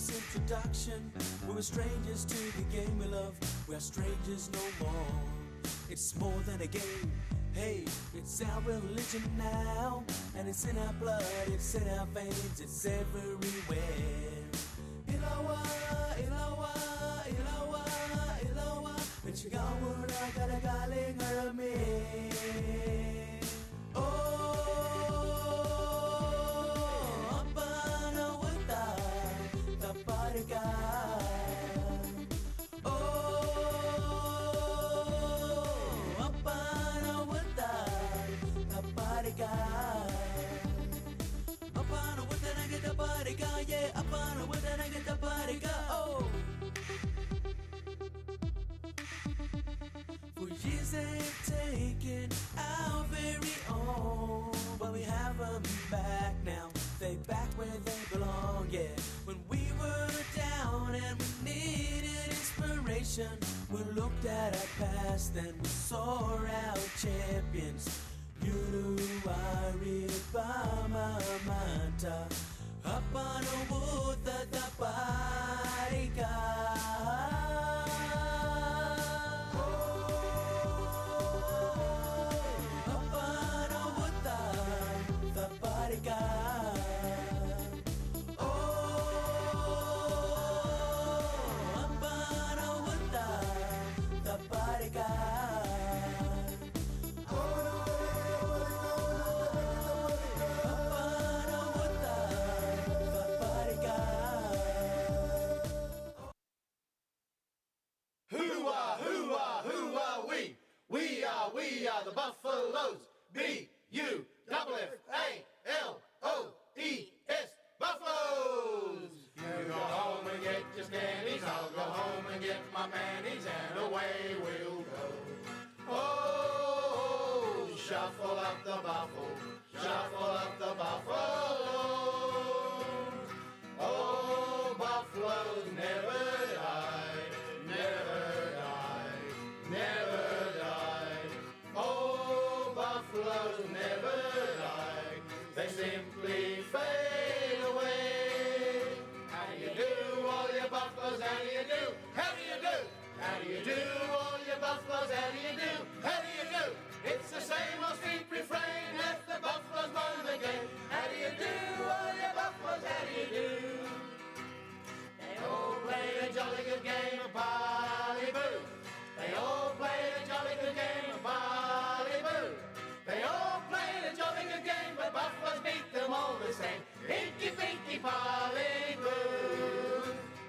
close introduction. We were strangers to the game we love. We are strangers no more. It's more than a game. Hey, it's our religion now. And it's in our blood, it's in our veins, it's everywhere. Ilawa, ilawa, ilawa, ilawa. Michigawa, nagagaling arami. For years they've taken our very own, but we have them back now. They back where they belong, yeah. When we were down and we needed inspiration, we looked at our past and we saw our champions. Yuru Aribama Manta Apano Buddha Taparika. Apano Buddha Taparika. Apano Buddha Taparika. We are the Buffaloes. B-U-F-F-A-L-O-E-S. Buffaloes. You go home and get your scannies. I'll go home and get my mannies, and away we'll go. Oh, shuffle up the buffalo. Shuffle up the buffalo. Oh, buffaloes never die. Never die. Never die. Oh, buffaloes never die. They simply fade away. How do you do, all your buffaloes? How do you do? How do you do? How do you do, all your buffaloes? How do you do? How do you do? It's the same old street refrain as the buffaloes won the game. How do you do, all your buffaloes? How do you do? They all played a jolly good game of bally-boo. They all played a jolly good game of bally-boo. They all played a jolly good game, but buffaloes beat them all the same. Inky-pinky bally-boo.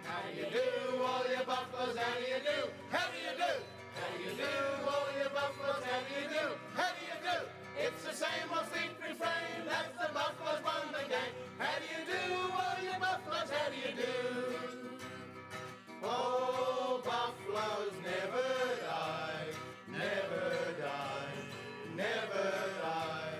How do you do, all your buffaloes? How do you do? How do you do? How do you do, all your buffaloes? How do you do? How do you do? It's the same old street refrain as the buffaloes won the game. How do you do, all your buffaloes? How do you do? Oh, buffaloes never die, never die, never die.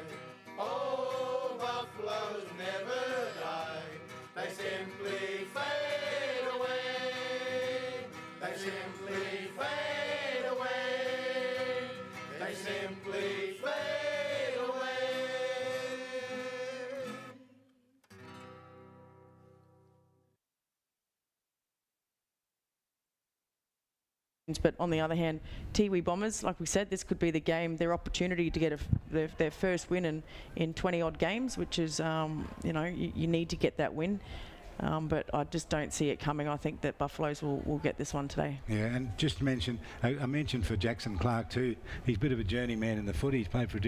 Oh, buffaloes never die. They simply fade away. They simply fade away. They simply fade away. But on the other hand, Tiwi Bombers, like we said, this could be the game, their opportunity to get their first win in 20 odd games, which is, you know, you need to get that win. But I just don't see it coming. I think that Buffaloes will get this one today. Yeah, and just to mention, I mentioned for Jackson Clark too, he's a bit of a journeyman in the footy. He's played for a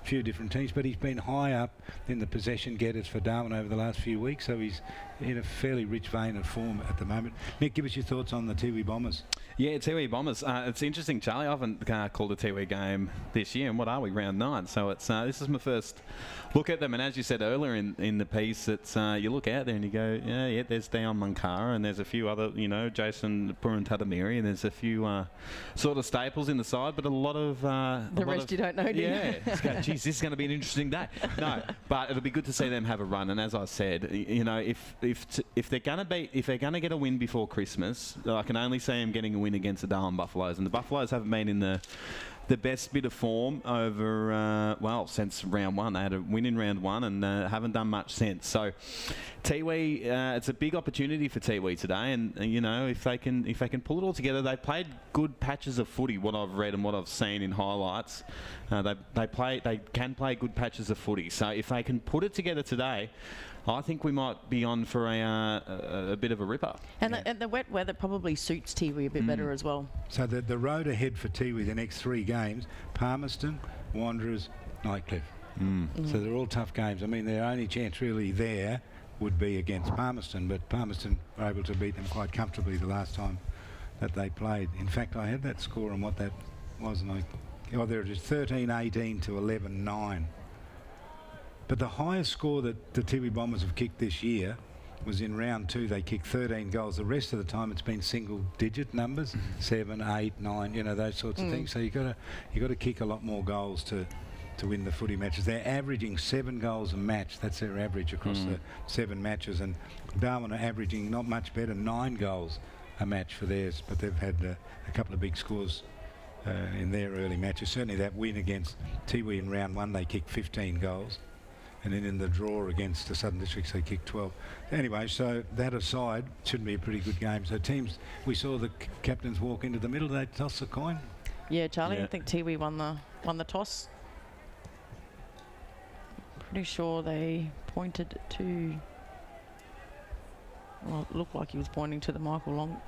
few different teams, but he's been high up in the possession getters for Darwin over the last few weeks, so he's in a fairly rich vein of form at the moment. Nick, give us your thoughts on the Tiwi Bombers. Yeah, Tiwi Bombers. It's interesting, Charlie. I haven't called a Tiwi game this year, and what are we, round 9? So it's this is my first look at them, and as you said earlier in the piece, it's you look out there and you go, yeah, there's Dion Munkara, and there's a few other, you know, Jason Puruntatamiri, and there's a few sort of staples in the side, but a lot of the rest you don't know, do you? Yeah, geez, this is going to be an interesting day. No, but it'll be good to see them have a run, and as I said, you know, if they're going to get a win before Christmas, I can only see them getting a win against the Darwin Buffaloes, and the Buffaloes haven't been in the the best bit of form over, well, since round one. They had a win in round one and haven't done much since. So Tiwi, it's a big opportunity for Tiwi today, and you know, if they can pull it all together. They played good patches of footy, what I've read and what I've seen in highlights. They can play good patches of footy. So if they can put it together today, I think we might be on for a bit of a ripper. And the wet weather probably suits Tiwi a bit better as well. So the road ahead for Tiwi the next 3 games: Palmerston, Wanderers, Nightcliff. So they're all tough games. I mean, their only chance really there would be against Palmerston, but Palmerston were able to beat them quite comfortably the last time that they played. In fact, I had that score on what that was, and there it is, 13-18 to 11-9. But the highest score that the Tiwi Bombers have kicked this year was in round 2. They kicked 13 goals. The rest of the time it's been single-digit numbers, 7, 8, 9, you know, those sorts of things. So you got to kick a lot more goals to win the footy matches. They're averaging 7 goals a match. That's their average across the 7 matches. And Darwin are averaging not much better, 9 goals a match for theirs. But they've had a couple of big scores in their early matches. Certainly that win against Tiwi in round 1, they kicked 15 goals. And then in the draw against the Southern Districts, they kicked 12. Anyway, so that aside, it shouldn't be a pretty good game. So teams, we saw the captains walk into the middle. They toss a coin. Yeah, Charlie, I think Tiwi won the toss. Pretty sure they pointed to. Well, it looked like he was pointing to the Michael Long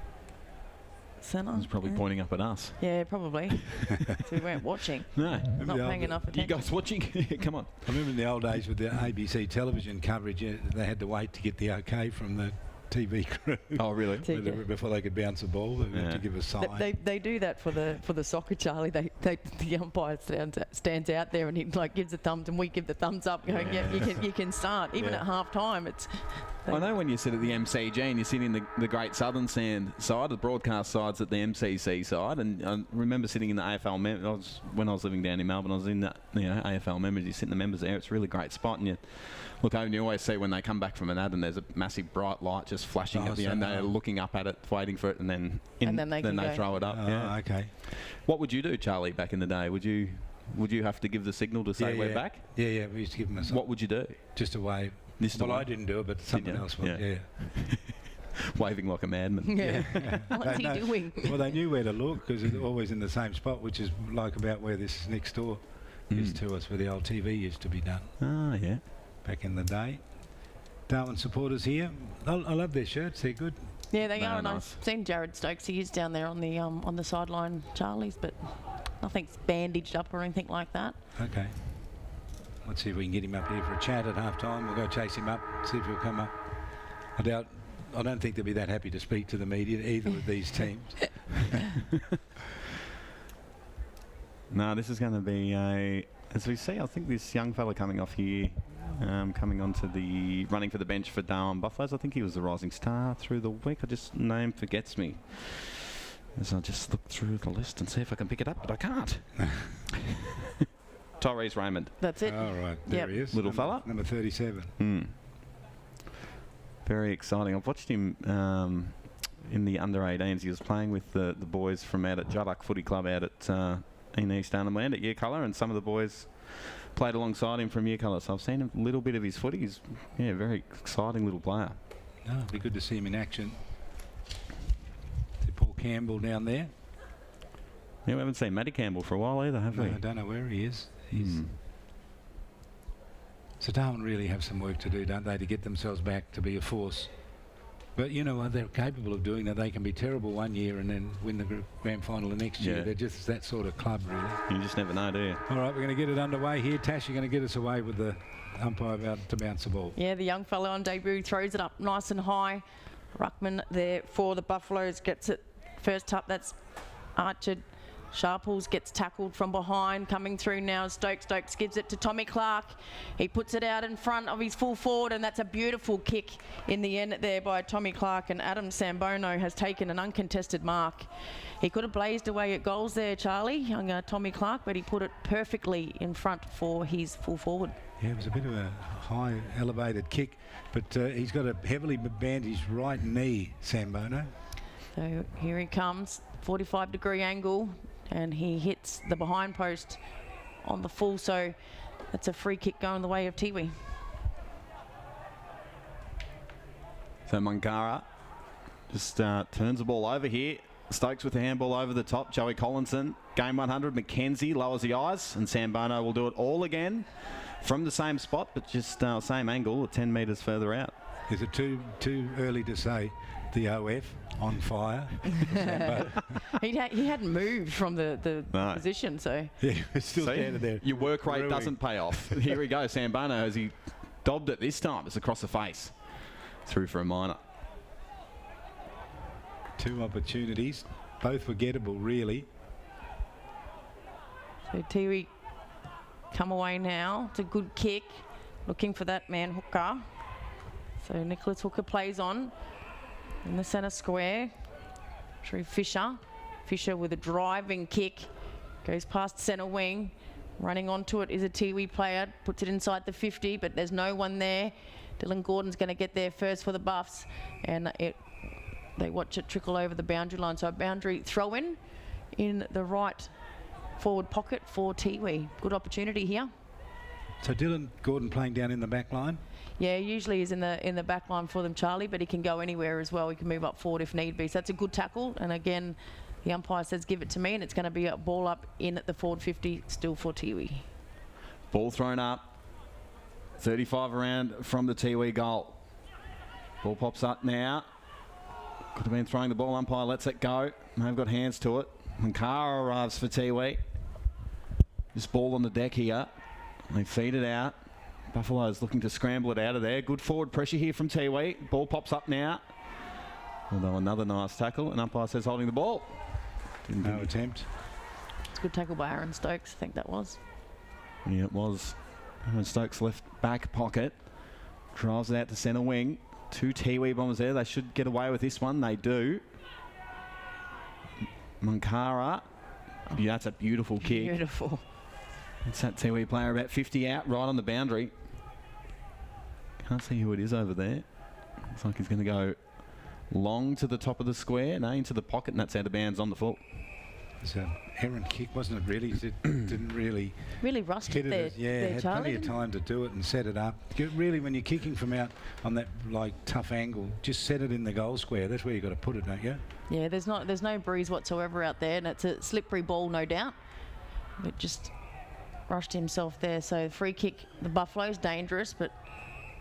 centre. He's probably pointing up at us. Yeah, probably. So we weren't watching. No. Not paying enough attention. You guys watching? Come on. I remember in the old days with the ABC television coverage, they had to wait to get the okay from the TV crew. Oh, really? Before they could bounce a ball, they had to give a sign. They do that for the soccer, Charlie. The umpire stands out there and he like gives a thumbs, and we give the thumbs up, going, yeah, you can start. Even at half time, it's. I know when you sit at the MCG and you sit in the Great Southern Stand side, the broadcast side's at the MCC side, and I remember sitting in the AFL when I was living down in Melbourne, I was in the AFL members. You sit in the members there, it's a really great spot, and you look over and you always see when they come back from an ad and there's a massive bright light just flashing at the end. They're looking up at it, waiting for it, and then they throw it up. Okay. What would you do, Charlie, back in the day? Would you have to give the signal to say we're back? Yeah, we used to give them a sign. What would you do? Just a wave. I didn't do it, but someone else would. Yeah. Waving like a madman. Yeah. What's he doing? Well, they knew where to look because it's always in the same spot, which is like about where this next door is to us, where the old TV used to be done. Ah, yeah. Back in the day. Darwin supporters here. I love their shirts. They're good. Yeah, they are. Nice. I've seen Jared Stokes. He is down there on the sideline, Charlie's, but nothing's bandaged up or anything like that. Okay. Let's see if we can get him up here for a chat at half time. We'll go chase him up, see if he'll come up. I don't think they'll be that happy to speak to the media, either of these teams. No, this is going to be as we see, I think this young fella coming off here, coming onto the running for the bench for Darwin Buffaloes. I think he was the rising star through the week. Name forgets me. As I just look through the list and see if I can pick it up, but I can't. Tyrese Raymond. That's it. All right, there he is. Little fella. Number 37. Very exciting. I've watched him in the under-18s. He was playing with the boys from out at Juddock Footy Club out at in East Arnhem Land at Year Colour, and some of the boys played alongside him from Year Colour. So I've seen a little bit of his footy. He's a very exciting little player. It'd be good to see him in action. See Paul Campbell down there. Yeah, we haven't seen Matty Campbell for a while either, have we? I don't know where he is. So Darwin really have some work to do, don't they, to get themselves back to be a force. But you know what, they're capable of doing that. They can be terrible one year and then win the grand final the next year. They're just that sort of club, really. You just never know, do you? All right, we're going to get it underway here. Tash, you're going to get us away with the umpire about to bounce the ball. Yeah, the young fellow on debut throws it up nice and high. Ruckman there for the Buffaloes gets it first up. That's Archer. Sharples gets tackled from behind, coming through now. Stokes gives it to Tommy Clark. He puts it out in front of his full forward, and that's a beautiful kick in the end there by Tommy Clark. And Adam Sambono has taken an uncontested mark. He could have blazed away at goals there, Charlie, young Tommy Clark, but he put it perfectly in front for his full forward. Yeah, it was a bit of a high elevated kick, but he's got a heavily bandaged right knee, Sambono. So here he comes, 45-degree angle. and he hits the behind post on the full, so that's a free kick going the way of Tiwi. So Mungara just turns the ball over here. Stokes with the handball over the top. Joey Collinson, game 100. McKenzie lowers the eyes, and Sambono will do it all again from the same spot, but just same angle, 10 metres further out. Is it too early to say the OF on fire? He hadn't moved from the No. position, so Yeah, it's still See, standing there. your work rate Brewing. doesn't pay off. Here we go, Sambono, as he dobbed it this time. It's across the face. Through for a minor. 2 opportunities, both were gettable, really. So Tiwi come away now. It's a good kick. Looking for that man Hooker. So Nicholas Hooker plays on in the centre square. Through Fisher. Fisher with a driving kick. Goes past centre wing. Running onto it is a Tiwi player. Puts it inside the 50, but there's no one there. Dylan Gordon's going to get there first for the Buffs. And they watch it trickle over the boundary line. So a boundary throw in the right forward pocket for Tiwi. Good opportunity here. So Dylan Gordon playing down in the back line. Yeah, usually is in the back line for them, Charlie, but he can go anywhere as well. He can move up forward if need be. So that's a good tackle. And again, the umpire says give it to me, and it's going to be a ball up in at the forward 50 still for Tiwi. Ball thrown up. 35 around from the Tiwi goal. Ball pops up now. Could have been throwing the ball. Umpire lets it go. They've got hands to it. Mankara arrives for Tiwi. This ball on the deck here. They feed it out. Buffalo's looking to scramble it out of there. Good forward pressure here from Tiwi. Ball pops up now. Although another nice tackle. And umpire says holding the ball. No attempt. It's a good tackle by Aaron Stokes, I think that was. Yeah, it was. Aaron Stokes left back pocket. Drives it out to centre wing. 2 Tiwi Bombers there. They should get away with this one. They do. Mankara. Yeah, that's a beautiful kick. Beautiful. It's that Tiwi player about 50 out, right on the boundary. Can't see who it is over there. Looks like he's going to go long to the top of the square. No, into the pocket, and that's out of bounds on the full. It's an errant kick, wasn't it, really? It didn't really Really rushed hit it it. there, Yeah, had Charlie. plenty of time to do it and set it up. Really, when you're kicking from out on that like tough angle, just set it in the goal square. That's where you've got to put it, don't you? Yeah, there's no breeze whatsoever out there, and it's a slippery ball, no doubt. But just rushed himself there. So free kick, the Buffalo's dangerous, but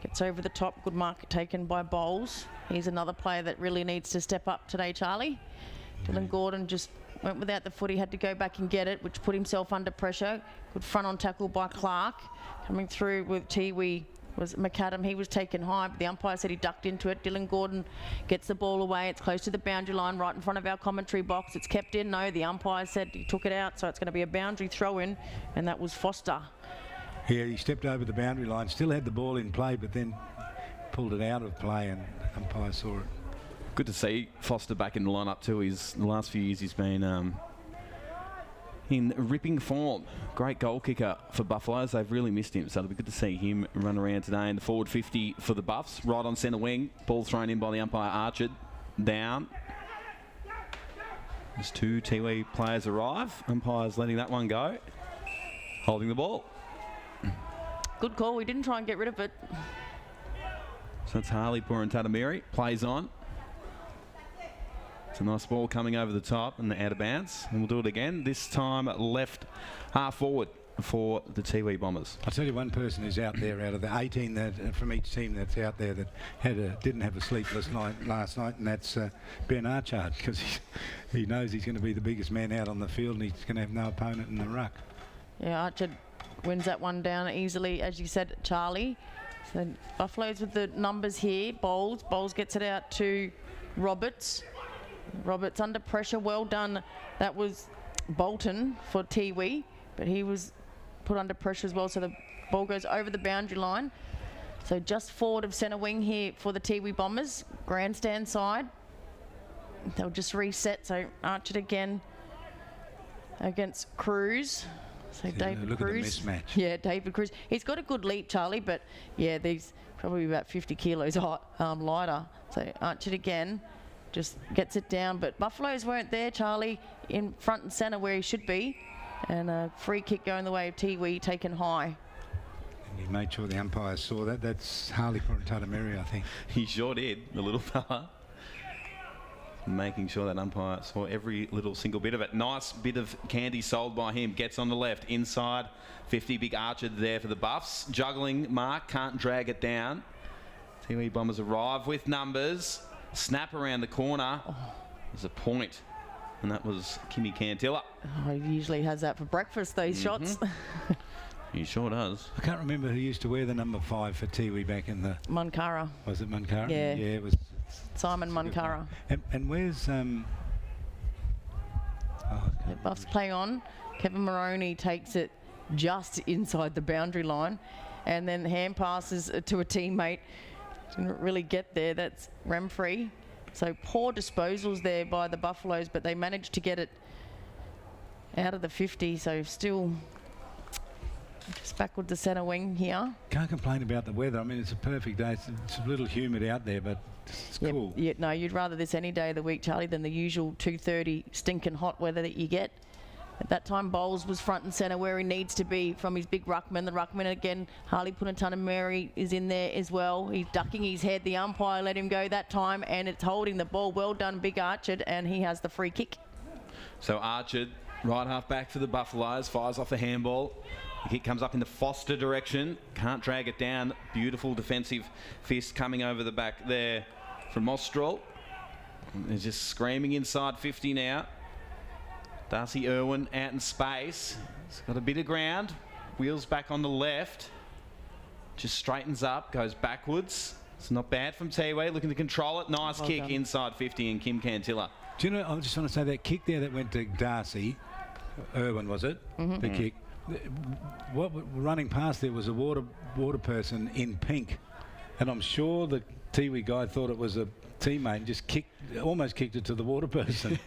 gets over the top. Good mark taken by Bowles. He's another player that really needs to step up today, Charlie. Dylan Gordon just went without the footy, had to go back and get it, which put himself under pressure. Good front-on tackle by Clark. Coming through with Tiwi was McAdam. He was taken high, but the umpire said he ducked into it. Dylan Gordon gets the ball away. It's close to the boundary line, right in front of our commentary box. It's kept in. No, the umpire said he took it out, so it's going to be a boundary throw-in, and that was Foster. Yeah, he stepped over the boundary line, still had the ball in play, but then pulled it out of play, and the umpire saw it. Good to see Foster back in the lineup too. The last few years he's been in ripping form. Great goal kicker for Buffaloes. They've really missed him, so it'll be good to see him run around today in the forward 50 for the Buffs. Right on centre wing. Ball thrown in by the umpire, Archer. Down. As 2 Tiwi players arrive. Umpire's letting that one go. Holding the ball. Good call. We didn't try and get rid of it. So that's Harley Purantatamiri. Plays on. It's a nice ball coming over the top and out of bounds. And we'll do it again. This time left half forward for the Tiwi Bombers. I'll tell you one person who's out there out of the 18 that from each team that's out there that didn't have a sleepless night last night, and that's Ben Archard, because he knows he's going to be the biggest man out on the field and he's going to have no opponent in the ruck. Yeah, Archer wins that one down easily, as you said, Charlie. So Buffaloes with the numbers here. Bowles gets it out to Roberts. Roberts under pressure, well done. That was Bolton for Tiwi, but he was put under pressure as well, so the ball goes over the boundary line. So just forward of centre wing here for the Tiwi Bombers. Grandstand side. They'll just reset, so Archer again against Cruz. So David look Cruz. at the mismatch. Yeah, David Cruz. He's got a good leap, Charlie, but yeah, these probably about 50 kilos lighter. So Archer again. just gets it down. But Buffaloes weren't there, Charlie, in front and centre where he should be. And a free kick going the way of Tiwi, taken high. And he made sure the umpires saw that. That's Harley Purantatameri, I think. He sure did, the little fella. Making sure that umpire saw every little single bit of it. Nice bit of candy sold by him. Gets on the left, inside 50. Big Archer there for the Buffs. Juggling mark, can't drag it down. Tiwi Bombers arrive with numbers. Snap around the corner. There's a point. And that was Kimmy Cantilla. Oh, he usually has that for breakfast, these shots. He sure does. I can't remember who used to wear the number 5 for Tiwi back in the... Munkara. Was it Munkara? Yeah. Yeah, it was... Simon Munkara. And where's... The Buffs play on. Kevin Moroney takes it just inside the boundary line. And then hand passes to a teammate. Didn't really get there. That's Remfrey. So poor disposals there by the Buffaloes, but they managed to get it out of the 50. So still just backward to centre wing here. Can't complain about the weather. I mean, it's a perfect day. It's a little humid out there, but it's cool. Yeah, no, you'd rather this any day of the week, Charlie, than the usual 2:30 stinking hot weather that you get. At that time, Bowles was front and centre where he needs to be from his big ruckman. The ruckman again, Harley Purantatameri is in there as well. He's ducking his head. The umpire let him go that time, and it's holding the ball. Well done, Big Archer, and he has the free kick. So Archer, right half back for the Buffaloes, fires off the handball. The kick comes up in the Foster direction. Can't drag it down. Beautiful defensive fist coming over the back there from Mostrel. They're just screaming inside 50 now. Darcy Irwin out in space. He's got a bit of ground. Wheels back on the left. Just straightens up, goes backwards. It's not bad from Tiwi, looking to control it. Nice Well kick done. inside 50 and Kim Cantilla. Do you know, I just want to say that kick there that went to Darcy, Irwin was it? The kick. What running past there was a water person in pink. And I'm sure the Tiwi guy thought it was a teammate and just almost kicked it to the water person.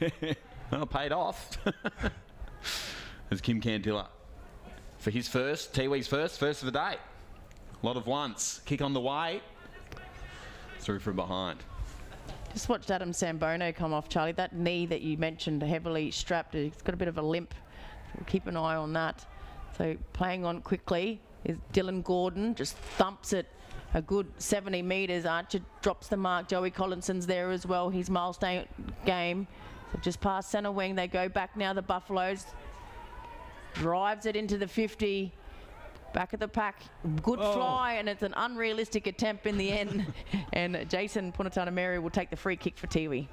Well, paid off. There's Kim Cantilla for his first, Tiwi's first of the day. A lot of ones. Kick on the way. Through from behind. Just watched Adam Sambono come off, Charlie. That knee that you mentioned, heavily strapped, he's got a bit of a limp. We'll keep an eye on that. So playing on quickly is Dylan Gordon. Just thumps it a good 70 metres. Archer drops the mark. Joey Collinson's there as well. His milestone game. So just past centre wing. They go back now, the Buffaloes. Drives it into the 50. Back of the pack. Good fly, and it's an unrealistic attempt in the end. And Jason Purantatameri will take the free kick for Tiwi.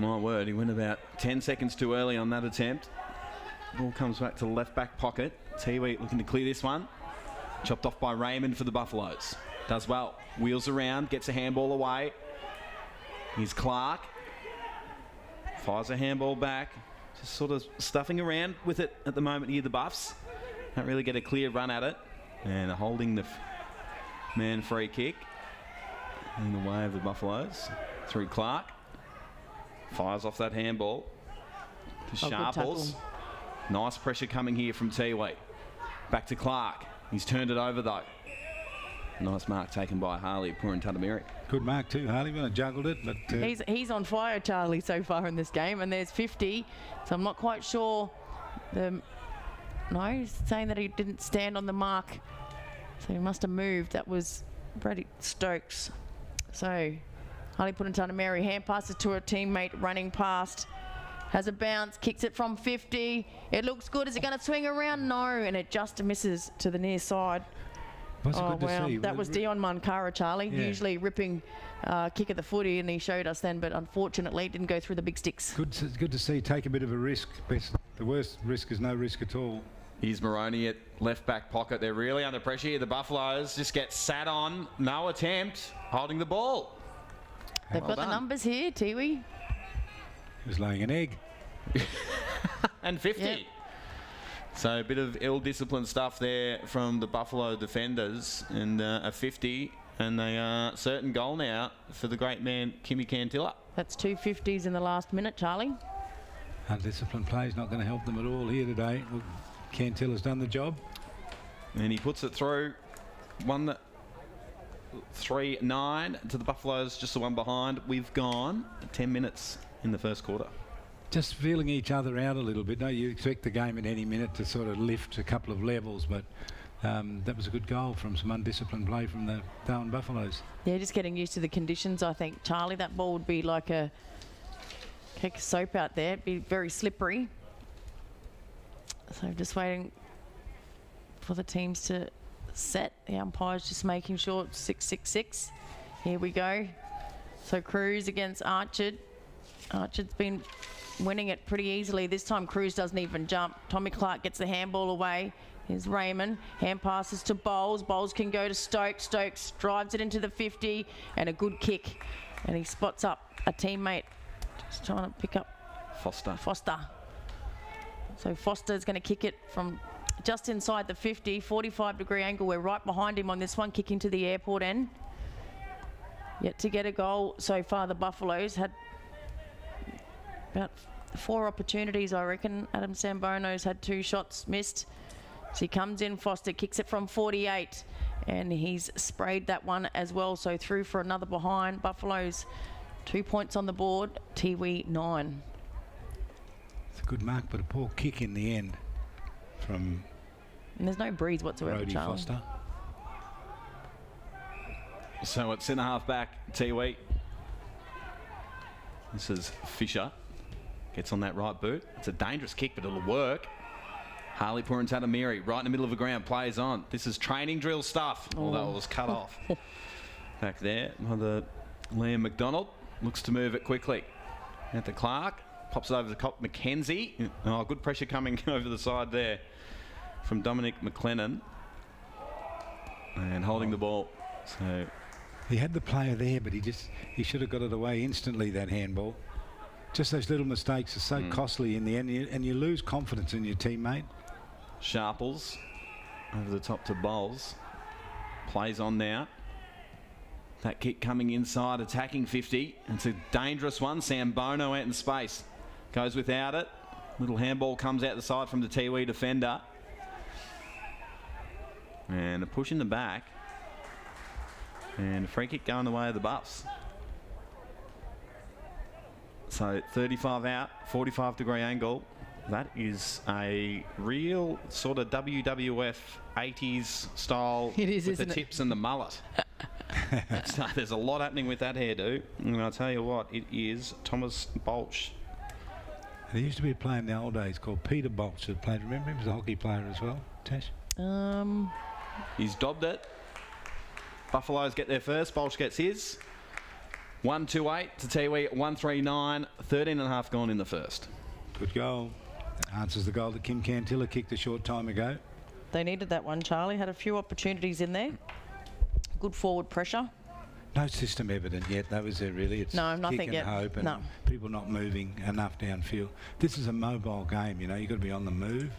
My word, he went about 10 seconds too early on that attempt. Ball comes back to the left back pocket. Tiwi looking to clear this one. Chopped off by Raymond for the Buffaloes. Does well. Wheels around, gets a handball away. Here's Clark. Fires a handball back. Just sort of stuffing around with it at the moment here, the Buffs. Can't really get a clear run at it. And holding the man free kick in the way of the Buffaloes. Through Clark. Fires off that handball to Sharples. Nice pressure coming here from Tiwi. Back to Clark. He's turned it over though. Nice mark taken by Harley Purantatameri. Good mark too, Harley. When I juggled it, but He's on fire, Charlie, so far in this game, and there's 50. So I'm not quite sure. No, he's saying that he didn't stand on the mark, so he must have moved. That was Brady Stokes. So Harley Purantatameri hand passes to a teammate running past. Has a bounce, kicks it from 50. It looks good. Is it going to swing around? No, and it just misses to the near side. was it good to see? That was Dion Munkara, Charlie. Yeah. Usually ripping kick of the footy, and he showed us then, but unfortunately it didn't go through the big sticks. Good to see. Take a bit of a risk. The worst risk is no risk at all. Here's Moroney at left back pocket. They're really under pressure here. The Buffaloes just get sat on. No attempt. Holding the ball. They've got the numbers here, Tiwi. He was laying an egg. And 50. Yep. So a bit of ill-disciplined stuff there from the Buffalo defenders, and a 50, and a certain goal now for the great man Kimmy Cantilla. That's 2 50s in the last minute, Charlie. Undisciplined play is not going to help them at all here today. Look, Cantilla's done the job. And he puts it through. One that 3-9 to the Buffaloes, just the one behind. We've gone 10 minutes in the first quarter. Just feeling each other out a little bit. No, you expect the game at any minute to sort of lift a couple of levels, but that was a good goal from some undisciplined play from the Darwin Buffaloes. Yeah, just getting used to the conditions, I think. Charlie, that ball would be like a cake of soap out there. It'd be very slippery. So just waiting for the teams to set. The umpire's just making sure it's 6-6-6. Here we go. So Cruz against Archard. Archard's been winning it pretty easily. This time Cruz doesn't even jump. Tommy Clark gets the handball away. Here's Raymond. Hand passes to Bowles. Bowles can go to Stokes. Stokes drives it into the 50 and a good kick. And he spots up a teammate. Just trying to pick up Foster. So Foster's going to kick it from just inside the 50, 45-degree angle. We're right behind him on this one, kicking to the airport end. Yet to get a goal so far, the Buffaloes had about 4 opportunities, I reckon. Adam Sambono's had 2 shots missed. So he comes in, Foster kicks it from 48, and he's sprayed that one as well. So through for another behind. Buffaloes 2 points on the board, Tiwi 9. It's a good mark, but a poor kick in the end from And there's no breeze whatsoever, Brody Charlie. Foster. So it's centre half back, Tiwi. This is Fisher. Gets on that right boot. It's a dangerous kick, but it'll work. Harley Purantatamiri, right in the middle of the ground, plays on. This is training drill stuff. Although it was cut off. Back there, the Liam McDonald looks to move it quickly. At the Clark, pops it over the cop. McKenzie. Oh, good pressure coming over the side there from Dominic McLennan. And holding the ball. So he had the player there, but he should have got it away instantly, that handball. Just those little mistakes are so costly in the end, and you lose confidence in your teammate. Sharples over the top to Bowles. Plays on now. That kick coming inside, attacking 50. It's a dangerous one. Sambono out in space. Goes without it. Little handball comes out the side from the Tiwi defender. And a push in the back. And a free kick going the way of the Buffs. So 35 out, 45-degree angle. That is a real sort of WWF 80s style. It is, with the isn't it? tips and the mullet. There's a lot happening with that hairdo. And I'll tell you what, it is Thomas Bolch. There used to be a player in the old days called Peter Bolch that played. Remember him? He was a hockey player as well, Tash? He's dobbed it. Buffaloes get there first. Bolch gets his. 1-2-8 to Tiwi. 1-3-9. 13.5 gone in the first. Good goal. Answers the goal that Kim Cantilla kicked a short time ago. They needed that one, Charlie. Had a few opportunities in there. Good forward pressure. No system evident yet, though, is there really? It's No, nothing kick and yet. hope and No. people not moving enough downfield. This is a mobile game, you know. You've got to be on the move.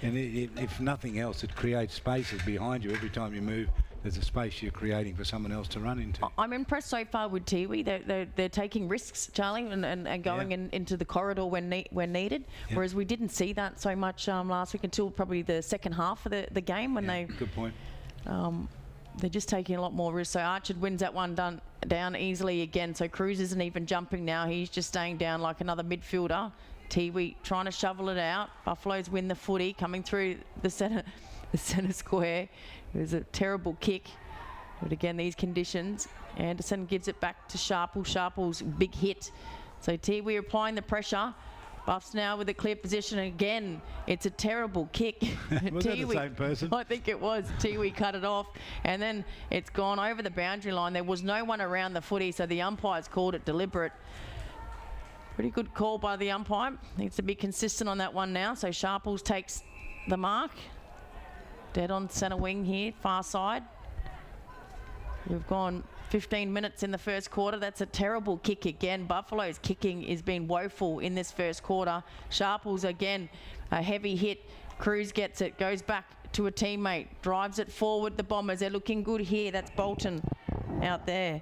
And if nothing else, it creates spaces behind you. Every time you move, there's a space you're creating for someone else to run into. I'm impressed so far with Tiwi. They're taking risks, Charlie, and going into the corridor when needed. Yeah. Whereas we didn't see that so much last week until probably the second half of the game when Good point. they're just taking a lot more risks. So Archard wins that one down easily again. So Cruz isn't even jumping now. He's just staying down like another midfielder. Tiwi trying to shovel it out. Buffaloes win the footy coming through the centre square. It was a terrible kick. But again, these conditions. Anderson gives it back to Sharple. Sharple's big hit. So Tiwi applying the pressure. Buffs now with a clear position. Again, it's a terrible kick. Was that the same person? I think it was. Tiwi cut it off. And then it's gone over the boundary line. There was no one around the footy, so the umpires called it deliberate. Pretty good call by the umpire. Needs to be consistent on that one now. So Sharples takes the mark. Dead on centre wing here, far side. We've gone 15 minutes in the first quarter. That's a terrible kick again. Buffalo's kicking has been woeful in this first quarter. Sharples again, a heavy hit. Cruz gets it, goes back to a teammate, drives it forward. The Bombers, they're looking good here. That's Bolton out there.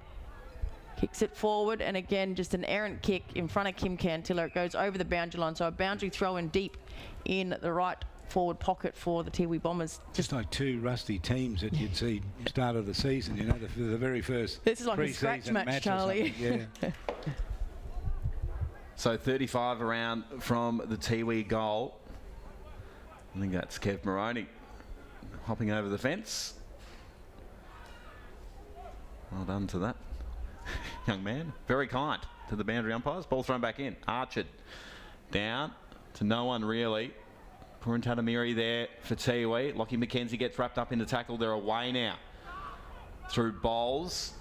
Kicks it forward, and again, just an errant kick in front of Kim Cantilla. It goes over the boundary line, so a boundary throw in deep in the right forward pocket for the Tiwi Bombers. Just like two rusty teams that you'd see start of the season, you know, the very first This is like a scratch match, Charlie. Yeah. So 35 around from the Tiwi goal. I think that's Kev Moroney hopping over the fence. Well done to that young man. Very kind to the boundary umpires. Ball thrown back in. Archer down to no one really. Purantatamiri there for Tiwi. Lockie McKenzie gets wrapped up in the tackle. They're away now. Through Bowles.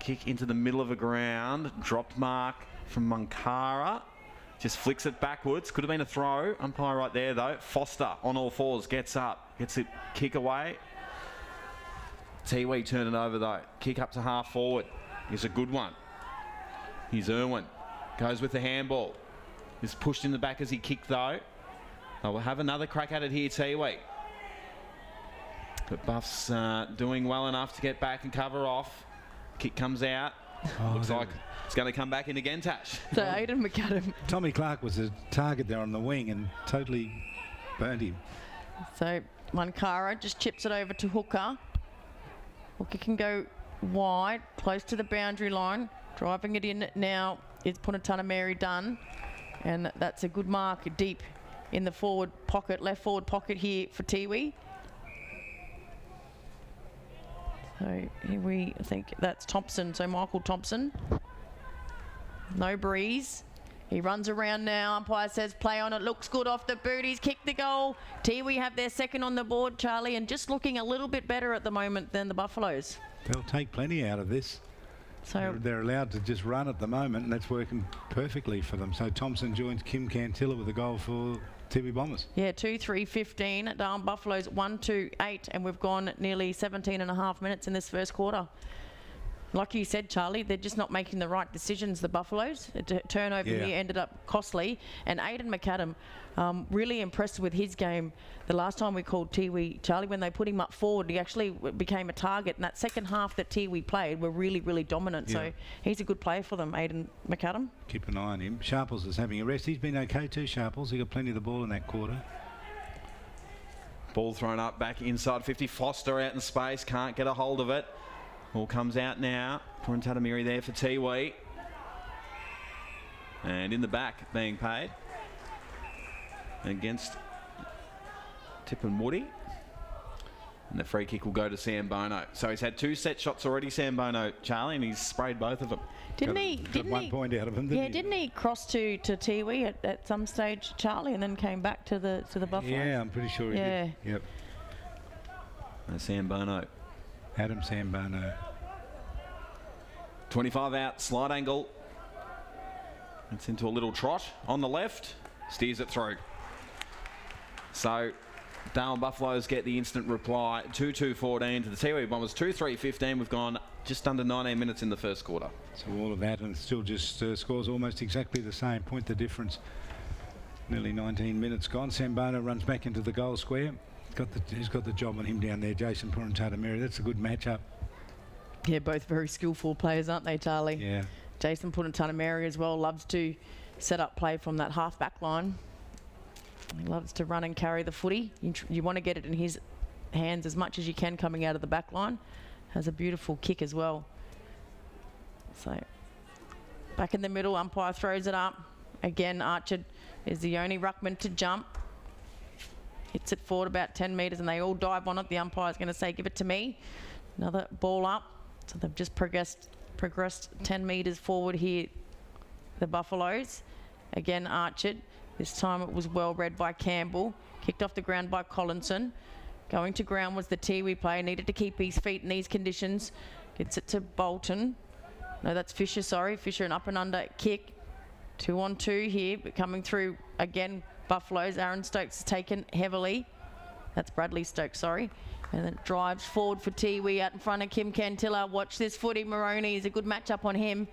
Kick into the middle of the ground. Dropped mark from Munkara. Just flicks it backwards. Could have been a throw. Umpire right there though. Foster on all fours. Gets up. Gets it kick away. Tiwi turn it over though. Kick up to half forward. Is a good one. Here's Irwin. Goes with the handball. Is pushed in the back as he kicked though. They'll have another crack at it here, Tiwi. But Buff's doing well enough to get back and cover off. Kick comes out. Looks like it's going to come back in again, Tash. So Aidan McAdam. Tommy Clark was a target there on the wing and totally burnt him. So Munkara just chips it over to Hooker. Hooker can go wide, close to the boundary line. Driving it in now is Purantatamiri Dunn. And that's a good mark deep in the forward pocket, left forward pocket here for Tiwi. So here I think that's Thompson, so Michael Thompson. No breeze. He runs around now. Umpire says play on it. Looks good off the boot. He's kicked the goal. Tiwi have their second on the board, Charlie, and just looking a little bit better at the moment than the Buffaloes. They'll take plenty out of this. So they're allowed to just run at the moment, and that's working perfectly for them. So Thompson joins Kim Cantilla with a goal for Tiwi Bombers. yeah, 2-3-15. Darwin Buffaloes 1-2-8, and we've gone nearly 17 and a half minutes in this first quarter. Like you said, Charlie, they're just not making the right decisions, the Buffaloes. The turnover here ended up costly. And Aidan McAdam, really impressed with his game. The last time we called Tiwi, Charlie, when they put him up forward, he actually became a target. And that second half that Tiwi played were really, really dominant. So he's a good player for them, Aidan McAdam. Keep an eye on him. Sharples is having a rest. He's been okay too, Sharples. He got plenty of the ball in that quarter. Ball thrown up back inside 50. Foster out in space. Can't get a hold of it. Ball comes out now. Purantatamiri there for Tiwi. And in the back being paid against Tip and Woody. And the free kick will go to Sam Bono. So he's had two set shots already, Sam Bono, Charlie, and he's sprayed both of them. Didn't he? Got 1 point out of him, didn't he? Didn't he cross to Tiwi at some stage, Charlie, and then came back to the Buffaloes? Yeah, I'm pretty sure he did. Yep. And Sam Bono. Adam Sambono. 25 out, slide angle. It's into a little trot on the left. Steers it through. So Darwin Buffaloes get the instant reply. 2-2-14 to the Tiwi Bombers. 2-3-15. We've gone just under 19 minutes in the first quarter. So all of that and still just scores almost exactly the same. Point the difference. Nearly 19 minutes gone. Sambono runs back into the goal square. He's got the job on him down there, Jason Purantatamiri. That's a good matchup. Yeah, both very skillful players, aren't they, Charlie? Yeah. Jason Purantatamiri as well loves to set up play from that half back line. He loves to run and carry the footy. You want to get it in his hands as much as you can coming out of the back line. Has a beautiful kick as well. So back in the middle, umpire throws it up. Again, Archer is the only ruckman to jump. Hits it forward about 10 metres and they all dive on it. The umpire's going to say, give it to me. Another ball up. So they've just progressed 10 metres forward here, the Buffaloes. Again, Archer. This time it was well read by Campbell. Kicked off the ground by Collinson. Going to ground was the Tiwi player. Needed to keep his feet in these conditions. Gets it to Bolton. No, that's Fisher, sorry. Fisher, an up and under kick. 2-on-2 here, but coming through again, Buffaloes. Aaron Stokes is taken heavily. That's Bradley Stokes, sorry. And then drives forward for Tiwi out in front of Kim Cantilla. Watch this footy. Moroney is a good matchup on him.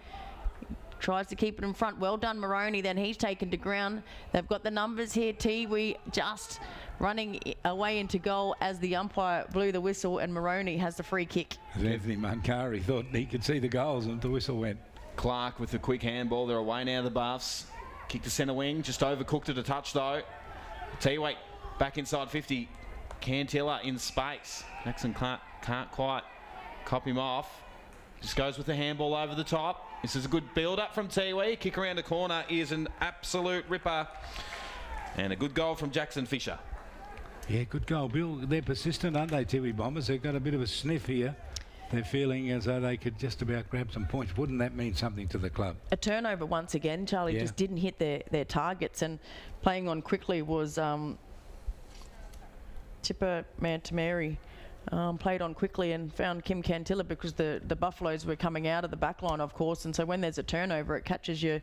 Tries to keep it in front. Well done, Moroney. Then he's taken to ground. They've got the numbers here. Tiwi just running away into goal as the umpire blew the whistle and Moroney has the free kick. As Anthony Munkari thought he could see the goals and the whistle went. Clark with the quick handball. They're away now, the Buffs. Kick to centre wing. Just overcooked it a touch, though. Tiwi Back inside 50. Cantilla in space. Jackson Clark can't quite cop him off. Just goes with the handball over the top. This is a good build-up from Tiwi. Kick around the corner is an absolute ripper. And a good goal from Jackson Fisher. Yeah, good goal, Bill. They're persistent, aren't they, Tiwi Bombers? They've got a bit of a sniff here. They're feeling as though they could just about grab some points. Wouldn't that mean something to the club? A turnover once again. Charlie just didn't hit their targets, and playing on quickly was Tipper Mantameri. Played on quickly and found Kim Cantilla because the Buffaloes were coming out of the back line, of course, and so when there's a turnover, it catches your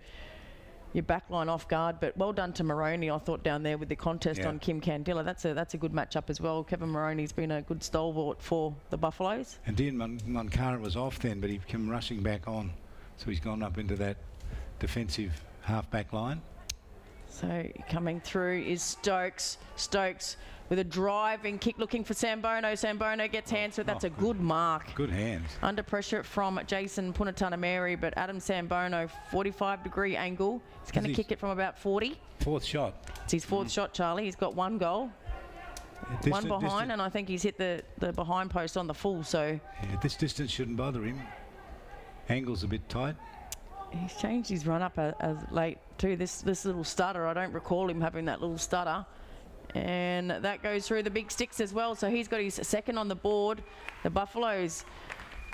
back line off guard. But well done to Moroney, I thought, down there with the contest on Kim Cantilla. That's a good matchup as well. Kevin Moroney's been a good stalwart for the Buffaloes. And Dean Moncara was off then, but he came rushing back on, so he's gone up into that defensive half-back line. So coming through is Stokes. Stokes with a driving kick looking for Sambono. Sambono gets hands, so that's a good mark. Good hands. Under pressure from Jason Punatanameri, but Adam Sambono, 45-degree angle. He's going to kick it from about 40. Fourth shot. It's his fourth shot, Charlie. He's got one goal. One behind, and I think he's hit the behind post on the full, so... Yeah, this distance shouldn't bother him. Angle's a bit tight. He's changed his run-up as late too. This little stutter, I don't recall him having that little stutter. And that goes through the big sticks as well. So he's got his second on the board. The Buffaloes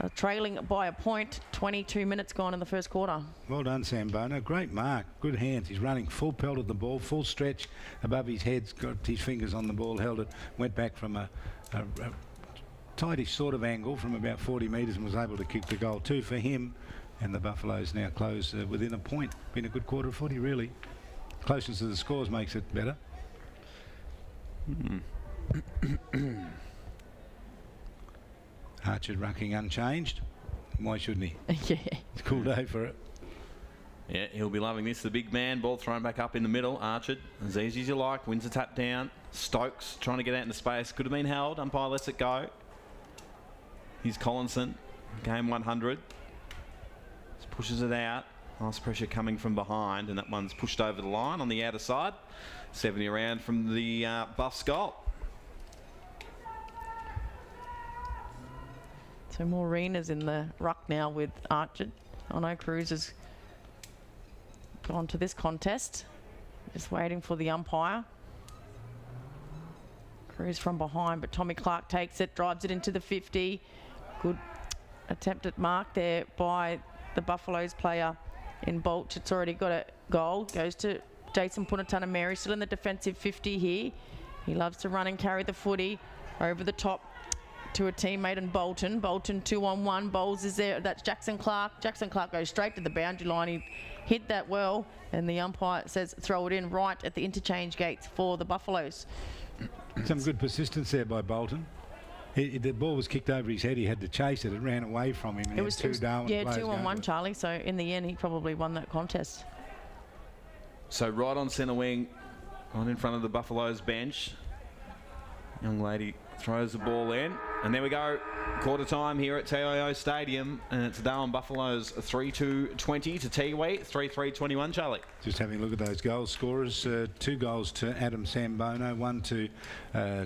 are trailing by a point. 22 minutes gone in the first quarter. Well done, Sambono. Great mark. Good hands. He's running full pelt at the ball, full stretch above his head. Got his fingers on the ball, held it, went back from a tightish sort of angle from about 40 metres and was able to kick the goal. 2 for him. And the Buffaloes now close within a point. Been a good quarter of footy, really. Closeness to the scores makes it better. Archer rucking unchanged. Why shouldn't he? Yeah. It's a cool day for it. Yeah, he'll be loving this. The big man, ball thrown back up in the middle. Archer, as easy as you like, wins a tap down. Stokes trying to get out into space. Could have been held. Umpire lets it go. Here's Collinson. Game 100. Pushes it out. Nice pressure coming from behind, and that one's pushed over the line on the outer side. 70 around from the Buffs goal. So Maureena's in the ruck now with Archer. I know Cruz has gone to this contest. Just waiting for the umpire. Cruz from behind, but Tommy Clark takes it, drives it into the 50. Good attempt at mark there by the Buffaloes player in Bolt. It's already got a goal. Goes to Jason Punatanameri, still in the defensive 50 here. He loves to run and carry the footy over the top to a teammate in Bolton. Bolton 2-on-1. Bowles is there. That's Jackson Clark. Jackson Clark goes straight to the boundary line. He hit that well, and the umpire says throw it in right at the interchange gates for the Buffaloes. Some good persistence there by Bolton. The ball was kicked over his head. He had to chase it. It ran away from him. It was Darwin. Yeah, 2-on-1, Charlie. So in the end, he probably won that contest. So right on centre wing, right in front of the Buffaloes bench. Young lady throws the ball in, and there we go. Quarter time here at TIO Stadium, and it's Darwin Buffaloes 3-2-20 to Tiwi 3-3-21. Charlie. Just having a look at those goal scorers. 2 goals to Adam Sambono, 1 to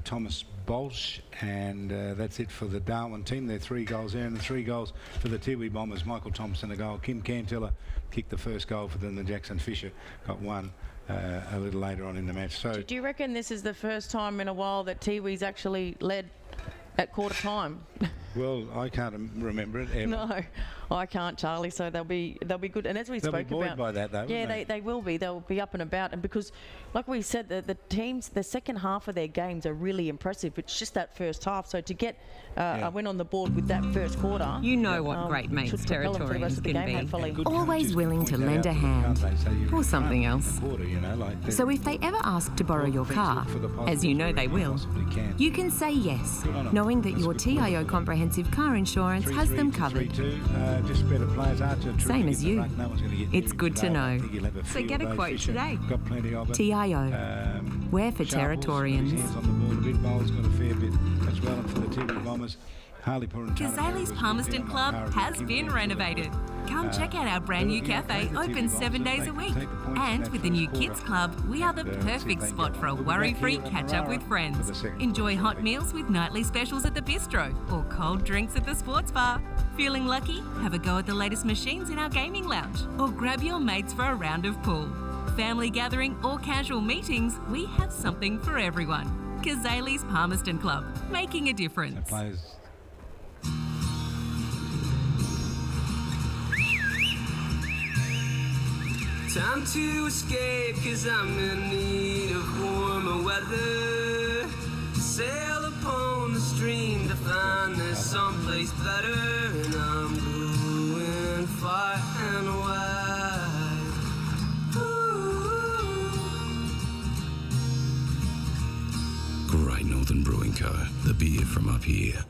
Thomas Bolsh, and that's it for the Darwin team. There are 3 goals there, and 3 goals for the Tiwi Bombers. Michael Thompson a goal. Kim Cantilla kicked the first goal for them. The Jackson Fisher got 1 a little later on in the match. So, do you reckon this is the first time in a while that Tiwi's actually led at quarter time? Well, I can't remember it ever. No, I can't, Charlie. So they'll be good. And as we spoke about, they'll be buoyed by that, though. Yeah, they will be. They'll be up and about. And because, like we said, the teams, the second half of their games are really impressive. It's just that first half. So to get a win on the board with that first quarter, you know what great mates Territorians can be. Always willing to lend a hand or something else. So if they ever ask to borrow your car, as you know they will, you can say yes, knowing that your TIO comprehensive car insurance has them covered. Same as you. It's good to know. So get a quote today. TIO. We're for Territorians. Got a fair bit as well, and for the Tiwi Bombers. Harleypur and Kazali's Palmerston Club has been renovated. Come check out our brand new cafe, open 7 days a week. And with the new Kids Club, we are the perfect spot for a worry-free catch-up with friends. Enjoy hot meals with nightly specials at the bistro or cold drinks at the sports bar. Feeling lucky? Have a go at the latest machines in our gaming lounge or grab your mates for a round of pool. Family gathering or casual meetings, we have something for everyone. Kazali's Palmerston Club, making a difference. Time to escape, 'cause I'm in need of warmer weather. Sail upon the stream to find there's someplace better. And I'm going far and wide. Ooh. Great Northern Brewing Co., the beer from up here.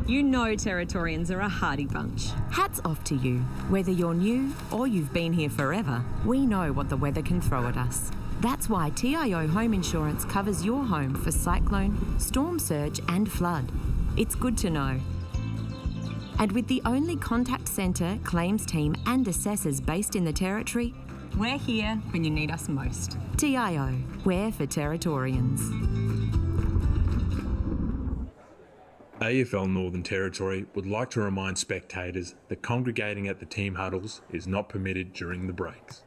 You know Territorians are a hardy bunch. Hats off to you. Whether you're new or you've been here forever, we know what the weather can throw at us. That's why TIO Home Insurance covers your home for cyclone, storm surge and flood. It's good to know. And with the only contact centre, claims team and assessors based in the Territory, we're here when you need us most. TIO, we're for Territorians. AFL Northern Territory would like to remind spectators that congregating at the team huddles is not permitted during the breaks.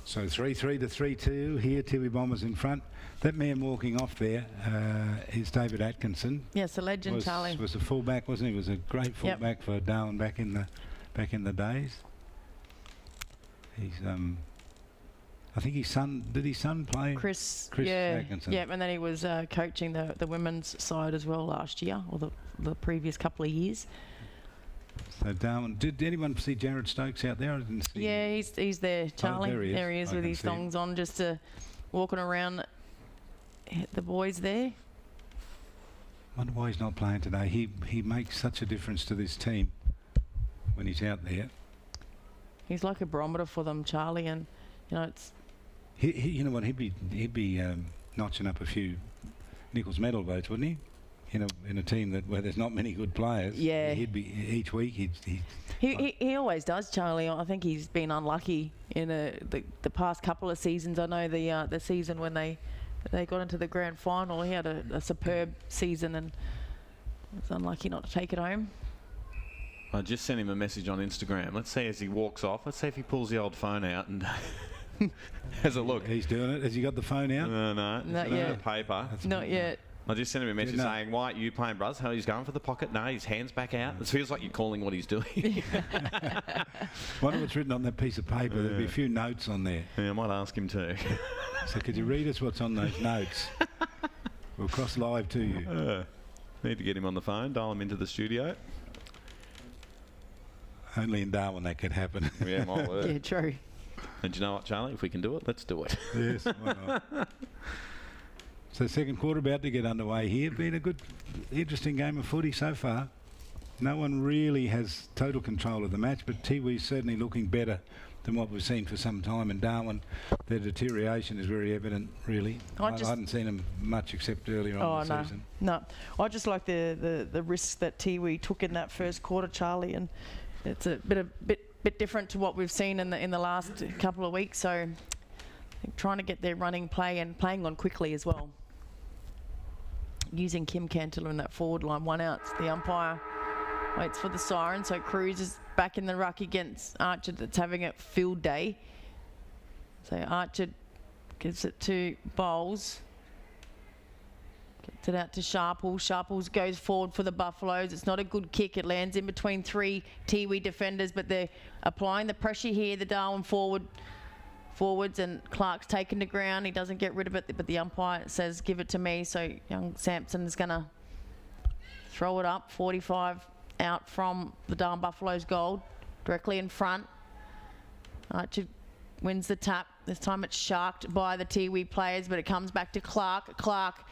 So 3-3 to 3-2 here, Tiwi Bombers in front. That man walking off there is David Atkinson. Yes, a legend, Charlie. Was a fullback, wasn't he? Was a great fullback for Darwin back in the days. He's I think his son, did his son play? Chris yeah, Atkinson. Yeah, and then he was coaching the women's side as well last year, or the previous couple of years. So Darwin, did anyone see Jared Stokes out there? I didn't see. Yeah, he's there, Charlie. Oh, there he is with his thongs on, just walking around the boys there. Wonder why he's not playing today. He makes such a difference to this team when he's out there. He's like a barometer for them, Charlie, and you know it's. You know what? He'd be notching up a few Nichols medal votes, wouldn't he? In a team where there's not many good players. Yeah. He'd be each week. He always does, Charlie. I think he's been unlucky in the past couple of seasons. I know the season when they got into the grand final, he had a superb season and was unlucky not to take it home. I just sent him a message on Instagram. Let's see as he walks off. Let's see if he pulls the old phone out and has a look. He's doing it. Has he got the phone out? No. Not yet. Paper. Not yet. I just sent him a message saying, why are you playing, Bruz? How he's going for the pocket? No, his hand's back out. It feels like you're calling what he's doing. Wonder what's written on that piece of paper. There'll be a few notes on there. Yeah, I might ask him too. So could you read us what's on those notes? We'll cross live to you. Need to get him on the phone, dial him into the studio. Only in Darwin that could happen. Yeah, might work. Yeah, true. And you know what, Charlie? If we can do it, let's do it. Yes, why not? So second quarter about to get underway here. Been a good, interesting game of footy so far. No one really has total control of the match, but Tiwi's certainly looking better than what we've seen for some time. And Darwin, their deterioration is very evident, really. I hadn't seen them much except earlier on the season. No, I just like the risks that Tiwi took in that first quarter, Charlie, and it's a bit different to what we've seen in the last couple of weeks. So I think trying to get their running play and playing on quickly as well. Using Kim Cantilla in that forward line, 1 out. The umpire waits for the siren, so Cruz is back in the ruck against Archer that's having a field day. So Archer gives it to Bowles. Gets it out to Sharples. Sharples goes forward for the Buffaloes. It's not a good kick. It lands in between 3 Tiwi defenders, but they're applying the pressure here. The Darwin forwards, and Clark's taken to ground. He doesn't get rid of it, but the umpire says, give it to me. So young Sampson is going to throw it up. 45 out from the Darwin Buffaloes goal, directly in front. Archer wins the tap. This time it's sharked by the Tiwi players, but it comes back to Clark. Clark,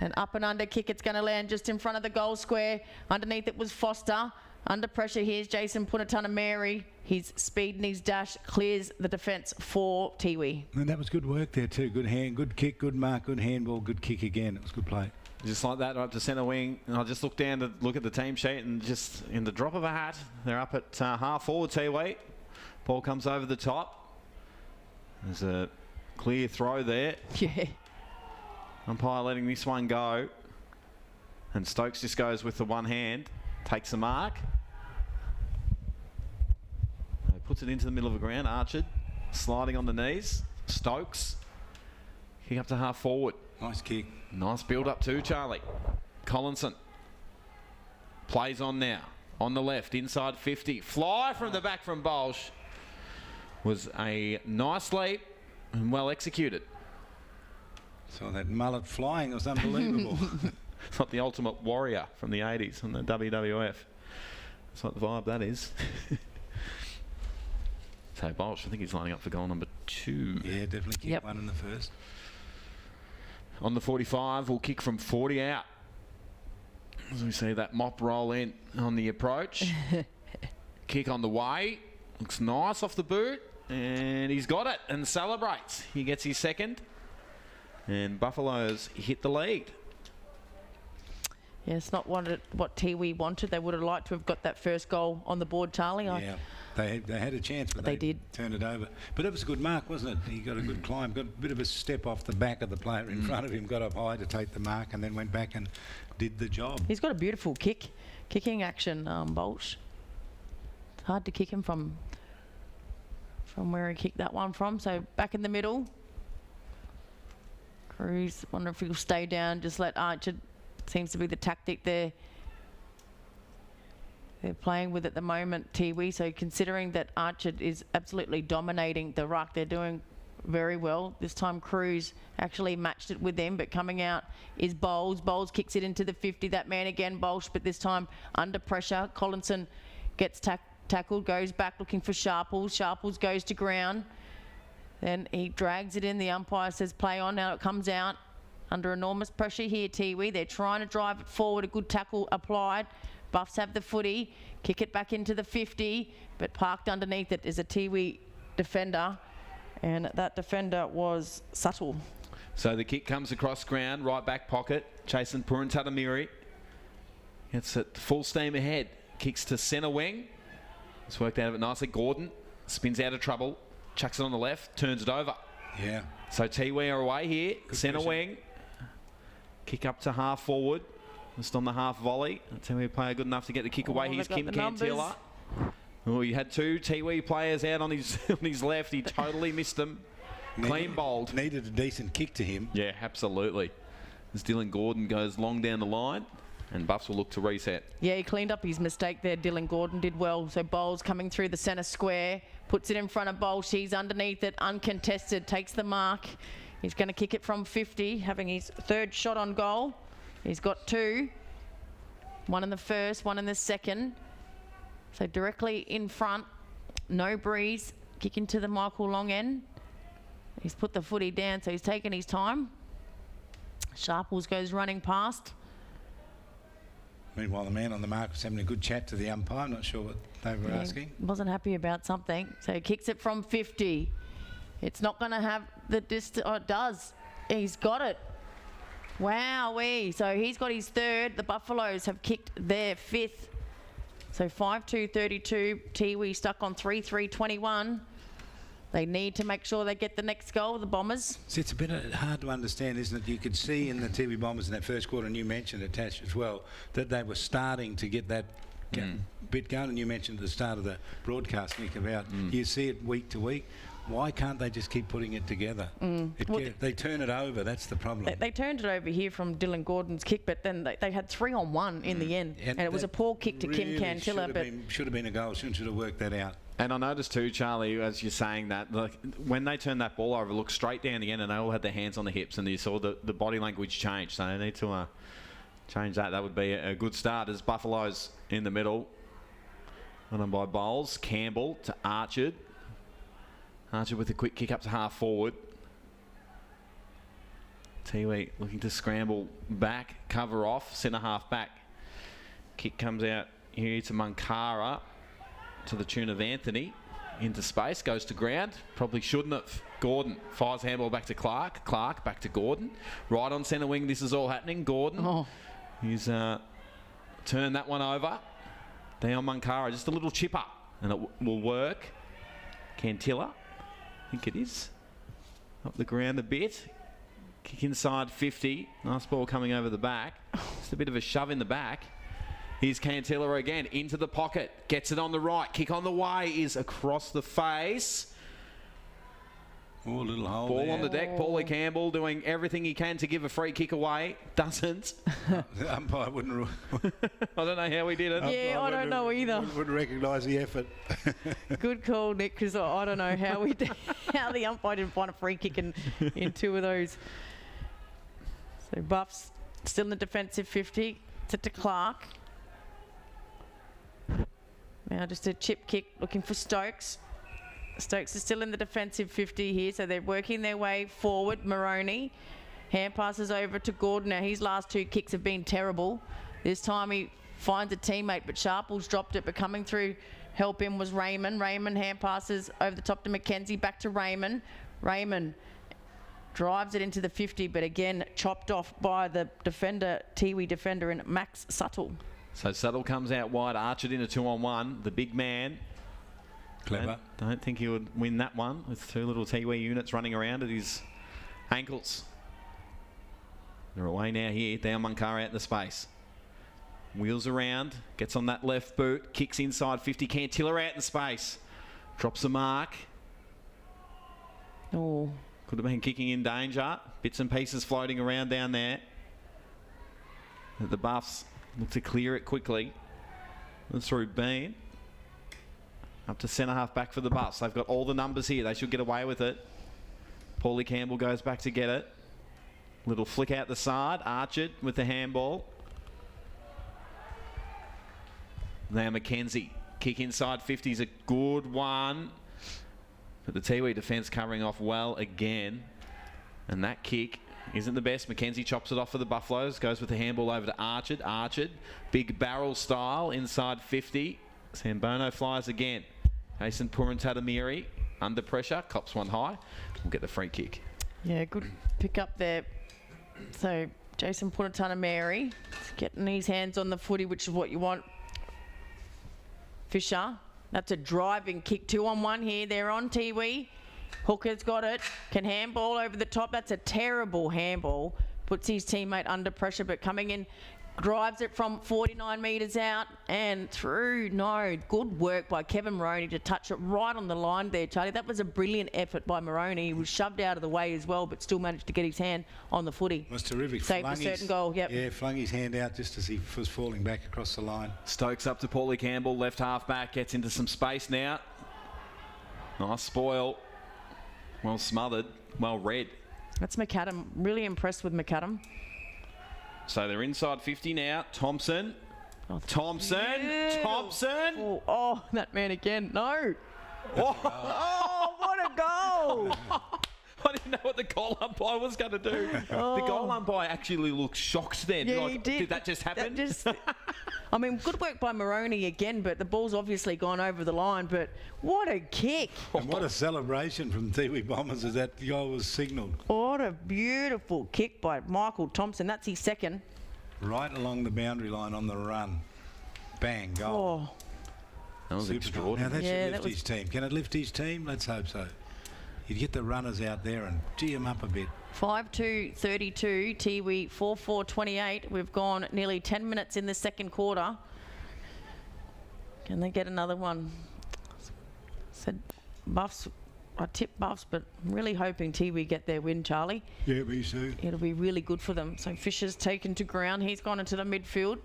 an up and under kick. It's going to land just in front of the goal square. Underneath it was Foster. Under pressure, here's Jason Punatunamary. His speed and his dash clears the defence for Tiwi. And that was good work there too. Good hand, good kick, good mark, good handball, good kick again. It was good play. Just like that, right to centre wing. And I'll just look down to look at the team sheet, and just in the drop of a hat, they're up at half forward, Tiwi. Ball comes over the top. There's a clear throw there. Yeah. Umpire letting this one go. And Stokes just goes with the one hand. Takes the mark. Puts it into the middle of the ground. Archer sliding on the knees. Stokes. Kick up to half forward. Nice kick. Nice build up too, Charlie. Collinson. Plays on now. On the left. Inside 50. Fly from the back from Bolsh. Was a nice leap and well executed. So that mullet flying was unbelievable. It's not the Ultimate Warrior from the 80s from the WWF. That's what the vibe that is. So Bolsh, I think he's lining up for goal number 2. Yeah, definitely kick one in the first. On the 45, we'll kick from 40 out. As we see that mop roll in on the approach. Kick on the way. Looks nice off the boot. And he's got it and celebrates. He gets his second. And Buffaloes hit the lead. Yeah, it's not what Tiwi wanted. They would have liked to have got that first goal on the board, Charlie. Yeah, they had a chance, but they did turn it over. But it was a good mark, wasn't it? He got a good climb, got a bit of a step off the back of the player in front of him, got up high to take the mark, and then went back and did the job. He's got a beautiful kicking action, Bolsh. It's hard to kick him from where he kicked that one from. So back in the middle. Cruz, wonder if he'll stay down, just let Archer. Seems to be the tactic they're playing with at the moment, Tiwi. So considering that Archer is absolutely dominating the ruck, they're doing very well. This time Cruz actually matched it with them, but coming out is Bowles. Bowles kicks it into the 50. That man again, Bolsh, but this time under pressure. Collinson gets tackled, goes back looking for Sharples. Sharples goes to ground. Then he drags it in. The umpire says play on. Now it comes out. Under enormous pressure here, Tiwi. They're trying to drive it forward. A good tackle applied. Buffs have the footy. Kick it back into the 50, but parked underneath it is a Tiwi defender, and that defender was Subtle. So the kick comes across ground, right back pocket. Jason Purantatamiri gets it full steam ahead. Kicks to centre wing. It's worked out of it nicely. Gordon spins out of trouble. Chucks it on the left. Turns it over. Yeah. So Tiwi are away here. Centre wing. Kick up to half forward. Just on the half volley. Tiwi player good enough to get the kick away. Here's Kim Cantilla. Oh, you had 2 Tiwi players out on his left. He totally missed them. Clean bowled. Needed a decent kick to him. Yeah, absolutely. As Dylan Gordon goes long down the line, and Buffs will look to reset. Yeah, he cleaned up his mistake there. Dylan Gordon did well. So Bowles coming through the centre square, puts it in front of Bowles. He's underneath it, uncontested, takes the mark. He's going to kick it from 50, having his 3rd shot on goal. He's got 2. One in the first, one in the second. So directly in front, no breeze. Kick into the Michael Long end. He's put the footy down, so he's taken his time. Sharples goes running past. Meanwhile, the man on the mark was having a good chat to the umpire. I'm not sure what they were asking. Wasn't happy about something. So he kicks it from 50. It's not going to have the distance. Oh, it does. He's got it. Wowee. So he's got his third. The Buffaloes have kicked their fifth. So 5-2-32. Tiwi stuck on 3-3-21. They need to make sure they get the next goal, the Bombers. See, it's a bit hard to understand, isn't it? You could see in the Tiwi Bombers in that first quarter, and you mentioned it, Tash, as well, that they were starting to get that bit going. And you mentioned at the start of the broadcast, Nick, about you see it week to week. Why can't they just keep putting it together? They turn it over. That's the problem. They turned it over here from Dylan Gordon's kick, but then they had 3-on-1 in the end. And it was a poor kick to Kim Cantilla. Should have been a goal. Should have worked that out. And I noticed too, Charlie, as you're saying that, like, when they turned that ball over, it looked straight down the end and they all had their hands on the hips, and you saw the body language change. So they need to change that. That would be a good start. As Buffaloes in the middle, run by Bowles. Campbell to Archer. Archer with a quick kick up to half forward. Tiwi looking to scramble back, cover off, centre half back. Kick comes out here to Munkara, to the tune of Anthony. Into space, goes to ground. Probably shouldn't have. Gordon fires handball back to Clark. Clark back to Gordon. Right on centre wing, this is all happening. Gordon. He's turned that one over. Down Munkara, just a little chip up, and it will work. Cantilla, I think it is. Up the ground a bit. Kick inside 50. Nice ball coming over the back. Just a bit of a shove in the back. Here's Cantilla again, into the pocket, gets it on the right, kick on the way, is across the face. Oh, a little hole Ball there. on the deck, Paulie Campbell doing everything he can to give a free kick away. Doesn't. The umpire wouldn't... I don't know how he did it. Yeah, I don't know either. Wouldn't recognise the effort. Good call, Nick, because I don't know how how the umpire didn't find a free kick in two of those. So Buffs still in the defensive 50. It's to Clark. Now just a chip kick looking for Stokes. Stokes is still in the defensive 50 here, so they're working their way forward. Maroney. Hand passes over to Gordon. Now his last two kicks have been terrible. This time he finds a teammate, but Sharples dropped it, but coming through help him was Raymond. Raymond hand passes over the top to Mackenzie, back to Raymond. Raymond drives it into the 50, but again chopped off by the defender, Tiwi defender, and Max Suttle. So Suttle comes out wide, Archer in a 2-on-1. The big man. Clever. Don't think he would win that one with two little Tiwi units running around at his ankles. They're away now here. Down Munkara out in the space. Wheels around, gets on that left boot, kicks inside 50. Cantilla out in space. Drops the mark. Oh. Could have been kicking in danger. Bits and pieces floating around down there. The Buffs look to clear it quickly. Through Bean. Up to centre half back for the Buffs. They've got all the numbers here. They should get away with it. Paulie Campbell goes back to get it. Little flick out the side. Archer with the handball. Now Mackenzie. Kick inside 50 is a good one. But the Tiwi defence covering off well again. And that kick isn't the best. Mackenzie chops it off for the Buffaloes. Goes with the handball over to Archer. Archer, big barrel style inside 50. Sambono flies again. Jason Purantatamiri under pressure. Cops one high. We'll get the free kick. Yeah, good pick up there. So Jason Purantatamiri getting his hands on the footy, which is what you want. Fisher. That's a driving kick. 2-on-1 here. They're on Tiwi. Hooker's got it. Can handball over the top. That's a terrible handball. Puts his teammate under pressure, but coming in, drives it from 49 metres out and through. No, good work by Kevin Moroney to touch it right on the line there, Charlie. That was a brilliant effort by Moroney. He was shoved out of the way as well, but still managed to get his hand on the footy. It was terrific. Saved a certain goal, yep. Yeah, flung his hand out just as he was falling back across the line. Stokes up to Paulie Campbell, left half back, gets into some space now. Nice spoil. Well smothered, well read. That's McAdam. Really impressed with McAdam. So they're inside 50 now. Thompson. Thompson. Oh, that man again. No. Oh, what a goal. I didn't know what the goal umpire was going to do. The goal umpire actually looked shocked then. Yeah, like, he did. Did that just happen? I mean, good work by Moroney again, but the ball's obviously gone over the line. But what a kick. And what a celebration from Tiwi Bombers as that goal was signalled. What a beautiful kick by Michael Thompson. That's his second. Right along the boundary line on the run. Bang, goal. Oh, That was Super extraordinary. Now that should lift his team. Can it lift his team? Let's hope so. You'd get the runners out there and gee them up a bit. 5-2-32, Tiwi 4-4-28. We've gone nearly 10 minutes in the second quarter. Can they get another one? Said Buffs, I tip Buffs, but I'm really hoping Tiwi get their win, Charlie. Yeah, me too. It'll be really good for them. So Fisher's taken to ground. He's gone into the midfield.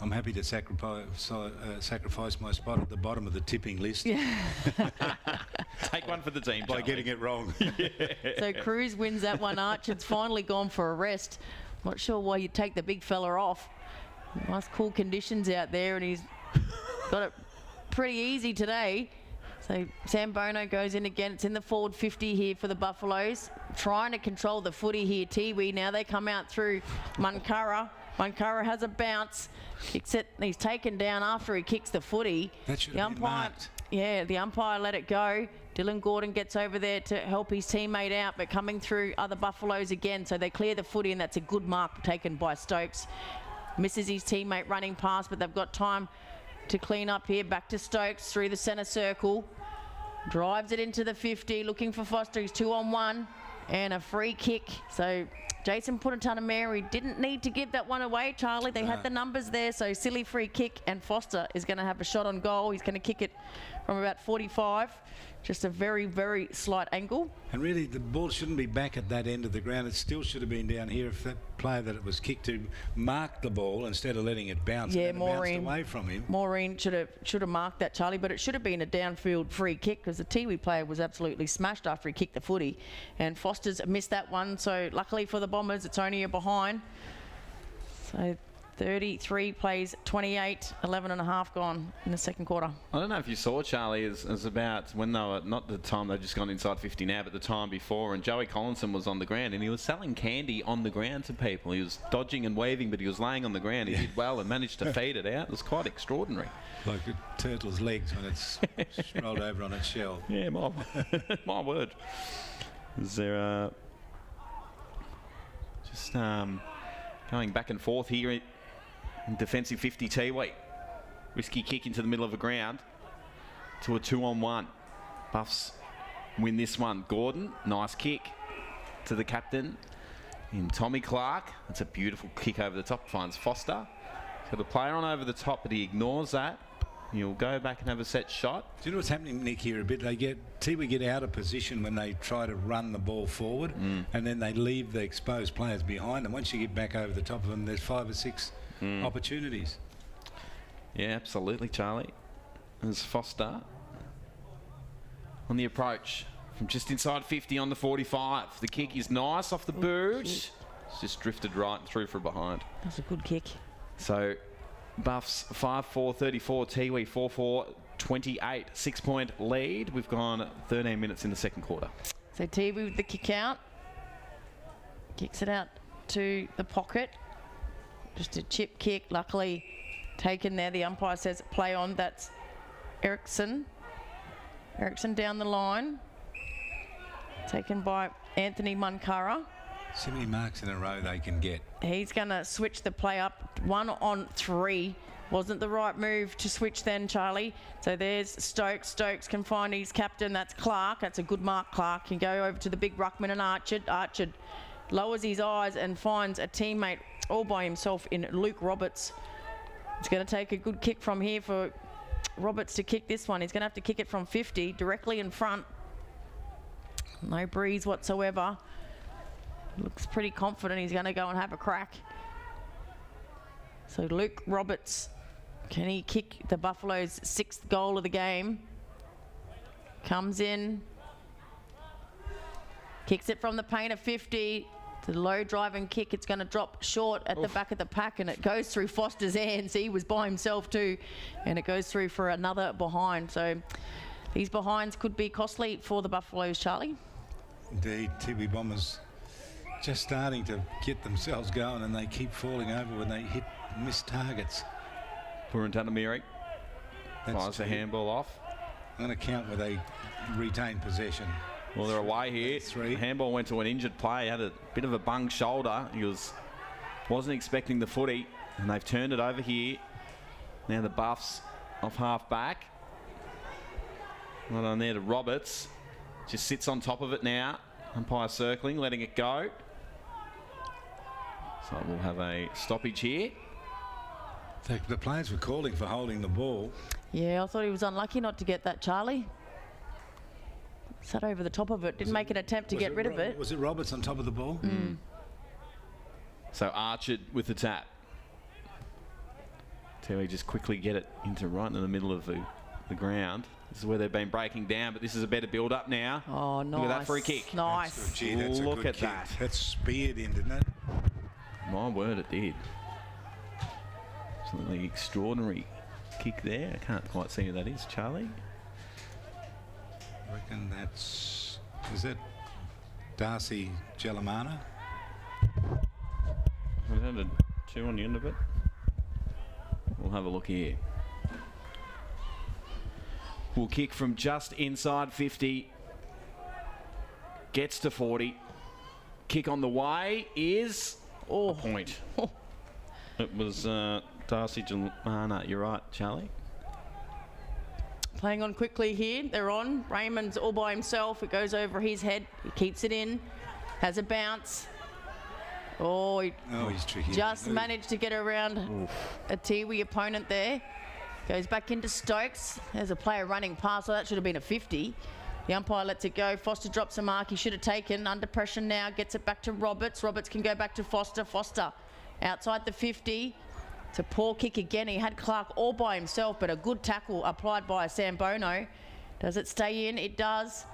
I'm happy to sacrifice my spot at the bottom of the tipping list. Yeah. Take one for the team, by getting it wrong. So Cruz wins that one. Archer's finally gone for a rest. Not sure why you take the big fella off. Nice cool conditions out there, and he's got it pretty easy today. So Sam Bono goes in again. It's in the forward 50 here for the Buffaloes. Trying to control the footy here, Tiwi. Now they come out through Munkara. Munkara has a bounce, kicks it, and he's taken down after he kicks the footy. That should have been marked. Yeah, the umpire let it go. Dylan Gordon gets over there to help his teammate out, but coming through are the Buffaloes again. So they clear the footy, and that's a good mark taken by Stokes. Misses his teammate running past, but they've got time to clean up here. Back to Stokes through the centre circle. Drives it into the 50, looking for Foster. He's 2-on-1 and a free kick. So Jason Punatanameri didn't need to give that one away, Charlie. They had the numbers there, so silly free kick, and Foster is going to have a shot on goal. He's going to kick it from about 45. Just a very, very slight angle. And really, the ball shouldn't be back at that end of the ground. It still should have been down here if that player that it was kicked to marked the ball instead of letting it bounce. Yeah, and Maureen. Bounced away from him. Maureen should have marked that, Charlie, but it should have been a downfield free kick because the Tiwi player was absolutely smashed after he kicked the footy. And Foster's missed that one, so luckily for the Bombers, it's only a behind. So 33 plays 28, 11 and a half gone in the second quarter. I don't know if you saw, Charlie, is about when they were, not the time they've just gone inside 50 now, but the time before, and Joey Collinson was on the ground and he was selling candy on the ground to people. He was dodging and weaving, but he was laying on the ground. He did well and managed to feed it out. It was quite extraordinary. Like a turtle's legs when it's rolled over on its shell. Yeah, my word. Is there just going back and forth here. Defensive 50 Tiwi. Risky kick into the middle of the ground to a 2-on-1. Buffs win this one. Gordon, nice kick to the captain in Tommy Clark. That's a beautiful kick over the top. Finds Foster. He's got a player on over the top, but he ignores that. He'll go back and have a set shot. Do you know what's happening, Nick, here a bit? Tiwi get out of position when they try to run the ball forward, and then they leave the exposed players behind them. Once you get back over the top of them, there's 5 or 6 opportunities. Yeah, absolutely, Charlie. There's Foster on the approach from just inside 50 on the 45. The kick is nice off the boot. It's just drifted right through for behind. That's a good kick. So Buffs 5-4-34, Tiwi 4-4-28, 6-point lead. We've gone 13 minutes in the second quarter. So Tiwi with the kick out. Kicks it out to the pocket. Just a chip kick, luckily taken there. The umpire says play on. That's Eriksson. Eriksson down the line. Taken by Anthony Munkara. So many marks in a row they can get. He's going to switch the play up. 1-on-3. Wasn't the right move to switch then, Charlie. So there's Stokes. Stokes can find his captain. That's Clark. That's a good mark, Clark. Can go over to the big ruckman and Archer. Archer lowers his eyes and finds a teammate all by himself in Luke Roberts. It's going to take a good kick from here for Roberts to kick this one. He's going to have to kick it from 50 directly in front. No breeze whatsoever. Looks pretty confident he's going to go and have a crack. So Luke Roberts, can he kick the Buffaloes' 6th goal of the game? Comes in. Kicks it from the paint of 50. The low driving kick, it's going to drop short at the back of the pack, and it goes through Foster's hands. He was by himself too, and it goes through for another behind. So these behinds could be costly for the Buffaloes, Charlie. Indeed, Tiwi Bombers just starting to get themselves going, and they keep falling over when they hit missed targets. Purantanamiri fires the handball off. I'm going to count where they retain possession. Well, they're away here. The handball went to an injured player, had a bit of a bung shoulder. He wasn't expecting the footy, and they've turned it over here. Now the Buffs off half back. Right on there to Roberts. Just sits on top of it now. Umpire circling, letting it go. So we'll have a stoppage here. The players were calling for holding the ball. Yeah, I thought he was unlucky not to get that, Charlie. Sat over the top of it, didn't make an attempt to get rid of it. Was it Roberts on top of the ball? Mm. So Archer with the tap. Tiwi just quickly get it into right in the middle of the ground. This is where they've been breaking down, but this is a better build-up now. Oh, nice. Look at that free kick. Nice. That's good. Gee, that's Look a good at kick. that. That's speared in, didn't it? My word, it did. Absolutely extraordinary kick there. I can't quite see who that is, Charlie. I reckon is it Darcy Jellamana? I've had a 2 on the end of it. We'll have a look here. Will kick from just inside 50. Gets to 40. Kick on the way is a point. It was Darcy Jellamana. You're right, Charlie. Playing on quickly here. They're on. Raymond's all by himself. It goes over his head. He keeps it in. Has a bounce. Oh, he's tricky. Just managed to get around a Tiwi opponent there. Goes back into Stokes. There's a player running past, so that should have been a 50. The umpire lets it go. Foster drops a mark he should have taken. Under pressure now. Gets it back to Roberts. Roberts can go back to Foster. Foster outside the 50. It's a poor kick again. He had Clark all by himself, but a good tackle applied by Sambono. Does it stay in? It does.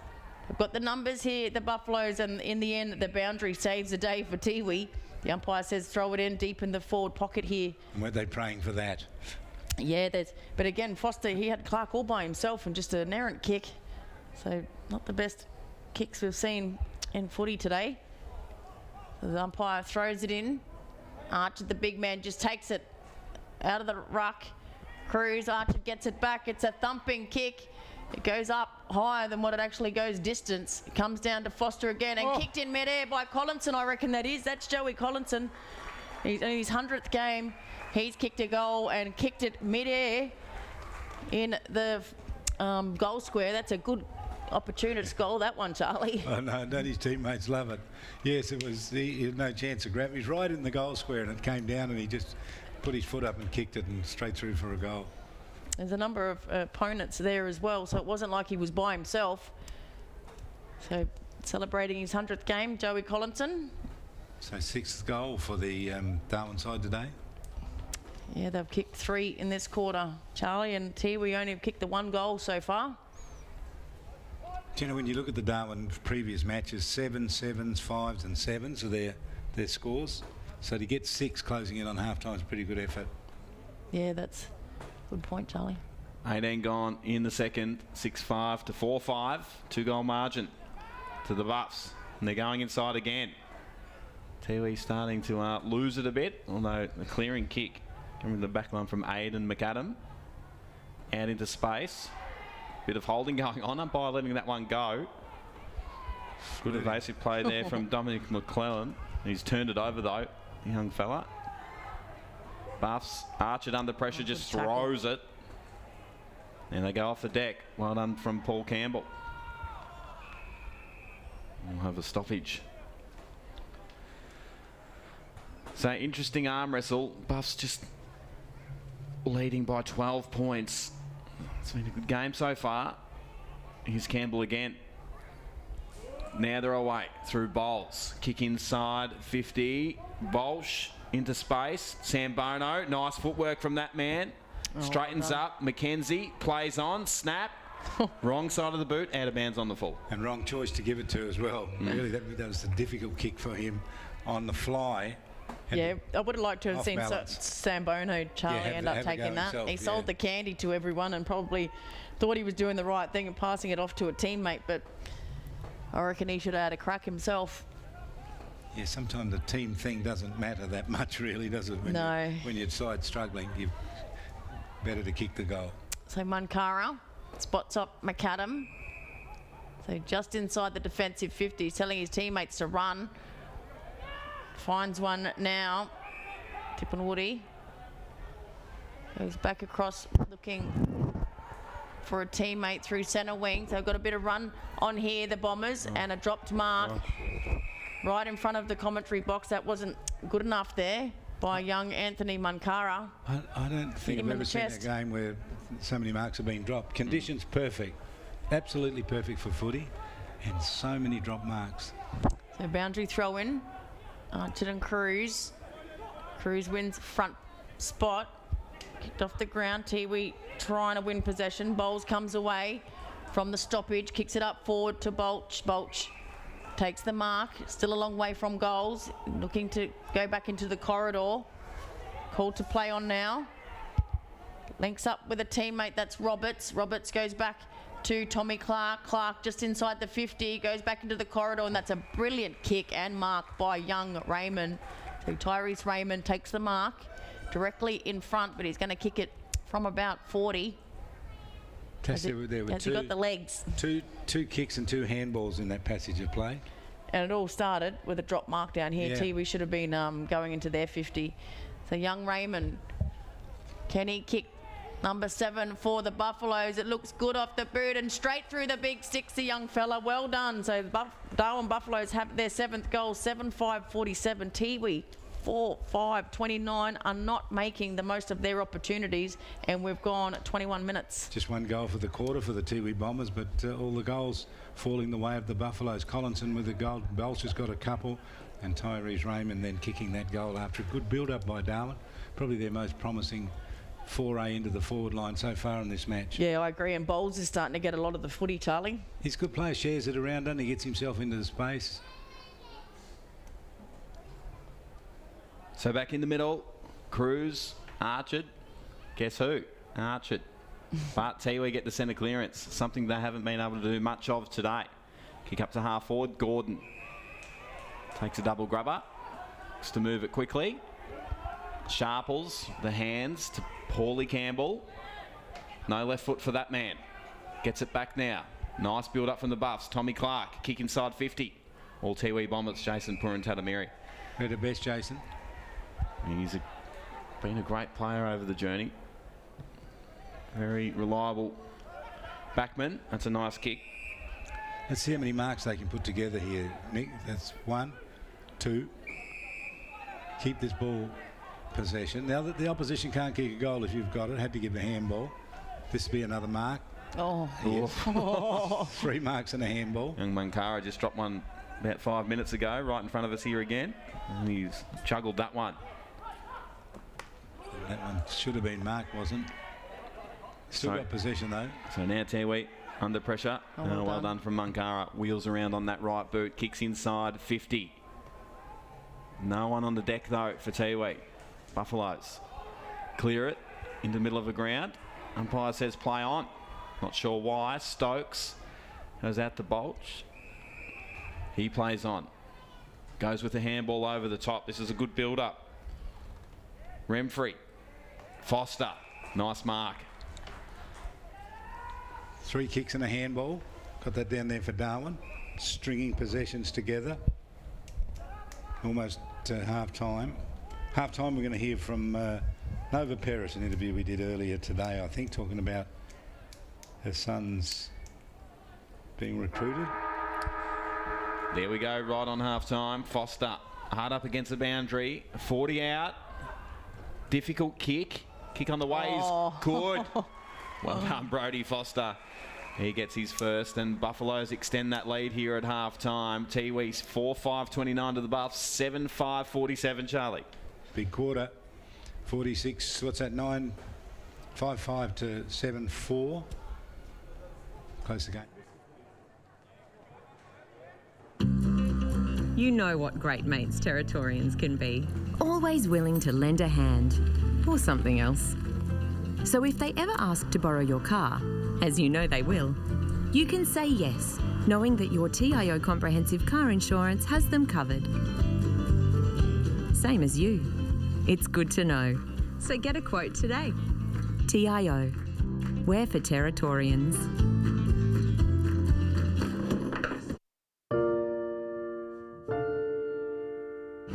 I've got the numbers here, the Buffaloes, and in the end, the boundary saves the day for Tiwi. The umpire says throw it in deep in the forward pocket here. And were they praying for that? Yeah, but again, Foster, he had Clark all by himself and just an errant kick. So not the best kicks we've seen in footy today. The umpire throws it in. Archer, the big man, just takes it out of the ruck. Cruz, Archer gets it back. It's a thumping kick. It goes up higher than what it actually goes distance. It comes down to Foster again and kicked in midair by Collinson, I reckon that is. That's Joey Collinson. He's in his 100th game. He's kicked a goal and kicked it midair in the goal square. That's a good opportunist goal, that one, Charlie. Oh, no, don't his teammates love it? Yes, it was. He had no chance of grab. He's right in the goal square and it came down and he just put his foot up and kicked it and straight through for a goal. There's a number of opponents there as well, so it wasn't like he was by himself. So celebrating his 100th game, Joey Collinson. So 6th goal for the Darwin side today. Yeah, they've kicked 3 in this quarter. Charlie and Tiwi only have kicked the 1 goal so far. Do you know, when you look at the Darwin previous matches, 7, 7s, 5s and 7s are their scores. So to get 6 closing in on half-time is a pretty good effort. Yeah, that's a good point, Charlie. 18 gone in the second, 6-5 to 4-5, 2-goal margin to the Buffs. And they're going inside again. Tiwi starting to lose it a bit, although the clearing kick coming to the back line from Aidan McAdam. Out into space. Bit of holding going on. Umpire letting that one go. Good evasive play there from Dominic McClellan. He's turned it over though, the young fella. Buffs, Archer under pressure, just throws it. And they go off the deck. Well done from Paul Campbell. We'll have a stoppage. So interesting arm wrestle. Buffs just leading by 12 points. It's been a good game so far. Here's Campbell again. Now they're away through Bowles. Kick inside 50. Bolsh into space. Sambono. Nice footwork from that man. Straightens up. Mackenzie plays on. Snap. Wrong side of the boot. Out of bounds on the full. And wrong choice to give it to as well. Really, that was a difficult kick for him on the fly. Yeah, I would have liked to have seen Sambono, Charlie, end up taking that. Himself, he sold the candy to everyone and probably thought he was doing the right thing and passing it off to a teammate, but I reckon he should have had a crack himself. Yeah, sometimes the team thing doesn't matter that much, really, does it? When your side's struggling, you're better to kick the goal. So Munkara spots up McAdam. So just inside the defensive 50, he's telling his teammates to run. Finds one now. Tippenwoody goes back across, looking for a teammate through centre wing. So they've got a bit of run on here, the Bombers, and a dropped mark right in front of the commentary box. That wasn't good enough there by young Anthony Munkara. I don't think I've ever seen a game where so many marks have been dropped. Conditions perfect, absolutely perfect for footy, and so many drop marks. So boundary throw in. Archard and Cruz. Cruz wins front spot. Kicked off the ground. Tiwi trying to win possession. Bowles comes away from the stoppage. Kicks it up forward to Bolch. Bolch takes the mark. Still a long way from goals. Looking to go back into the corridor. Called to play on now. Links up with a teammate. That's Roberts. Roberts goes back to Tommy Clark. Clark just inside the 50, goes back into the corridor, and that's a brilliant kick and mark by young Raymond. So Tyrese Raymond takes the mark directly in front, but he's going to kick it from about 40. Has he got the legs? Two kicks and two handballs in that passage of play. And it all started with a drop mark down here. Yeah. Tiwi should have been going into their 50. So young Raymond, can he kick number 7 for the Buffaloes? It looks good off the boot and straight through the big sticks, the young fella. Well done. So the Darwin Buffaloes have their 7th goal, 7-5-47. Tiwi 4-5-29 are not making the most of their opportunities, and we've gone 21 minutes. Just one goal for the quarter for the Tiwi Bombers, but all the goals falling the way of the Buffaloes. Collinson with a goal, Bolch has got a couple, and Tyrese Raymond then kicking that goal after a good build-up by Darwin. Probably their most promising foray into the forward line so far in this match. Yeah, I agree, and Bowles is starting to get a lot of the footy, Charlie. He's a good player, shares it around and he gets himself into the space. So back in the middle, Cruz, Archard. Guess who? Archard. But Tiwi get the centre clearance, something they haven't been able to do much of today. Kick up to half forward, Gordon takes a double grubber, looks to move it quickly. Sharples the hands to Paulie Campbell. No left foot for that man. Gets it back now. Nice build up from the Buffs. Tommy Clark, kick inside 50. All Tiwi Bombers, Jason Purin-Tatamiri. Who the best, Jason? He's been a great player over the journey. Very reliable backman. That's a nice kick. Let's see how many marks they can put together here, Nick. That's 1, 2. Keep this ball possession. Now that the opposition can't kick a goal if you've got it, had to give a handball. This will be another mark. Oh. Yes. 3 marks and a handball. Young Munkara just dropped one about 5 minutes ago, right in front of us here again. And he's juggled that one. That one should have been marked, wasn't? Still got possession though. So now Tiwi under pressure. Well done from Munkara. Wheels around on that right boot. Kicks inside 50. No one on the deck though for Tiwi. Buffaloes clear it into the middle of the ground. Umpire says play on. Not sure why. Stokes goes out to Bolch. He plays on. Goes with the handball over the top. This is a good build-up. Remfrey. Foster. Nice mark. 3 kicks and a handball. Got that down there for Darwin. Stringing possessions together. Almost half-time. Half-time we're going to hear from Nova Peris, an interview we did earlier today, I think, talking about her sons being recruited. There we go, right on half-time. Foster, hard up against the boundary. 40 out. Difficult kick. Kick on the way is good. Well done, Brody Foster. He gets his first, and Buffaloes extend that lead here at half-time. Tiwi's 4-5-29 to the Buffs, 7-5-47, Charlie. Big quarter. 46, what's that, 9? 5-5 to 7-4. Close the game. You know what great mates Territorians can be. Always willing to lend a hand or something else. So if they ever ask to borrow your car, as you know they will, you can say yes knowing that your TIO comprehensive car insurance has them covered. Same as you. It's good to know. So get a quote today. TIO. We're for Territorians.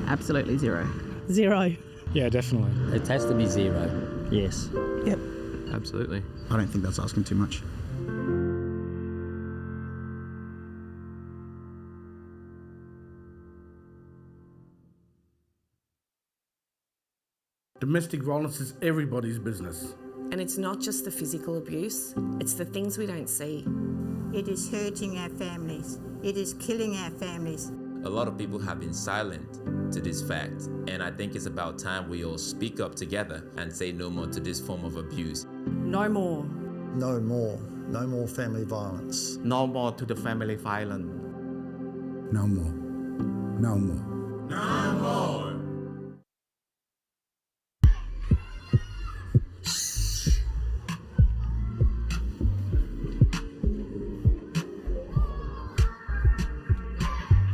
Absolutely zero. Zero. Yeah, definitely. It has to be zero. Yes. Yep. Absolutely. I don't think that's asking too much. Domestic violence is everybody's business. And it's not just the physical abuse, it's the things we don't see. It is hurting our families. It is killing our families. A lot of people have been silent to this fact, and I think it's about time we all speak up together and say no more to this form of abuse. No more. No more. No more family violence. No more to the family violence. No more. No more. No more.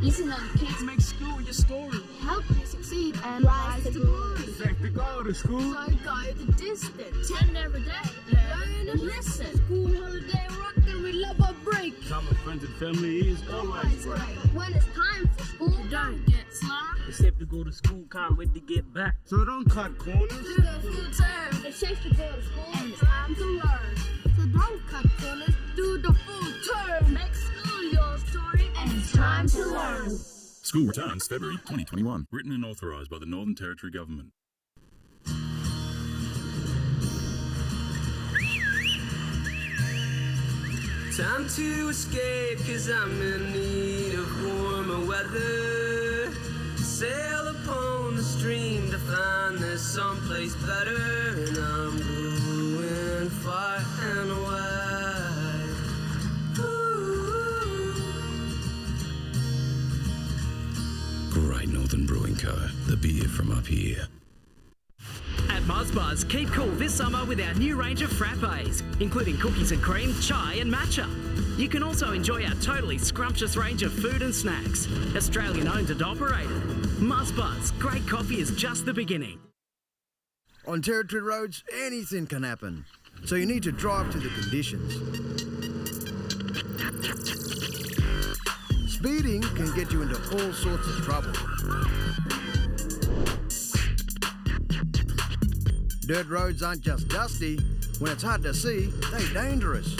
Listen up, kids. Make school your story. Help you succeed and rise to glory. Safe to go to school. So go the distance. 10 every day. Learn and listen. School holiday rock and we love our break. Time with friends and family is always great. When it's time for school, don't get slack. It's safe to go to school, can't wait to get back. So don't cut corners. Do the full term. It's safe to go to school and it's time to learn. So don't cut corners. Do the full term. Make school your story and it's time to learn. School returns February 2021. Written and authorised by the Northern Territory Government. Time to escape, cause I'm in need of warmer weather. Sail upon the stream to find there's someplace better. And I'm going far and wide. Ooh. Great Northern Brewing Co. The beer from up here. At Buzzbuzz, keep cool this summer with our new range of frappes, including cookies and cream, chai and matcha. You can also enjoy our totally scrumptious range of food and snacks. Australian owned and operated. Buzzbuzz, great coffee is just the beginning. On Territory roads, anything can happen. So you need to drive to the conditions. Speeding can get you into all sorts of trouble. Dirt roads aren't just dusty. When it's hard to see, they're dangerous.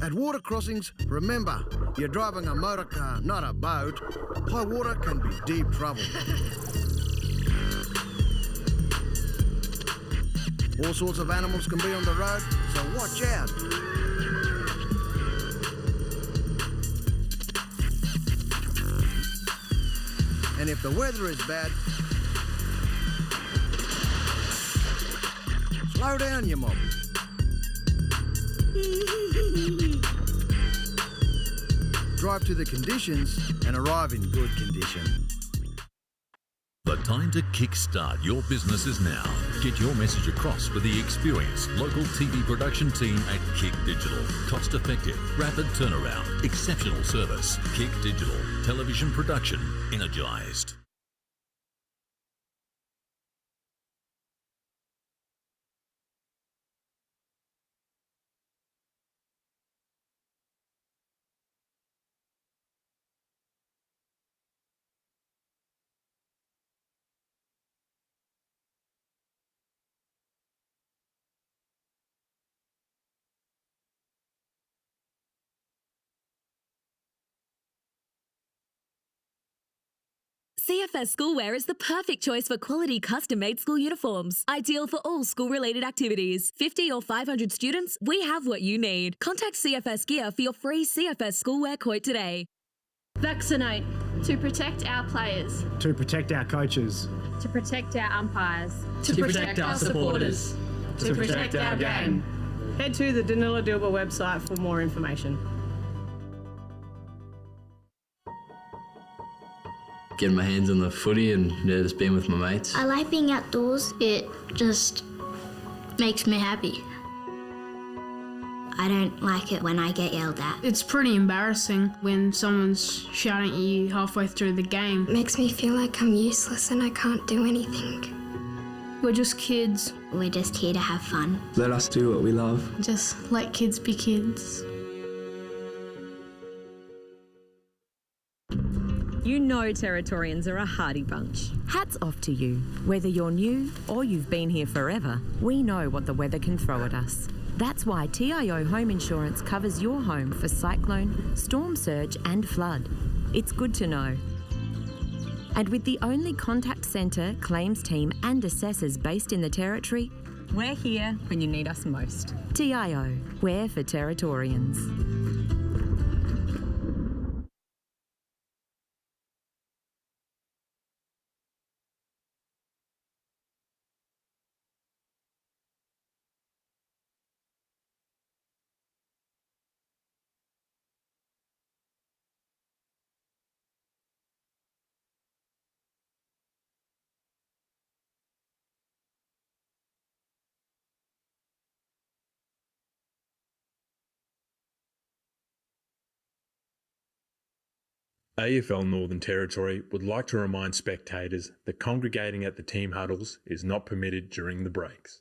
At water crossings, remember, you're driving a motor car, not a boat. High water can be deep trouble. All sorts of animals can be on the road, so watch out. And if the weather is bad, slow down, you mob. Drive to the conditions and arrive in good condition. The time to kickstart your business is now. Get your message across with the experienced local TV production team at Kick Digital. Cost effective, rapid turnaround, exceptional service. Kick Digital. Television production energised. CFS Schoolwear is the perfect choice for quality custom-made school uniforms. Ideal for all school-related activities. 50 or 500 students, we have what you need. Contact CFS Gear for your free CFS Schoolwear quote today. Vaccinate to protect our players. To protect our coaches. To protect our umpires. To protect our supporters. To protect our game. Head to the Danila Dilba website for more information. Getting my hands on the footy and just being with my mates. I like being outdoors. It just makes me happy. I I don't like it when I get yelled at. It's pretty embarrassing when someone's shouting at you halfway through the game. It makes me feel like I'm useless and I can't do anything. We're just kids. We're just here to have fun. Let us do what we love. Just let kids be kids. You know Territorians are a hardy bunch. Hats off to you. Whether you're new or you've been here forever, we know what the weather can throw at us. That's why TIO Home Insurance covers your home for cyclone, storm surge and flood. It's good to know. And with the only contact centre, claims team and assessors based in the Territory, we're here when you need us most. TIO, we're for Territorians. AFL Northern Territory would like to remind spectators that congregating at the team huddles is not permitted during the breaks.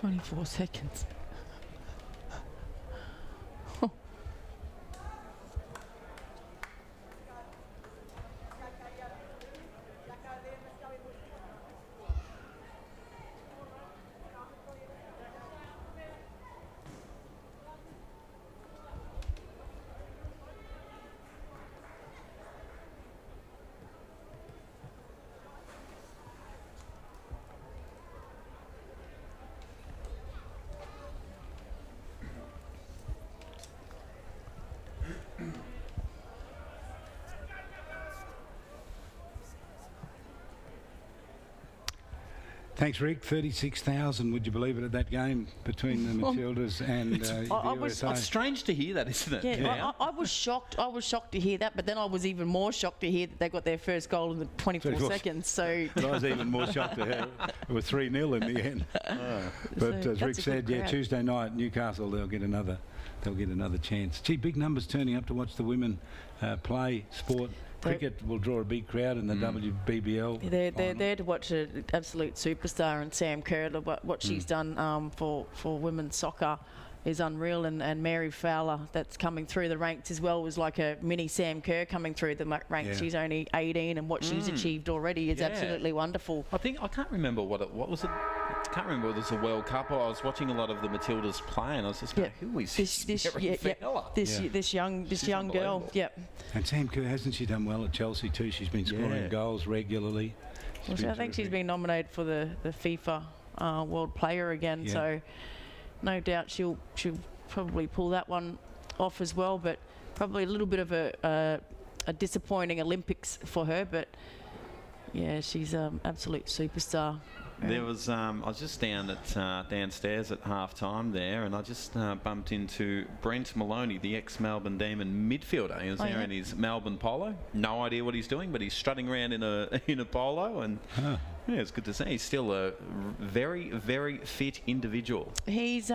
24 seconds. Thanks, Rick. 36,000, would you believe it, at that game between the Matildas and the USA? It's strange to hear that, isn't it? Yeah, I was shocked. I was shocked to hear that, but then I was even more shocked to hear that they got their first goal in the 24 seconds. So I was even more shocked to hear it was 3-0 in the end. But So as Rick that's a said, good yeah, crowd. Tuesday night, Newcastle, they'll get another chance. Gee, big numbers turning up to watch the women play sport. Cricket will draw a big crowd in the WBBL. They're there to watch an absolute superstar, and Sam Kerr, what she's done for women's soccer is unreal, and Mary Fowler, that's coming through the ranks as well, was like a mini Sam Kerr coming through the ranks. Yeah. She's only 18, and what she's achieved already is absolutely wonderful. I can't remember what was it. I can't remember whether it was a World Cup or I was watching a lot of the Matildas play, and I was just going, who is this Mary Fowler? This young girl. Yep. And Sam Kerr, hasn't she done well at Chelsea too? She's been scoring goals regularly. Well, I think she's been nominated for the FIFA World Player again, so no doubt she'll probably pull that one off as well. But probably a little bit of a disappointing Olympics for her. But yeah, she's an absolute superstar. There was I was just downstairs at half time there, and I just bumped into Brent Maloney, the ex-Melbourne Demon midfielder. He was there in his Melbourne polo. No idea what he's doing, but he's strutting around in a polo, and yeah, it's good to see. He's still a very, very fit individual. He's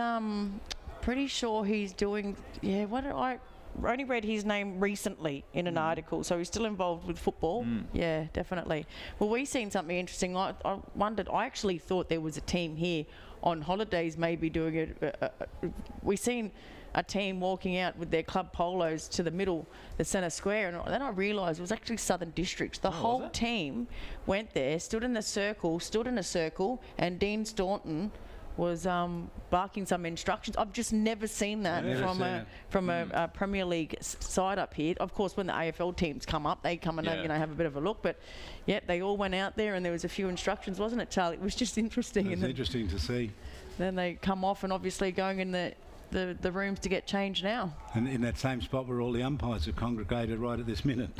pretty sure he's doing. Yeah, what did I only read his name recently in an article, so he's still involved with football. Yeah, definitely. Well, we've seen something interesting. I wondered, I actually thought there was a team here on holidays maybe doing it. We've seen a team walking out with their club polos to the middle, the centre square, and then I realised it was actually Southern Districts. The whole team went there, stood in a circle, and Dean Staunton was barking some instructions. I've just never seen that from a Premier League side up here. Of course, when the AFL teams come up, they come and have a bit of a look. But yeah, they all went out there, and there was a few instructions, wasn't it, Charlie? It was just interesting. It was interesting to see. Then they come off, and obviously going in the rooms to get changed now. And in that same spot where all the umpires are congregated right at this minute.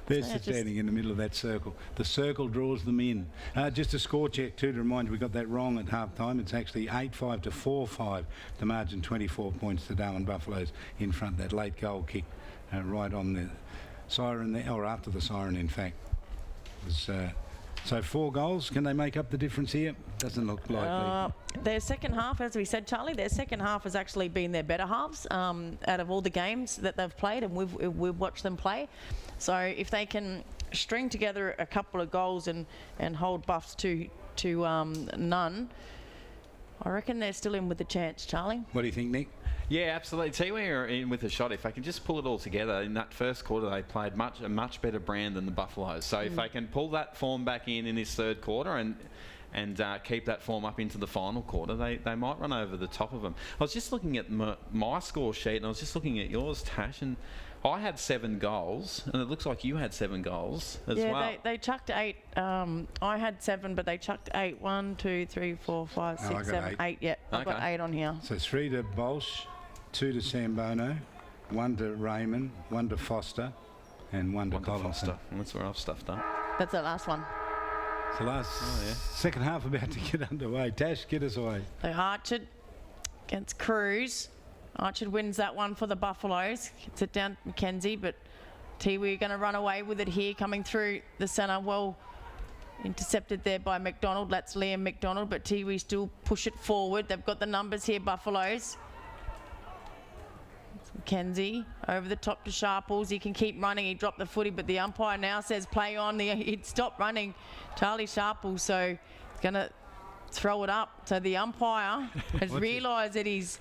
They're standing in the middle of that circle. The circle draws them in. Just a score check too to remind you, we got that wrong at half time. It's actually 8-5 to 4-5. The margin 24 points to Darwin Buffaloes in front. That late goal kick right on the siren there, or after the siren in fact. It was, so 4 goals, can they make up the difference here? Doesn't look likely. Their second half, as we said, Charlie, their second half has actually been their better halves out of all the games that they've played, and we've watched them play. So if they can string together a couple of goals and hold Buffs to none, I reckon they're still in with a chance, Charlie. What do you think, Nick? Yeah, absolutely. Tiwi are in with a shot. If they can just pull it all together, in that first quarter they played a much better brand than the Buffaloes. So if they can pull that form back in this third quarter and keep that form up into the final quarter, they might run over the top of them. I was just looking at my score sheet, and I was just looking at yours, Tash, and I had 7 goals, and it looks like you had 7 goals as well. Yeah, they chucked 8. I had 7, but they chucked 8. 1, 2, 3, 4, 5, 6, 7, 8. Yeah, I've got 8 on here. So 3 to Bolsh, 2 to Sambono, 1 to Raymond, 1 to Foster, and 1 to Collinson. That's where I've stuffed up. That's the last one. So second half about to get underway. Tash, get us away. So Archard against Cruz. Archard wins that one for the Buffaloes. Gets it down to Mackenzie, but Tiwi are going to run away with it here, coming through the centre. Well intercepted there by McDonald. That's Liam McDonald, but Tiwi still push it forward. They've got the numbers here, Buffaloes. Mackenzie over the top to Sharples. He can keep running. He dropped the footy, but the umpire now says play on. He'd stop running, Charlie Sharples. So he's going to throw it up. So the umpire has realised that he's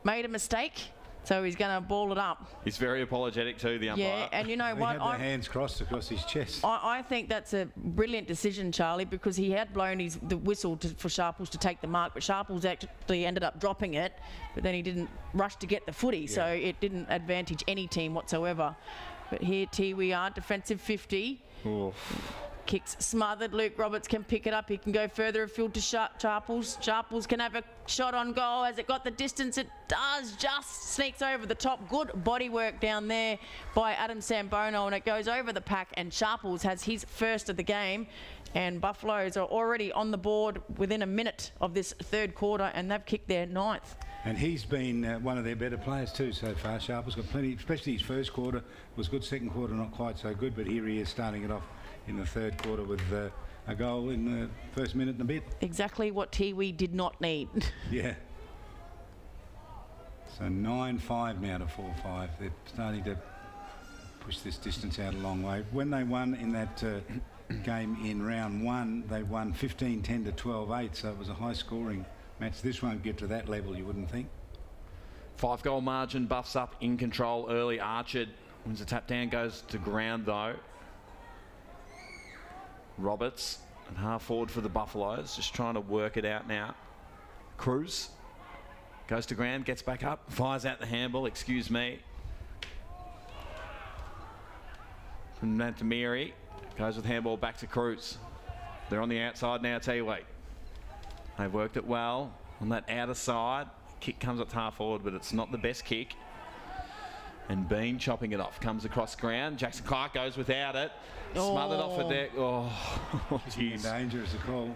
made a mistake. So he's going to ball it up. He's very apologetic too, the umpire. Yeah, and you know what? He had the hands crossed across his chest. I think that's a brilliant decision, Charlie, because he had blown the whistle for Sharples to take the mark, but Sharples actually ended up dropping it, but then he didn't rush to get the footy, so it didn't advantage any team whatsoever. But here, Tiwi are defensive 50. Oof. Kicks smothered. Luke Roberts can pick it up. He can go further afield to Sharples. Sharples can have a shot on goal. Has it got the distance? It does. Just sneaks over the top. Good body work down there by Adam Sambono, and it goes over the pack, and Sharples has his first of the game. And Buffaloes are already on the board within a minute of this third quarter, and they've kicked their 9th. And he's been one of their better players too so far. Sharples got plenty, especially his first quarter was good. Second quarter not quite so good, but here he is starting it off in the third quarter with a goal in the first minute and a bit. Exactly what Tiwi did not need. Yeah. So 9-5 now to 4-5. They're starting to push this distance out a long way. When they won in that game in round 1, they won 15-10 to 12-8, so it was a high scoring match. This won't get to that level, you wouldn't think. 5-goal margin. Buffs up in control early. Archer wins the tap down, goes to ground though. Roberts and half forward for the Buffaloes, just trying to work it out now. Cruz goes to ground, gets back up, fires out the handball, excuse me. From Nantamiri, goes with handball back to Cruz. They're on the outside now, Tiwi. They've worked it well on that outer side. Kick comes up to half forward, but it's not the best kick. And Bean chopping it off, comes across ground. Jackson Clark goes without it. Smothered off the deck. Oh, jeez. Dangerous a call.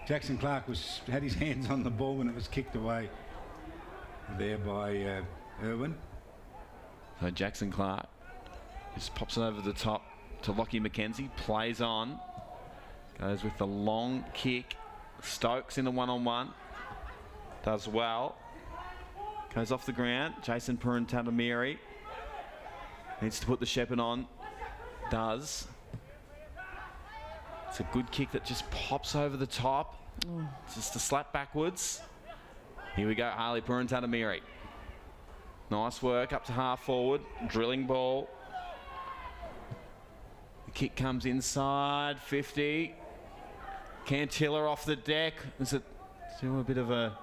Jackson Clark had his hands on the ball when it was kicked away there by Irwin. So Jackson Clark just pops it over the top to Lockie McKenzie. Plays on. Goes with the long kick. Stokes in a one-on-one. Does well. Goes off the ground. Jason Purantatamiri needs to put the shepherd on. Does. It's a good kick that just pops over the top. Just a slap backwards. Here we go, Harley Purantatamiri. Nice work up to half forward. Drilling ball. The kick comes inside. 50. Cantilla off the deck. Is it still a bit of a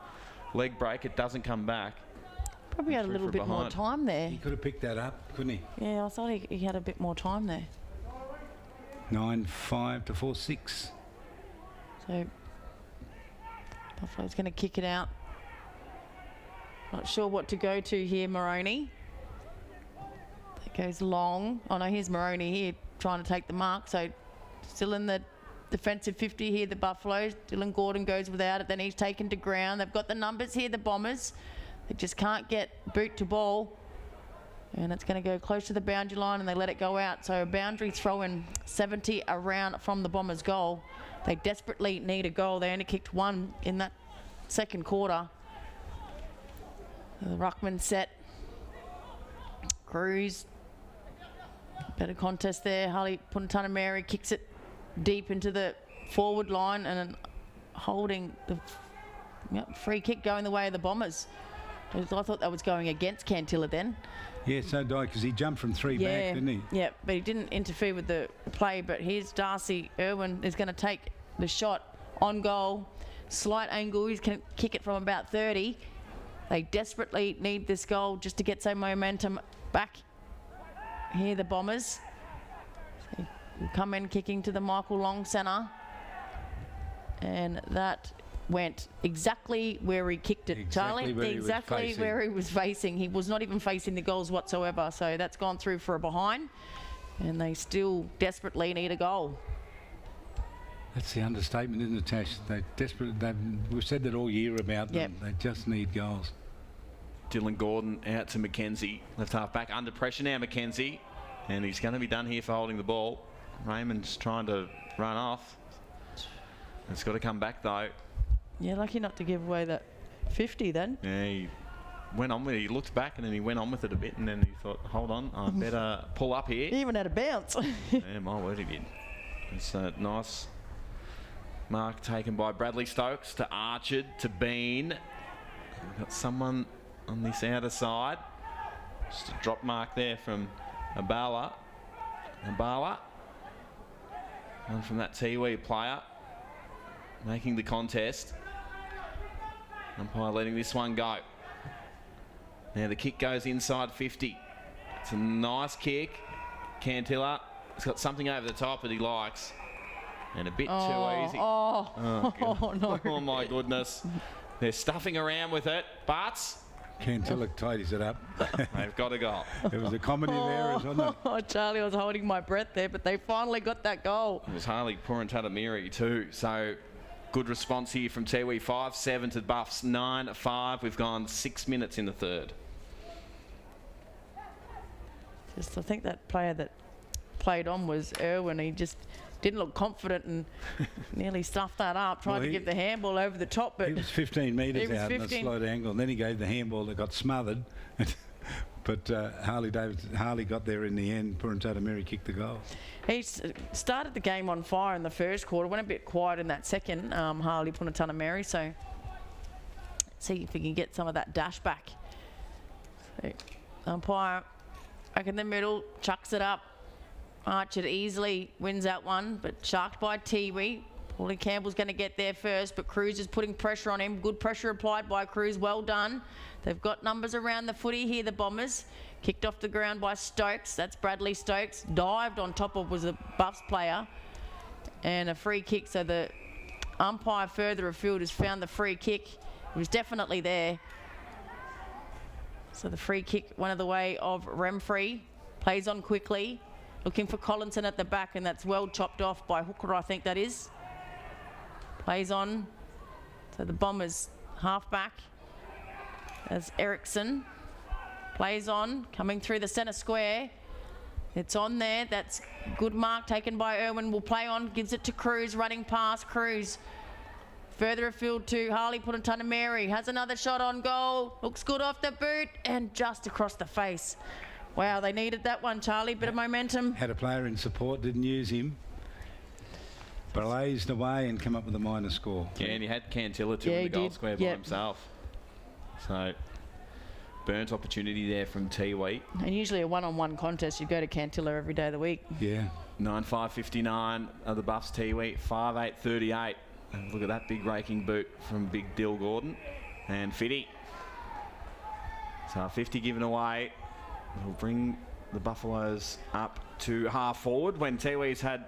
leg break? It doesn't come back. Probably had a little bit more time there. He could have picked that up, couldn't he? Yeah, I thought he had a bit more time there. 9-5 to 4-6. So Buffalo's going to kick it out. Not sure what to go to here, Moroney. It goes long. Oh no, here's Moroney here trying to take the mark. So still in the defensive 50 here, the Buffaloes. Dylan Gordon goes without it. Then he's taken to ground. They've got the numbers here, the Bombers. They just can't get boot to ball. And it's going to go close to the boundary line and they let it go out. So a boundary throw in 70 around from the Bombers' goal. They desperately need a goal. They only kicked one in that second quarter. The ruckman set. Cruz. Better contest there. Harley Purantatamiri kicks it deep into the forward line and holding the free kick going the way of the Bombers. I thought that was going against Cantilla then. Yeah, so did I, because he jumped from 3 back, didn't he? Yeah, but he didn't interfere with the play. But here's Darcy Irwin is going to take the shot on goal. Slight angle. He's going to kick it from about 30. They desperately need this goal just to get some momentum back. Here the Bombers. So come in kicking to the Michael Long centre. And that went exactly where he kicked it, Charlie. Exactly where he was facing. He was not even facing the goals whatsoever. So that's gone through for a behind. And they still desperately need a goal. That's the understatement, isn't it, Tash? We've said that all year about them. They just need goals. Dylan Gordon out to McKenzie. Left half back under pressure now, McKenzie. And he's going to be done here for holding the ball. Raymond's trying to run off. It's got to come back though. Yeah, lucky not to give away that 50 then. Yeah, he went on with it. He looked back and then he went on with it a bit and then he thought, hold on, I better pull up here. He even had a bounce. Yeah, my word, he did. It's a nice Mark taken by Bradley Stokes to Archard to Bean. We've got someone on this outer side. Just a drop mark there from Abala. And from that Tiwi player making the contest. Umpire letting this one go. Now the kick goes inside 50. It's a nice kick. Cantilla has got something over the top that he likes. And a bit too easy. No. Oh my goodness. They're stuffing around with it, but Cantilla tidies it up. They've got a goal. There was a comedy there, wasn't it? Oh, Charlie, I was holding my breath there, but they finally got that goal. It was Harley Purantatamiri too. So good response here from Tiwi. 5-7 to Buffs, 9-5. We've gone 6 minutes in the third. I think that player that played on was Irwin. He just didn't look confident and nearly stuffed that up, tried to give the handball over the top. But he was 15 metres out in a slight angle, and then he gave the handball that got smothered. But Harley got there in the end. Purantatamiri kicked the goal. He started the game on fire in the first quarter, went a bit quiet in that second, Harley Purantatamiri, so see if he can get some of that dash back. So, umpire back in the middle, chucks it up. Archer easily wins that one, but sharked by Tiwi. Paulie Campbell's going to get there first, but Cruz is putting pressure on him. Good pressure applied by Cruz. Well done. They've got numbers around the footy here, the Bombers. Kicked off the ground by Stokes. That's Bradley Stokes. Dived on top of was a Buffs player. And a free kick, so the umpire further afield has found the free kick. It was definitely there. So the free kick went of the way of Remfrey. Plays on quickly. Looking for Collinson at the back, and that's well chopped off by Hooker, I think that is. Plays on. So the Bombers half back. As Erickson plays on, coming through the centre square. It's on there. That's good mark taken by Irwin. Will play on, gives it to Cruz, running past Cruz. Further afield to Harley Purantatamiri. Has another shot on goal. Looks good off the boot and just across the face. Wow, they needed that one, Charlie. Bit of momentum. Had a player in support, didn't use him. Blazed away and come up with a minor score. Yeah, and he had Cantilla too in the goal square by himself. So, burnt opportunity there from Tiwi. And usually a one-on-one contest, you go to Cantilla every day of the week. Yeah. 9-5-59 of the Buffs Tiwi. 5-8-38. And look at that big raking boot from Big Dill Gordon. And Fitty. So 50 given away. It'll bring the Buffaloes up to half forward when Tiwi's had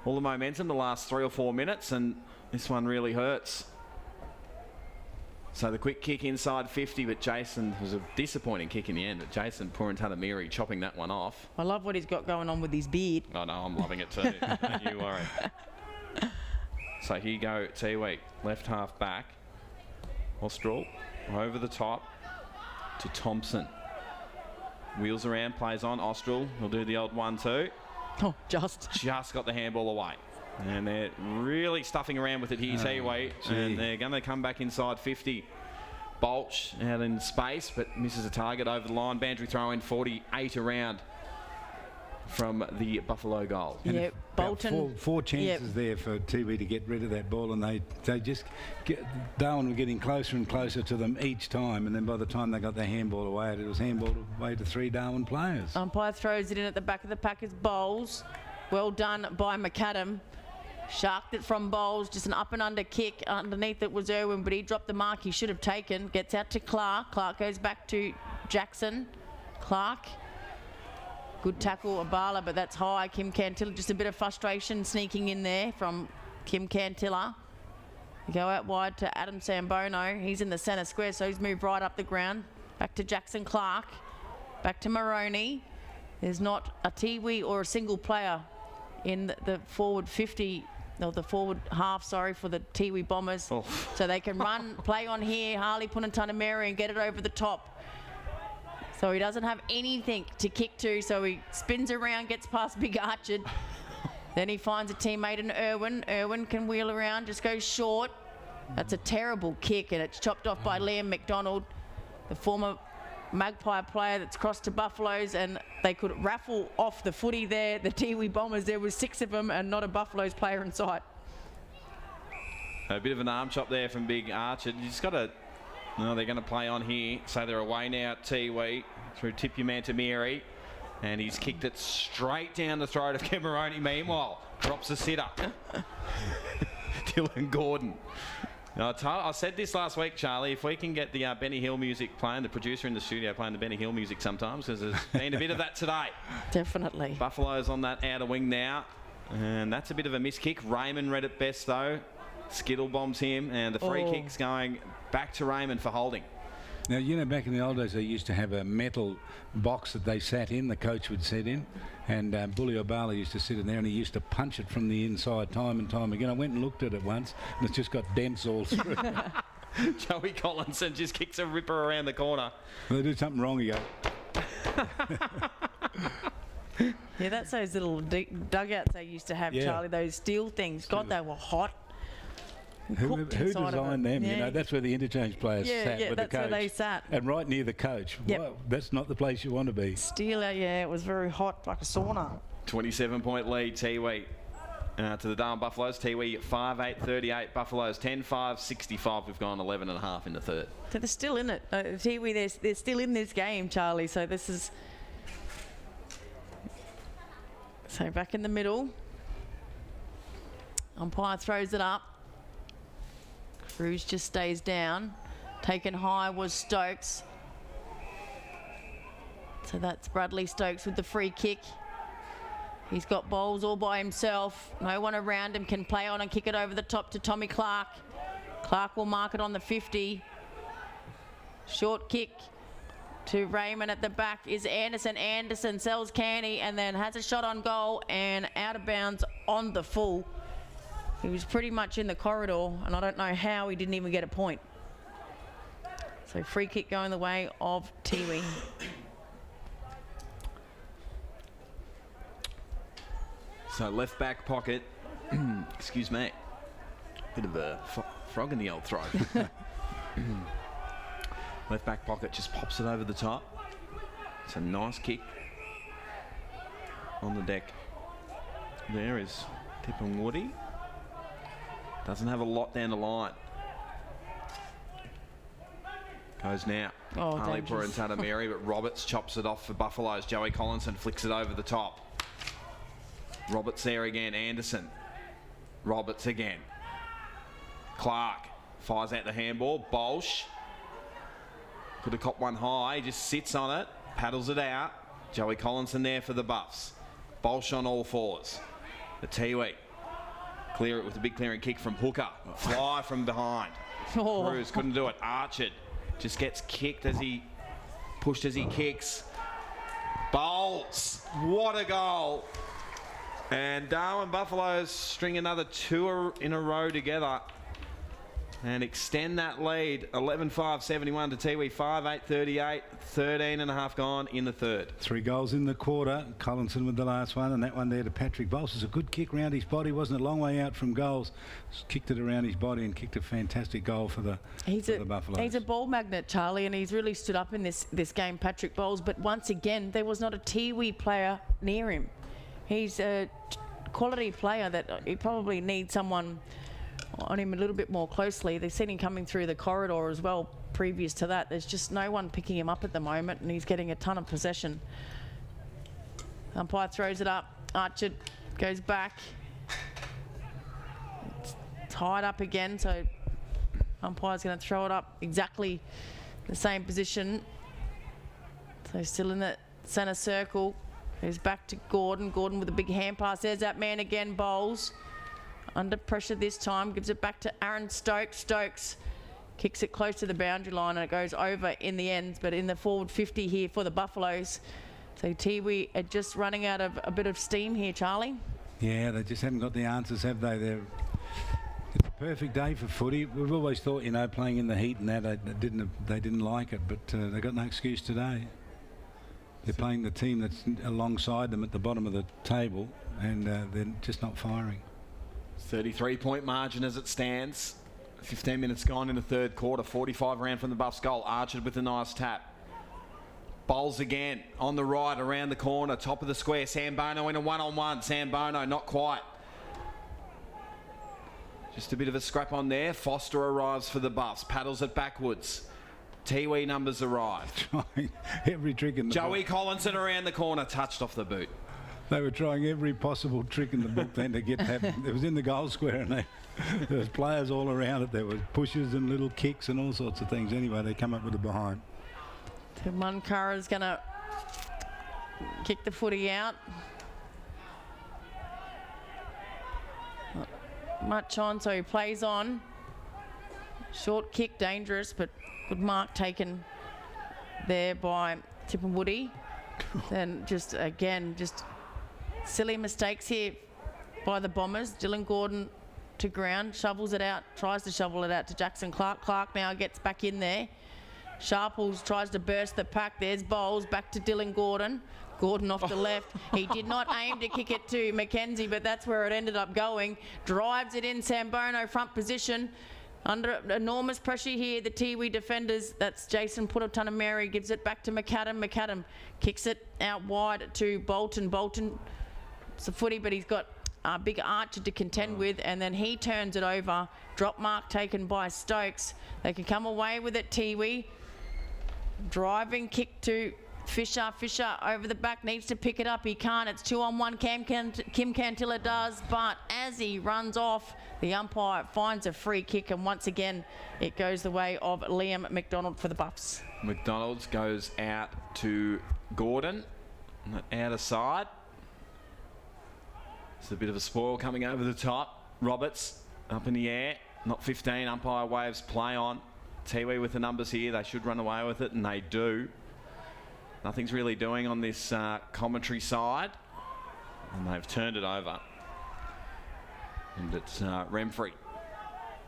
all the momentum the last 3 or 4 minutes, and this one really hurts. So the quick kick inside 50, but Jason was a disappointing kick in the end. But Jason Purantatamiri chopping that one off. I love what he's got going on with his beard. Oh no, I'm loving it too. Don't you worry. So here you go, Tiwi, left half back. Austral over the top to Thompson. Wheels around, plays on. Austral will do the old 1-2. Oh, just got the handball away. And they're really stuffing around with it here, Tiwi. And they're going to come back inside 50. Bolch out in space, but misses a target over the line. Bantry throw in 48 around from the Buffalo goal. Yeah, Bolton. Four chances there for Tiwi to get rid of that ball, and they just Darwin were getting closer and closer to them each time, and then by the time they got their handball away, it was handballed away to 3 Darwin players. Umpire throws it in at the back of the pack as Bowles. Well done by McAdam. Sharked it from Bowles, just an up and under kick. Underneath it was Irwin, but he dropped the mark he should have taken. Gets out to Clark. Clark goes back to Jackson. Clark. Good tackle, Abala, but that's high. Kim Cantilla, just a bit of frustration sneaking in there from Kim Cantilla. You go out wide to Adam Sambono. He's in the centre square, so he's moved right up the ground. Back to Jackson Clark. Back to Maroney. There's not a Tiwi or a single player in the forward 50, or the forward half, sorry, for the Tiwi Bombers. Oh. So they can run, play on here, Harley Purantatamiri, and get it over the top. So he doesn't have anything to kick to, so he spins around, gets past Big Archard. Then he finds a teammate in Irwin. Irwin can wheel around, just goes short. That's a terrible kick, and it's chopped off by Liam McDonald, the former Magpie player that's crossed to Buffaloes, and they could raffle off the footy there. The Tiwi Bombers, there was 6 of them and not a Buffaloes player in sight. A bit of an arm chop there from Big Archer. You just got to... No, they're going to play on here. So they're away now at Tiwi through Tip Your Man to Mary. And he's kicked it straight down the throat of Cameroni. Meanwhile, drops the sitter. Dylan Gordon. Now, I said this last week, Charlie, if we can get the Benny Hill music playing, the producer in the studio playing the Benny Hill music sometimes, because there's been a bit of that today. Definitely. Buffalo's on that outer wing now. And that's a bit of a miss kick. Raymond read it best, though. Skittle bombs him, and the free kick's going back to Raymond for holding. Now, you know, back in the old days, they used to have a metal box that they sat in, the coach would sit in, and Bully O'Bala used to sit in there, and he used to punch it from the inside time and time again. I went and looked at it once, and it's just got dents all through. Joey Collinson just kicks a ripper around the corner. When they do something wrong, you go... Yeah, that's those little dugouts they used to have, Charlie, those steel things. God, they were hot. Who designed them? Yeah. You know, that's where the interchange players sat with the coach. That's where they sat. And right near the coach. Yep. Wow, that's not the place you want to be. Steel, yeah, it was very hot, like a sauna. 27-point lead, Tiwi. To the Darwin Buffaloes. Tiwi 5-8-38. Buffaloes 10-5-65. We've gone 11.5 in the third. So they're still in it. Tiwi, they're still in this game, Charlie. So this is... So back in the middle. Umpire throws it up. Cruz just stays down. Taken high was Stokes. So that's Bradley Stokes with the free kick. He's got Bowles all by himself. No one around him, can play on and kick it over the top to Tommy Clark. Clark will mark it on the 50. Short kick to Raymond at the back is Anderson. Anderson sells Canny and then has a shot on goal and out of bounds on the full. He was pretty much in the corridor, and I don't know how he didn't even get a point. So free kick going the way of Tiwi. So left back pocket. Excuse me. Bit of a frog in the old throat. Left back pocket just pops it over the top. It's a nice kick on the deck. There is Tipungwuti. Doesn't have a lot down the line. Goes now. Harleypur and Tatameri, but Roberts chops it off for Buffaloes. Joey Collinson flicks it over the top. Roberts there again. Anderson. Roberts again. Clark fires out the handball. Bolsh. Could have copped one high. He just sits on it. Paddles it out. Joey Collinson there for the Buffs. Bolsh on all fours. The Tiwi. Clear it with a big clearing kick from Hooker. Fly from behind. Cruz couldn't do it. Archard just gets kicked as he pushed as he kicks. Bowles. What a goal. And Darwin Buffaloes string another two in a row together and extend that lead. 11-5-71 to Tiwi. 5-8-38. 13.5 gone in the third. 3 goals in the quarter. Collinson with the last one, and that one there to Patrick Bowles. It's a good kick round his body. Wasn't a long way out from goals. Just kicked it around his body and kicked a fantastic goal for the Buffaloes. He's a ball magnet, Charlie, and he's really stood up in this game, Patrick Bowles. But once again, there was not a Tiwi player near him. He's a quality player that he probably needs someone on him a little bit more closely. They've seen him coming through the corridor as well previous to that. There's just no one picking him up at the moment, and he's getting a ton of possession. Umpire throws it up. Archer goes back. It's tied up again, so umpire's going to throw it up exactly the same position. So still in the centre circle. Goes back to Gordon. Gordon with a big hand pass. There's that man again, Bowles. Under pressure this time. Gives it back to Aaron Stokes. Stokes kicks it close to the boundary line and it goes over in the end. But in the forward 50 here for the Buffaloes. So Tiwi are just running out of a bit of steam here, Charlie. Yeah, they just haven't got the answers, have they? It's a perfect day for footy. We've always thought, you know, playing in the heat and that, they didn't like it, but they got no excuse today. They're playing the team that's alongside them at the bottom of the table, and they're just not firing. 33-point margin as it stands. 15 minutes gone in the third quarter. 45 around from the Buffs goal. Archer with a nice tap. Bowles again on the right, around the corner, top of the square. Sambono in a one-on-one. Sambono not quite. Just a bit of a scrap on there. Foster arrives for the Buffs. Paddles it backwards. Tiwi numbers arrive. Trying every trick in the Joey Collinson around the corner, touched off the boot. They were trying every possible trick in the book then to get that. It was in the goal square, and there was players all around it. There were pushes and little kicks and all sorts of things. Anyway, they come up with it behind. So Munkara's going to kick the footy out. Not much on, so he plays on. Short kick, dangerous, but good mark taken there by Tipperwoody. Then just again, just silly mistakes here by the Bombers. Dylan Gordon to ground, shovels it out, tries to shovel it out to Jackson Clark. Clark now gets back in there. Sharples tries to burst the pack. There's Bowles, back to Dylan Gordon. Gordon off the left. He did not aim to kick it to Mackenzie, but that's where it ended up going. Drives it in, Sambono front position. Under enormous pressure here, the Tiwi defenders. That's Jason Puttatunameri, gives it back to McAdam. McAdam kicks it out wide to Bolton. Bolton, it's a footy, but he's got a big Archer to contend with, and then he turns it over. Drop mark taken by Stokes. They can come away with it, Tiwi. Driving kick to Fisher. Fisher over the back, needs to pick it up. He can't. It's 2-on-1. Kim Cantilla does, but as he runs off, the umpire finds a free kick, and once again, it goes the way of Liam McDonald for the Buffs. McDonald's goes out to Gordon on that outer side. It's a bit of a spoil coming over the top. Roberts up in the air, not 15. Umpire waves play on. Tiwi with the numbers here. They should run away with it, and they do. Nothing's really doing on this commentary side, and they've turned it over. And it's Remfrey.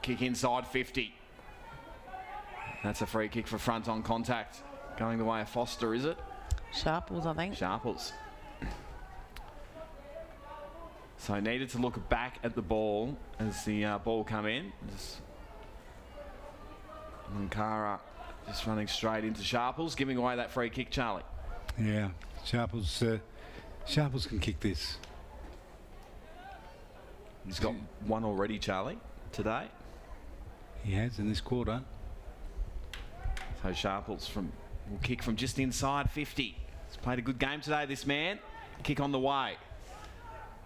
Kick inside 50. That's a free kick for front on contact. Going the way of Foster, is it? Sharples, I think. Sharples. So needed to look back at the ball as the ball come in. Munkara just running straight into Sharples, giving away that free kick, Charlie. Yeah, Sharples can kick this. He's got one already, Charlie, today. He has in this quarter. So Sharples will kick from just inside 50. He's played a good game today, this man. Kick on the way.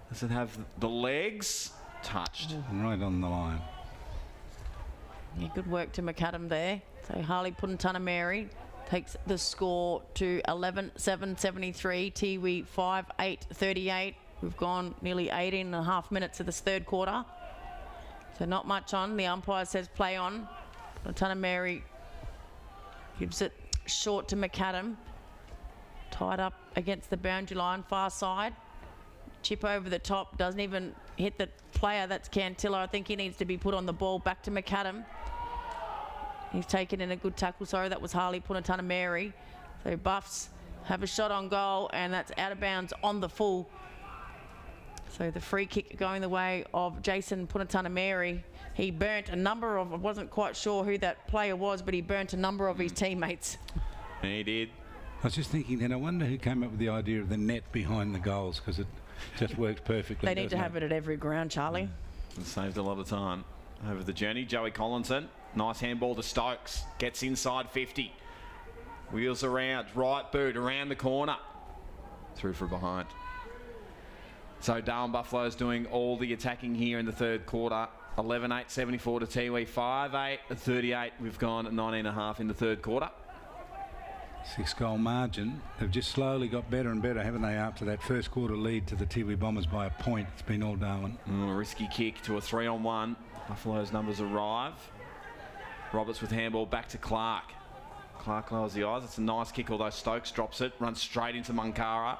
Does it have the legs? Touched. Right on the line. Yeah, good work to McAdam there. So Harley Puttatunameri takes the score to 11-7-73. Tiwi 5-8-38. We've gone nearly 18 and a half minutes of this third quarter. So not much on. The umpire says play on. Puttatunameri gives it short to McAdam. Tied up against the boundary line, far side. Chip over the top, doesn't even hit the player. That's Cantilla. I think he needs to be put on the ball. Back to McAdam. He's taken in a good tackle. Sorry, that was Harley Puttatunameri. So Buffs have a shot on goal, and that's out of bounds on the full. So the free kick going the way of Jason Puttatunameri. He burnt a number of, I wasn't quite sure who that player was, but he burnt a number of his teammates. He did. I was just thinking then, I wonder who came up with the idea of the net behind the goals, because it just works perfectly. They need to have it at every ground, Charlie. It saved a lot of time over the journey. Joey Collinson, nice handball to Stokes. Gets inside 50. Wheels around, right boot, around the corner. Through for behind. So Darwin Buffalo's doing all the attacking here in the third quarter. 11-8-74 to Tiwi. 5-8-38. We've gone at 19.5 in the third quarter. 6-goal margin. They've just slowly got better and better, haven't they, after that first quarter lead to the Tiwi Bombers by a point. It's been all Darwin. A risky kick to a 3-on-1. Buffalo's numbers arrive. Roberts with handball back to Clark. Clark lowers the eyes. It's a nice kick, although Stokes drops it. Runs straight into Munkara.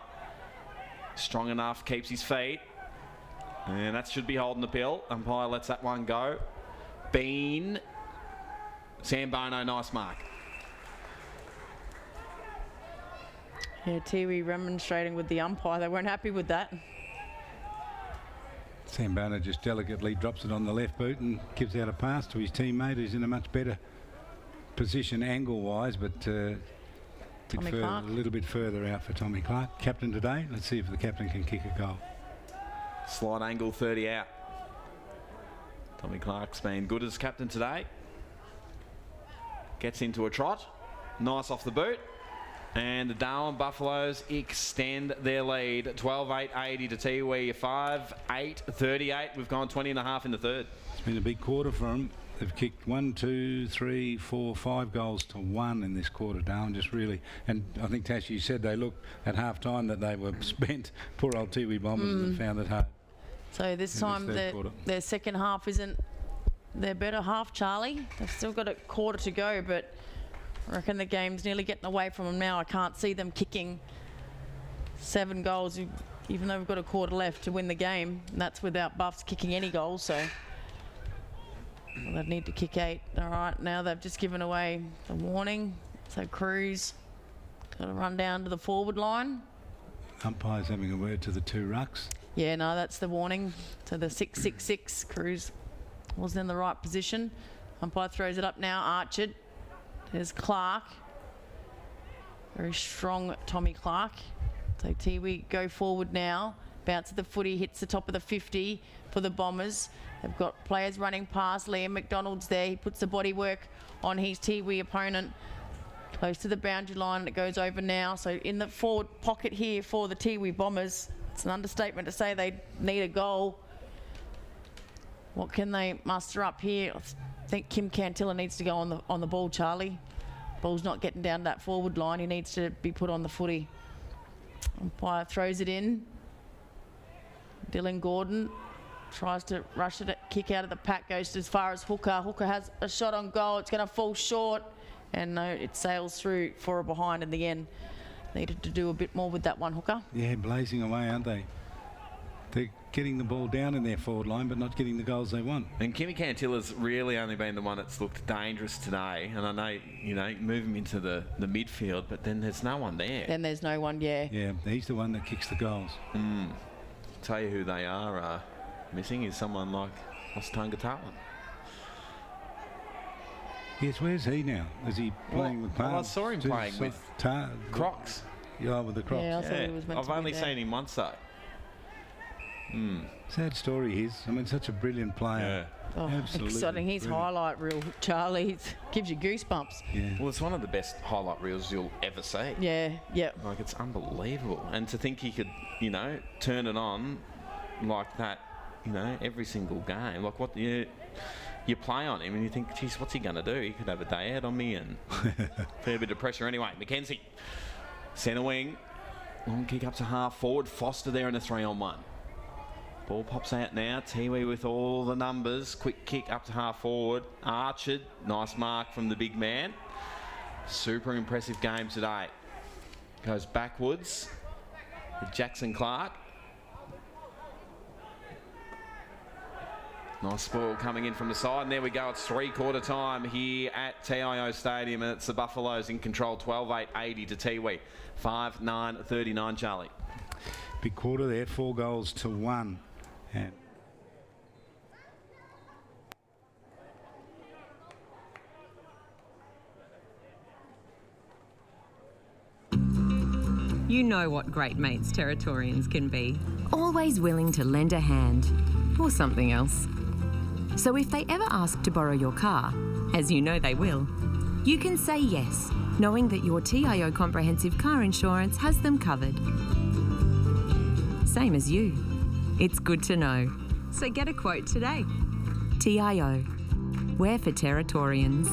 Strong enough, keeps his feet. And that should be holding the pill. Umpire lets that one go. Bean. Sambono, nice mark. Yeah, Tiwi remonstrating with the umpire. They weren't happy with that. Sambono just delicately drops it on the left boot and gives out a pass to his teammate, who's in a much better position angle-wise, but a little bit further out for Tommy Clark. Captain today. Let's see if the captain can kick a goal. Slight angle 30 out. Tommy Clark's been good as captain today. Gets into a trot. Nice off the boot. And the Darwin Buffaloes extend their lead. 12-8-80 to Tiwi. 5-8-38. We've gone 20 and a half in the third. It's been a big quarter for them. They've kicked 1, 2, 3, 4, 5 goals to 1 in this quarter, Darwin. Just really, and I think Tash, you said they looked at half time that they were spent. Poor old Tiwi Bombers and found it hard. So this time their second half isn't their better half, Charlie. They've still got a quarter to go, but I reckon the game's nearly getting away from them now. I can't see them kicking 7 goals, even though we've got a quarter left to win the game. And that's without Buffs kicking any goals, so they'd need to kick 8. All right, now they've just given away the warning. So Cruz got to run down to the forward line. Umpire's having a word to the 2 rucks. Yeah, no, that's the warning. So the 6-6-6, Cruz wasn't in the right position. Umpire throws it up now, Archard. There's Clark. Very strong Tommy Clark. So Tiwi go forward now. Bounce of the footy, hits the top of the 50 for the Bombers. They've got players running past. Liam McDonald's there. He puts the body work on his Tiwi opponent. Close to the boundary line, and it goes over now. So in the forward pocket here for the Tiwi Bombers. It's an understatement to say they need a goal. What can they muster up here? I think Kim Cantilla needs to go on the ball, Charlie. Ball's not getting down that forward line. He needs to be put on the footy. Umpire throws it in. Dylan Gordon tries to rush it, kick out of the pack, goes as far as Hooker. Hooker has a shot on goal. It's going to fall short. And no, it sails through for a behind in the end. Needed to do a bit more with that one, Hooker. Yeah, blazing away, aren't they? They're getting the ball down in their forward line, but not getting the goals they want. And Kimmy Cantilla's really only been the one that's looked dangerous today. And I know, you know, move him into the midfield, but then there's no one there. Then there's no one, yeah. Yeah, he's the one that kicks the goals. Tell you who they are missing is someone like Ostanga Tartland. Yes, where's he now? Is he playing with Palm? Well, I saw him playing with Crocs. Yeah, with the Crocs. Yeah, I thought he was meant I've to be only there. seen him once though. Sad story his. I mean, such a brilliant player. Oh, Absolutely exciting. His brilliant. highlight reel, Charlie, it gives you goosebumps. Yeah. Well, it's one of the best highlight reels you'll ever see. Yeah, yeah. Like, it's unbelievable. And to think he could, you know, turn it on like that, you know, every single game. Like, what you play on him and you think, geez, what's he going to do? He could have a day out on me and fair bit of pressure anyway. Mackenzie, centre wing, long kick up to half forward. Foster there in a 3-on-1. Ball pops out now. Tiwi with all the numbers. Quick kick up to half forward. Archard, nice mark from the big man. Super impressive game today. Goes backwards with Jackson Clark. Nice ball coming in from the side, and there we go. It's 3/4 time here at TIO Stadium, and it's the Buffaloes in control. 12-8-80 to Tiwi. 5-9-39, Charlie. Big quarter there, 4 goals to 1. And You know what great mates Territorians can be. Always willing to lend a hand or something else. So if they ever ask to borrow your car, as you know they will, you can say yes, knowing that your TIO comprehensive car insurance has them covered. Same as you. It's good to know. So get a quote today. TIO. We're for Territorians.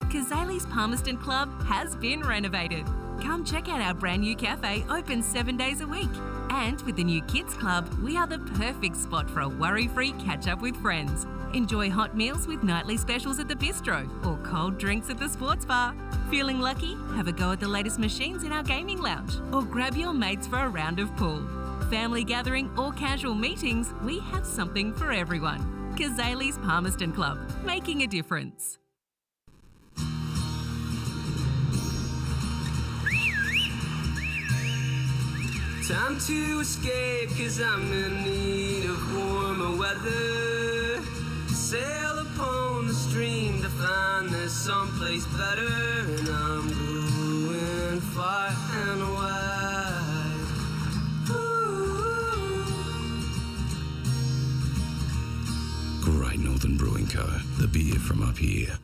Kazali's Palmerston Club has been renovated. Come check out our brand new cafe, open 7 days a week. And with the new Kids Club, we are the perfect spot for a worry-free catch-up with friends. Enjoy hot meals with nightly specials at the bistro or cold drinks at the sports bar. Feeling lucky? Have a go at the latest machines in our gaming lounge or grab your mates for a round of pool. Family gathering or casual meetings, we have something for everyone. Kazali's Palmerston Club, making a difference. Time to escape, 'cause I'm in need of warmer weather. Sail upon the stream to find there's someplace better. And I'm going far and wide. Ooh, Simcoe, the beer from up here.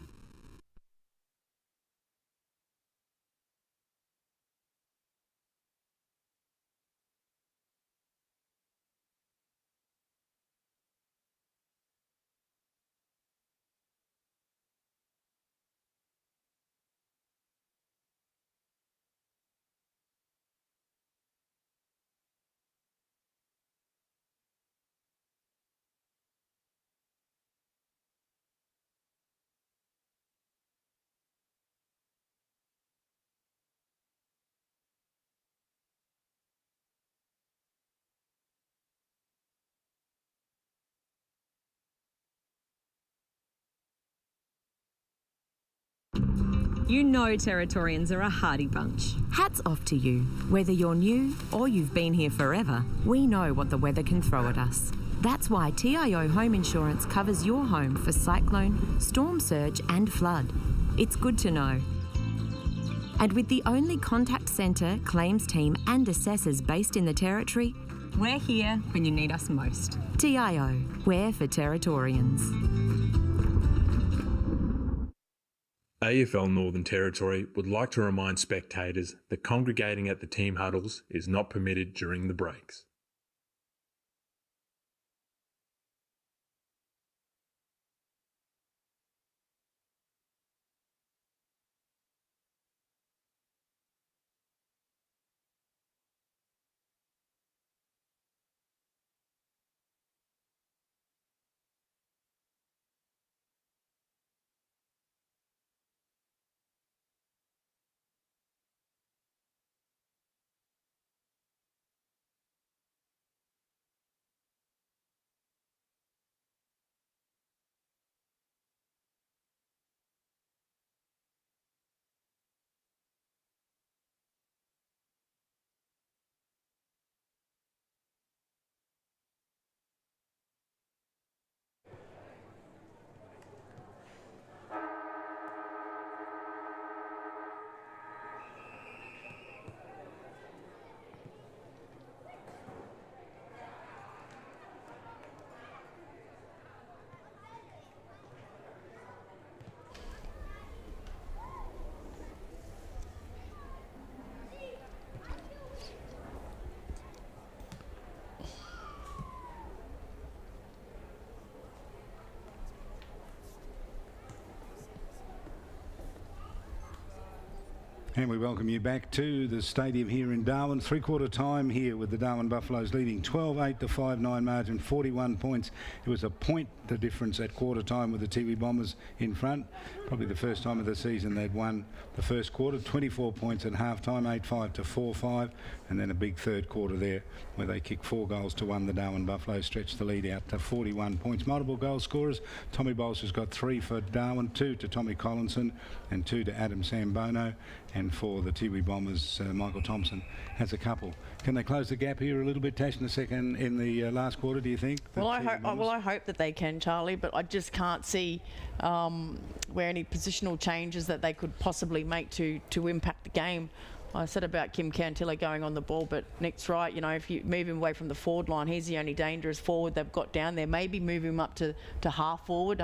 You know Territorians are a hardy bunch. Hats off to you. Whether you're new or you've been here forever, we know what the weather can throw at us. That's why TIO Home Insurance covers your home for cyclone, storm surge and flood. It's good to know. And with the only contact centre, claims team and assessors based in the Territory, We're here when you need us most. TIO, we're for Territorians. AFL Northern Territory would like to remind spectators that congregating at the team huddles is not permitted during the breaks. And we welcome you back to the stadium here in Darwin. Three-quarter time here with the Darwin Buffaloes leading 12-8 to 5-9 margin, 41 points. It was a point the difference at quarter time with the Tiwi Bombers in front. Probably the first time of the season they'd won the first quarter, 24 points at half-time, 8-5 to 4-5, and then a big third quarter there where they kicked 4 goals to 1. The Darwin Buffaloes stretched the lead out to 41 points. Multiple goal scorers. Tommy Bowles has got 3 for Darwin, 2 to Tommy Collinson and 2 to Adam Sambono. And for the Tiwi Bombers, Michael Thompson has a couple. Can they close the gap here a little bit, Tash, in the last quarter, do you think? Well, I hope that they can, Charlie, but I just can't see where any positional changes that they could possibly make to impact the game. I said about Kim Cantillo going on the ball, but Nick's right. You know, if you move him away from the forward line, he's the only dangerous forward they've got down there. Maybe move him up to half forward.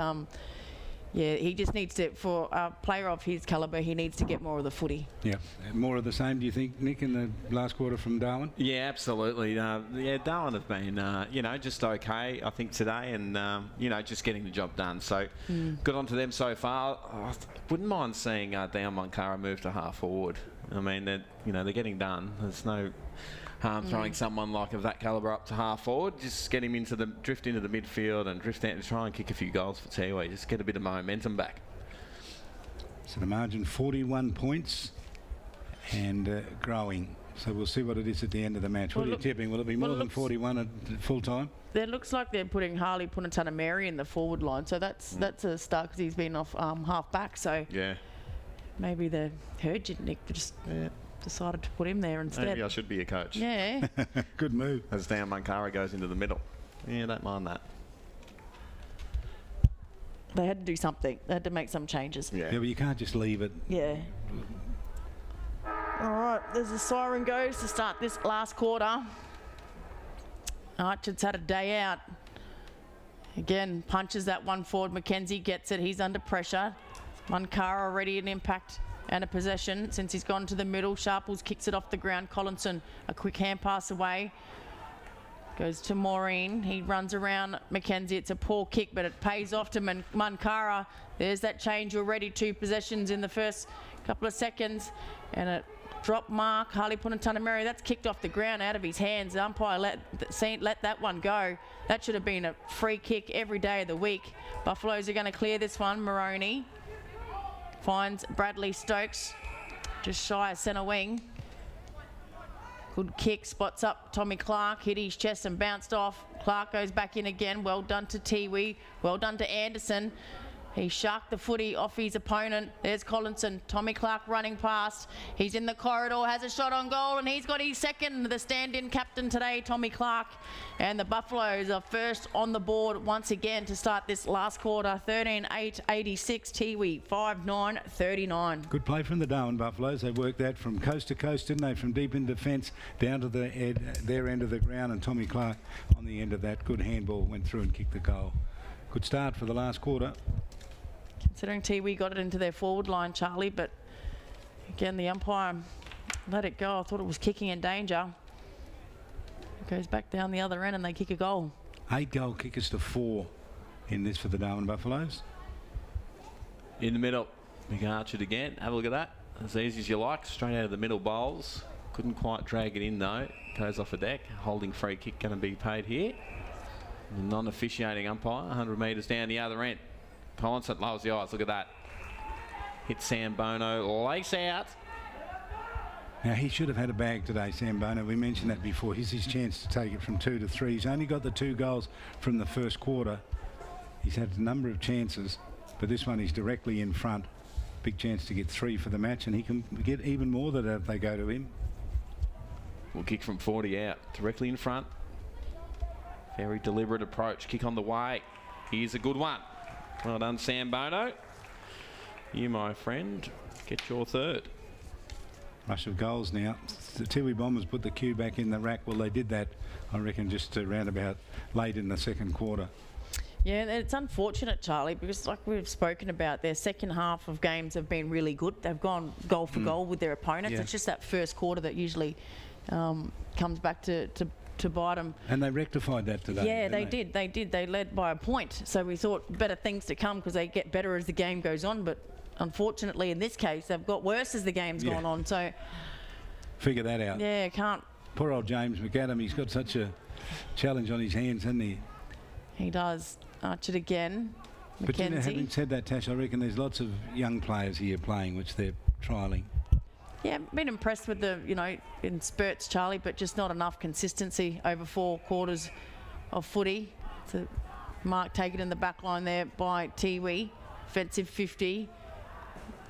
Yeah, he just needs to, for a player of his calibre, he needs to get more of the footy. Yeah, more of the same, do you think, Nick, in the last quarter from Darwin? Yeah, absolutely. Yeah, Darwin have been, just okay, I think, today, and, just getting the job done. So, good on to them so far. I wouldn't mind seeing Dan Moncara move to half forward. I mean, they're getting done. There's no harm throwing someone like of that calibre up to half forward. Just get him drift into the midfield and drift out and try and kick a few goals for Tiwi. Just get a bit of momentum back. So the margin 41 points and growing. So we'll see what it is at the end of the match. What are you tipping? Will it be more than 41 at full time? It looks like they're putting Harley Punatanameri in the forward line. So that's a start because he's been off half back. So yeah, maybe they heard you, Nick. Just decided to put him there instead. Maybe I should be a coach. Yeah. Good move. As Dan Moncara goes into the middle. Yeah, don't mind that. They had to do something. They had to make some changes. Yeah, but you can't just leave it. Yeah. All right, there's a siren goes to start this last quarter. Archer's had a day out. Again, punches that one forward. Mackenzie gets it. He's under pressure. Munkara already an impact and a possession since he's gone to the middle. Sharples kicks it off the ground. Collinson, a quick hand pass away. Goes to Maureen. He runs around Mackenzie. It's a poor kick, but it pays off to Munkara. There's that change already. 2 possessions in the first couple of seconds. And a drop mark. Harley Punatunameri. That's kicked off the ground out of his hands. The umpire let that one go. That should have been a free kick every day of the week. Buffaloes are going to clear this one. Moroney finds Bradley Stokes just shy of centre wing. Good kick, spots up Tommy Clark, hit his chest and bounced off. Clark goes back in again. Well done to Tiwi. Well done to Anderson. He sharked the footy off his opponent. There's Collinson. Tommy Clark running past. He's in the corridor, has a shot on goal, and he's got his second. The stand-in captain today, Tommy Clark. And the Buffaloes are first on the board once again to start this last quarter. 13-8, 86. Tiwi, 5-9, 39. Good play from the Darwin Buffaloes. They worked that from coast to coast, didn't they? From deep in defence down to their end of the ground, and Tommy Clark on the end of that. Good handball, went through and kicked the goal. Good start for the last quarter. Considering Tiwi got it into their forward line, Charlie, but again, the umpire let it go. I thought it was kicking in danger. It goes back down the other end and they kick a goal. 8 goal kickers to 4 in this for the Darwin Buffaloes. In the middle, McArcher again. Have a look at that. As easy as you like, straight out of the middle bowls. Couldn't quite drag it in though. Goes off a deck. Holding free kick going to be paid here. The non-officiating umpire, 100 metres down the other end. Collinson lowers the eyes. Look at that. Hit Sam Bono. Lace out. Now, he should have had a bag today, Sam Bono. We mentioned that before. Here's his chance to take it from 2 to 3. He's only got the 2 goals from the first quarter. He's had a number of chances, but this one he's directly in front. Big chance to get 3 for the match, and he can get even more than that if they go to him. We'll kick from 40 out. Directly in front. Very deliberate approach. Kick on the way. Here's a good one. Well done, Sam Bono. You, my friend, get your 3rd. Rush of goals now. The Tiwi Bombers put the cue back in the rack. Well, they did that, I reckon, just around about late in the second quarter. Yeah, it's unfortunate, Charlie, because like we've spoken about, their second half of games have been really good. They've gone goal for goal with their opponents. Yeah. It's just that first quarter that usually comes back to bite them. And they rectified that today. Yeah, they did. They led by a point. So we thought better things to come because they get better as the game goes on. But unfortunately, in this case, they've got worse as the game's gone on. So figure that out. Yeah, can't. Poor old James McAdam. He's got such a challenge on his hands, hasn't he? He does. Arch it again. But you know, Mackenzie. having said that, Tash, I reckon there's lots of young players here playing, which they're trialling. Yeah, been impressed with the, in spurts, Charlie, but just not enough consistency over 4 quarters of footy. So mark taken in the back line there by Tiwi. Offensive 50.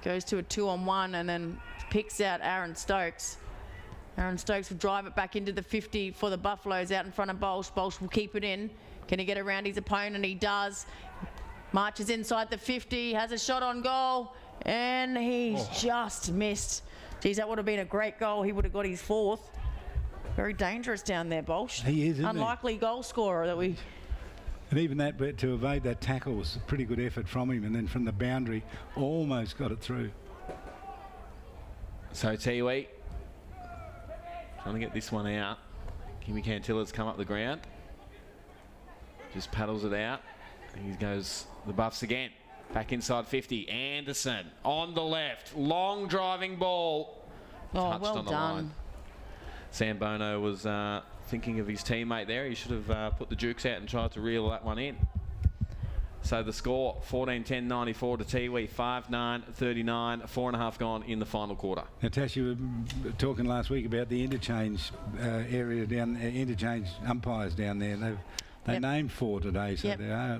Goes to a 2-on-1 and then picks out Aaron Stokes. Aaron Stokes will drive it back into the 50 for the Buffaloes out in front of Bolsch. Bolsch will keep it in. Can he get around his opponent? He does. Marches inside the 50, has a shot on goal, and he's just missed. Geez, that would have been a great goal. He would have got his 4th. Very dangerous down there, Bolsch. He is, isn't Unlikely he? Goal scorer that we... And even that, but to evade that tackle was a pretty good effort from him, and then from the boundary, almost got it through. So Tiwi trying to get this one out. Kimmy Cantilla's come up the ground. Just paddles it out. He goes the Buffs again. Back inside 50. Anderson on the left. Long driving ball. Touched well on the done. line. Sam Bono was thinking of his teammate there. He should have put the jukes out and tried to reel that one in. So the score, 14-10-94 to Tiwi, 5-9-39, 4.5 gone in the final quarter. Now, Tash, you were talking last week about the interchange area down, interchange umpires down there. They named 4 today, so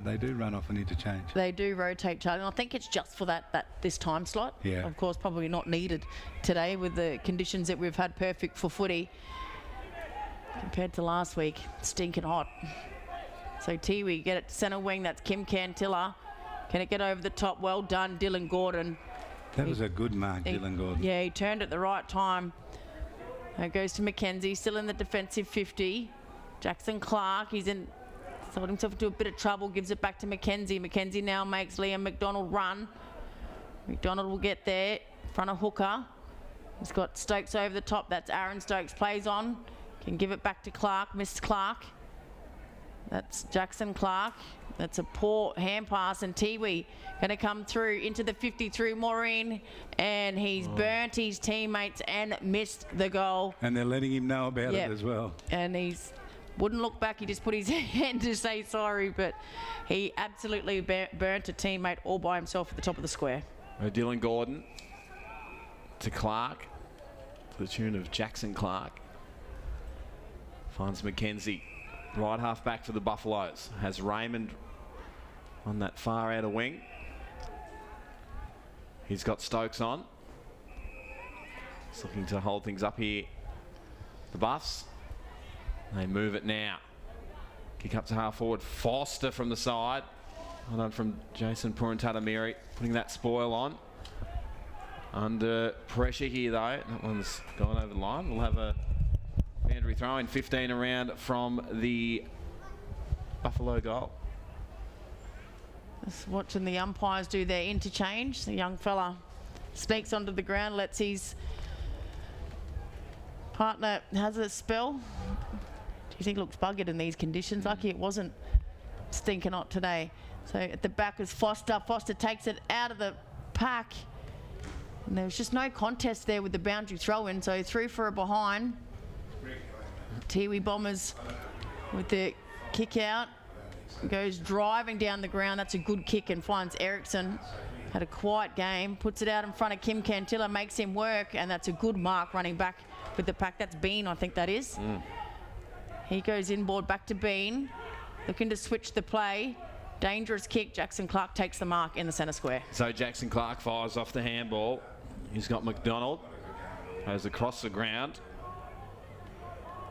they do run off an interchange. They do rotate, Charlie. And I think it's just for this time slot. Yeah. Of course, probably not needed today with the conditions that we've had perfect for footy. Compared to last week, stinking hot. So Tiwi get it to centre wing. That's Kim Cantilla. Can it get over the top? Well done, Dylan Gordon. That was a good mark, Dylan Gordon. Yeah, he turned at the right time. It goes to Mackenzie, still in the defensive 50. Jackson Clark, he's in Sold himself into a bit of trouble, gives it back to Mackenzie. Mackenzie now makes Liam McDonald run. McDonald will get there, front of hooker. He's got Stokes over the top. That's Aaron Stokes. Plays on. Can give it back to Clark. Missed Clark. That's Jackson Clark. That's a poor hand pass, and Tiwi going to come through into the 50 through Maureen, and he's burnt his teammates and missed the goal. And they're letting him know about it as well. And he's wouldn't look back. He just put his hand to say sorry, but he absolutely burnt a teammate all by himself at the top of the square. Dylan Gordon to Clark, to the tune of Jackson Clark. Finds Mackenzie, right half back for the Buffaloes. Has Raymond on that far outer wing. He's got Stokes on. He's looking to hold things up here. The Buffs, they move it now. Kick up to half forward. Foster from the side. Well done from Jason Purantadamiri, putting that spoil on. Under pressure here though. That one's gone over the line. We'll have a boundary throw in, 15 around from the Buffalo goal. Just watching the umpires do their interchange. The young fella sneaks onto the ground, lets his partner has a spell. Do you think it looks buggered in these conditions? Lucky it wasn't stinking hot today. So at the back is Foster. Foster takes it out of the pack. And there was just no contest there with the boundary throw in, so through for a behind. Tiwi Bombers with the kick out. Goes driving down the ground. That's a good kick and finds Erickson. Had a quiet game. Puts it out in front of Kim Cantilla. Makes him work. And that's a good mark running back with the pack. That's Bean, I think that is. He goes inboard back to Bean. Looking to switch the play. Dangerous kick. Jackson Clark takes the mark in the centre square. So Jackson Clark fires off the handball. He's got McDonald. Goes across the ground.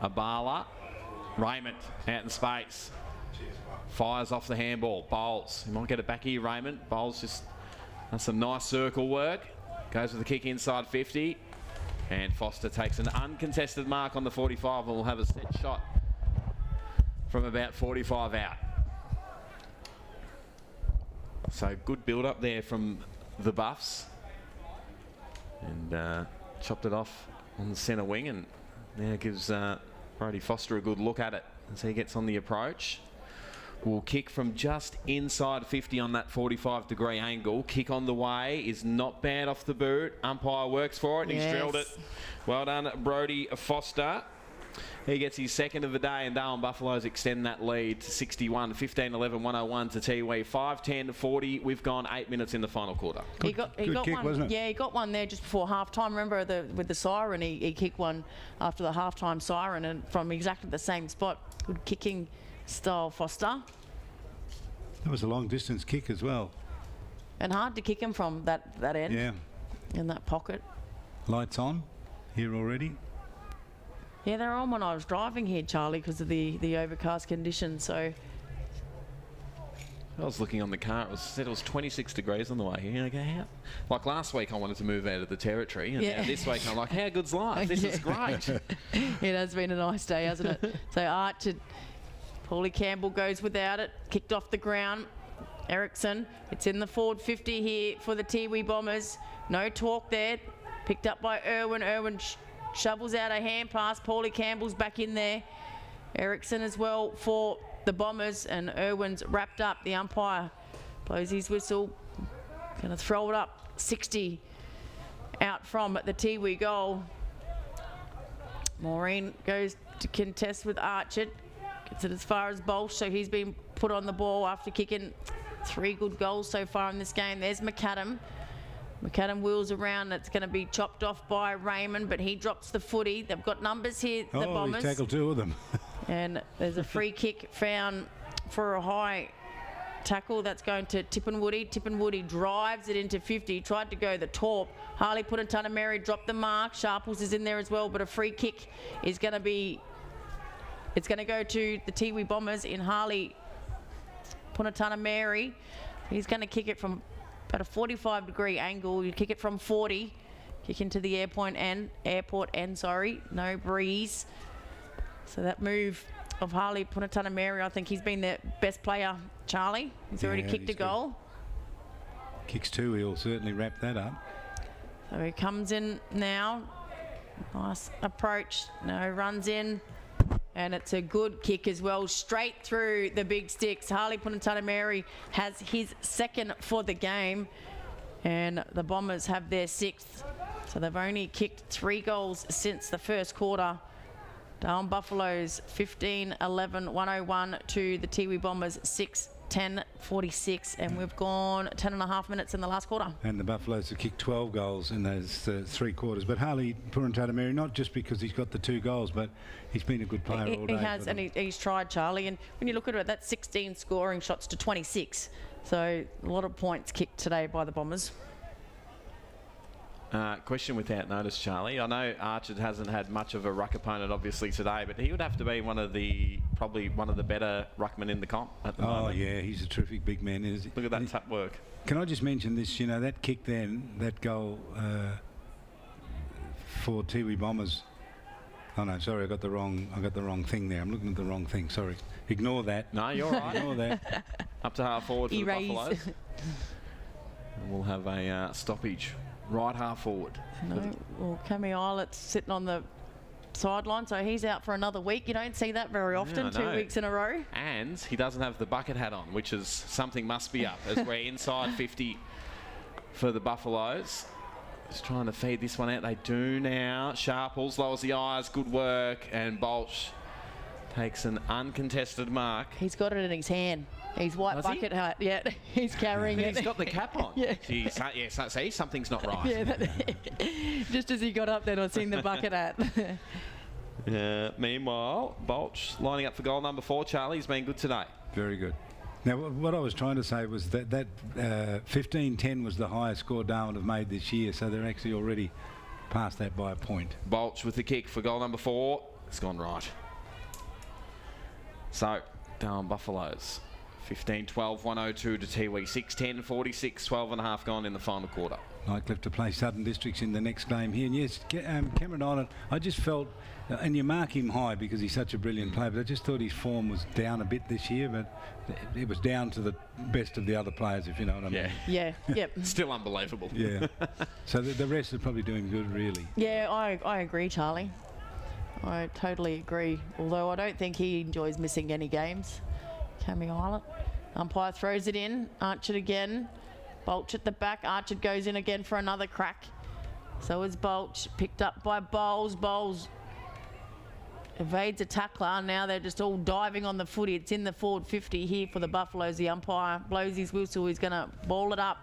Abala. Raymond out in space. Fires off the handball. Bowles. He might get it back here, Raymond. Bowles just does some nice circle work. Goes with the kick inside 50. And Foster takes an uncontested mark on the 45 and will have a set shot from about 45 out. So good build up there from the Buffs. And chopped it off on the centre wing, and now gives Brody Foster a good look at it as he gets on the approach. Will kick from just inside 50 on that 45-degree angle. Kick on the way is not bad off the boot. Umpire works for it, and he's drilled it. Well done, Brody Foster. He gets his second of the day, and Darwin Buffaloes extend that lead to 61. 15-11, 101 to Tiwi. 5-10, 40. We've gone 8 minutes in the final quarter. He got kick, one. wasn't it? Yeah, he got one there just before half-time. Remember with the siren, he kicked one after the half-time siren, and from exactly the same spot. Good kicking style, Foster. That was a long-distance kick as well. And hard to kick him from that end. Yeah. In that pocket. Lights on here already. Yeah, they're on when I was driving here, Charlie, because of the overcast conditions. So I was looking on the car. It said it was 26 degrees on the way here. Okay, how? Like last week, I wanted to move out of the territory, and now this week I'm like, how good's life? This is great. It has been a nice day, hasn't it? So Archer, Paulie Campbell goes without it. Kicked off the ground. Erickson. It's in the forward 50 here for the Tiwi Bombers. No talk there. Picked up by Irwin. Irwin shovels out a hand pass. Paulie Campbell's back in there. Erickson as well for the Bombers, and Irwin's wrapped up. The umpire blows his whistle. Going to throw it up. 60 out from the Tiwi goal. Maureen goes to contest with Archer. Gets it as far as Bolsh, so he's been put on the ball after kicking 3 good goals so far in this game. There's McAdam. McAdam wheels around. That's going to be chopped off by Raymond, but he drops the footy. They've got numbers here, the Bombers. He tackled 2 of them. And there's a free kick found for a high tackle. That's going to Tippenwoody. Tippenwoody drives it into 50. Tried to go the torp. Harley put a ton of Mary, dropped the mark. Sharples is in there as well, but a free kick is going to be... It's going to go to the Tiwi Bombers in Harley Punatana Mary. He's going to kick it from about a 45-degree angle. You kick it from 40. Kick into the airport end, no breeze. So that move of Harley Punatunameri. I think he's been their best player, Charlie. He's already kicked a goal. Kicks 2, he'll certainly wrap that up. So he comes in now. Nice approach. No, runs in. And it's a good kick as well, straight through the big sticks. Harley Punatunameri has his second for the game. And the Bombers have their 6th. So they've only kicked 3 goals since the first quarter. Darwin Buffaloes 15-11, 101 to the Tiwi Bombers 6-10, 46, and we've gone 10.5 minutes in the last quarter. And the Buffaloes have kicked 12 goals in those 3 quarters. But Harley Punatunameri, not just because he's got the 2 goals, but he's been a good player all day. He has, and he's tried, Charlie. And when you look at it, that's 16 scoring shots to 26. So a lot of points kicked today by the Bombers. Question without notice, Charlie. I know Archer hasn't had much of a ruck opponent, obviously, today, but he would have to be probably one of the better ruckmen in the comp at the moment. Oh, yeah, he's a terrific big man, isn't he? Look at that tap work. Can I just mention this, you know, that kick then, that goal for Tiwi Bombers. Oh, no, sorry, I got the wrong thing there. I'm looking at the wrong thing, sorry. Ignore that. No, you're right. Ignore that. Up to half forward for the Buffaloes. And we'll have a stoppage. Right half forward. No, well, Cammy Islet's sitting on the sideline, so he's out for another week. You don't see that very often, 2 weeks in a row. And he doesn't have the bucket hat on, which is something must be up, as we're inside 50 for the Buffaloes. Just trying to feed this one out. They do now. Sharples lowers the eyes. Good work. And Bolch takes an uncontested mark. He's got it in his hand. His white bucket hat, yeah, he's carrying it. He's got the cap on. Yeah. See, something's not right. Just as he got up there, I seen the bucket hat. Meanwhile, Bolch lining up for goal number 4. Charlie's been good today. Very good. Now, what I was trying to say was that 15-10 was the highest score Darwin have made this year, so they're actually already past that by a point. Bolch with the kick for goal number 4. It's gone right. So, Darwin Buffaloes. 15-12, 102 to Tiwi. 6-10, 46, 12.5 gone in the final quarter. Nightcliff to play Southern Districts in the next game here. And yes, Cameron Island, I just felt, and you mark him high because he's such a brilliant player, but I just thought his form was down a bit this year, but it was down to the best of the other players, if you know what I mean. Yeah, yep. Still unbelievable. Yeah. So the rest are probably doing good, really. Yeah, I agree, Charlie. I totally agree. Although I don't think he enjoys missing any games. Cammy Islet. Umpire throws it in. Archer again. Bolch at the back. Archer goes in again for another crack. So is Bolch. Picked up by Bowles. Bowles evades a tackler. Now they're just all diving on the footy. It's in the forward 50 here for the Buffaloes. The umpire blows his whistle. He's going to ball it up.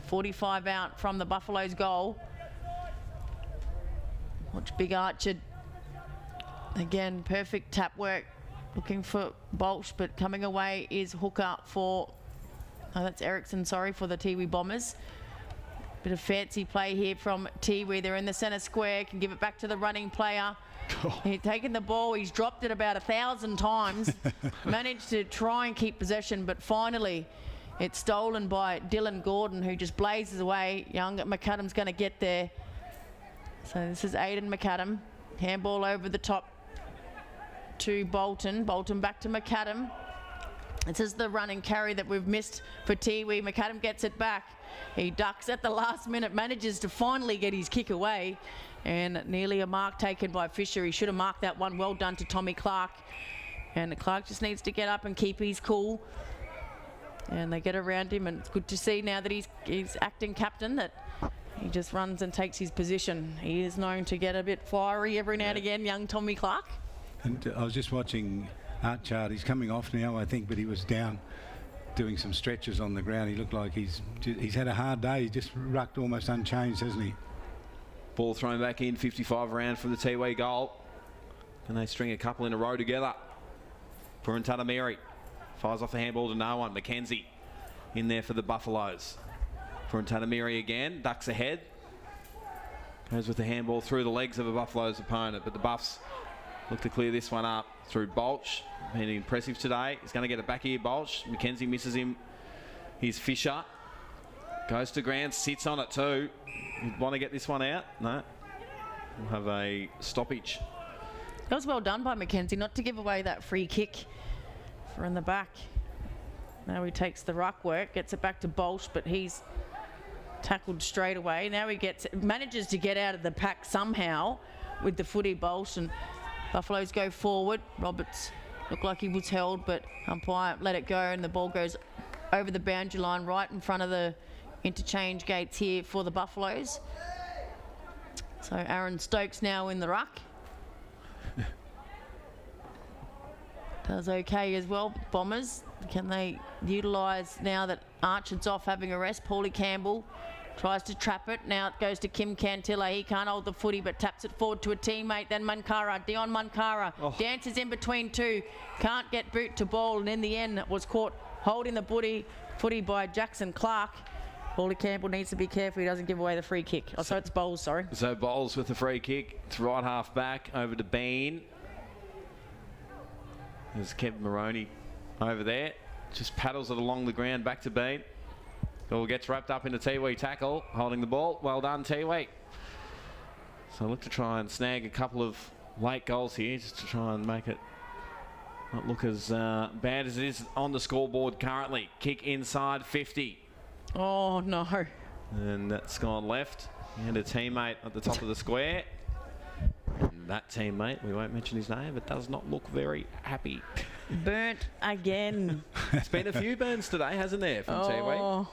45 out from the Buffaloes goal. Watch Big Archer. Again, perfect tap work. Looking for Bolch, but coming away is Hooker for... Oh, that's Erickson, sorry, for the Tiwi Bombers. Bit of fancy play here from Tiwi. They're in the centre square. Can give it back to the running player. He's taken the ball. He's dropped it about 1,000 times. Managed to try and keep possession, but finally it's stolen by Dylan Gordon, who just blazes away. Young McAdam's going to get there. So this is Aiden McAdam. Handball over the top to Bolton. Bolton back to McAdam. This is the run and carry that we've missed for Tiwi. McAdam gets it back. He ducks at the last minute, manages to finally get his kick away, and nearly a mark taken by Fisher. He should have marked that one. Well done to Tommy Clark. And Clark just needs to get up and keep his cool. And they get around him, and it's good to see now that he's acting captain that he just runs and takes his position. He is known to get a bit fiery every now and again, young Tommy Clark. And I was just watching Art Chart. He's coming off now, I think, but he was down doing some stretches on the ground. He looked like he's had a hard day. He's just rucked almost unchanged, hasn't he? Ball thrown back in, 55 around from the Tiwi goal. And they string a couple in a row together. Punatunameri fires off the handball to no one. McKenzie in there for the Buffaloes. Punatunameri again, ducks ahead. Goes with the handball through the legs of a Buffaloes opponent, but the Buffs look to clear this one up through Bolch. Been impressive today. He's going to get it back here, Bolch. McKenzie misses him. Here's Fisher. Goes to ground, sits on it too. You want to get this one out? No. We'll have a stoppage That was well done by Mackenzie, not to give away that free kick for in the back. Now he takes the ruck work, gets it back to Bolsch, but he's tackled straight away. Now he manages to get out of the pack somehow with the footy. Bolsch, and Buffaloes go forward. Roberts looked like he was held, but umpire let it go, and the ball goes over the boundary line right in front of the interchange gates here for the Buffaloes. So Aaron Stokes now in the ruck. Does okay as well. Bombers, can they utilise now that Archer's off having a rest? Paulie Campbell tries to trap it. Now it goes to Kim Cantilla. He can't hold the footy but taps it forward to a teammate. Then Mankara, Dion Mankara dances in between two. Can't get boot to ball, and in the end it was caught holding the footy by Jackson Clark. Paulie Campbell needs to be careful he doesn't give away the free kick. Oh, so it's Bowles, sorry. So Bowles with the free kick. It's right half back over to Bean. There's Kevin Moroney over there. Just paddles it along the ground back to Bean. Ball gets wrapped up in the Tiwi tackle, holding the ball. Well done, Tiwi. So look to try and snag a couple of late goals here, just to try and make it not look as bad as it is on the scoreboard currently. Kick inside 50. Oh, no. And that's gone left. And a teammate at the top of the square. And that teammate, we won't mention his name, but does not look very happy. Burnt again. It's been a few burns today, hasn't there, from Tiwi?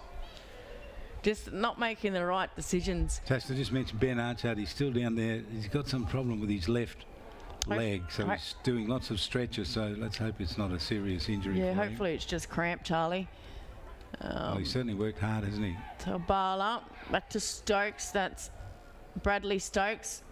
Just not making the right decisions. Just to just mention Ben Archard, he's still down there. He's got some problem with his left leg, so he's doing lots of stretches, so let's hope it's not a serious injury. Yeah, for hopefully him. It's just cramp, Charlie. He certainly worked hard, hasn't he? So Bala, back to Stokes. That's Bradley Stokes.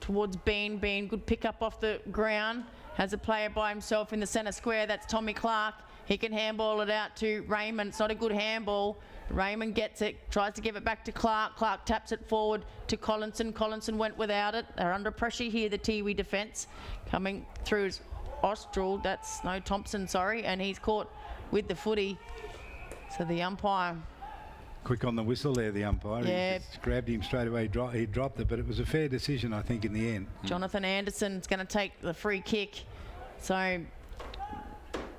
Towards Bean. Bean, good pick up off the ground. Has a player by himself in the centre square. That's Tommy Clark. He can handball it out to Raymond. It's not a good handball. Raymond gets it, tries to give it back to Clark. Clark taps it forward to Collinson. Collinson went without it. They're under pressure here, the Tiwi defence. Coming through is Austral. That's Thompson, sorry. And he's caught with the footy. So the umpire. Quick on the whistle there, the umpire. Yeah. He just grabbed him straight away. He dropped it, but it was a fair decision, I think, in the end. Jonathan Anderson's going to take the free kick. So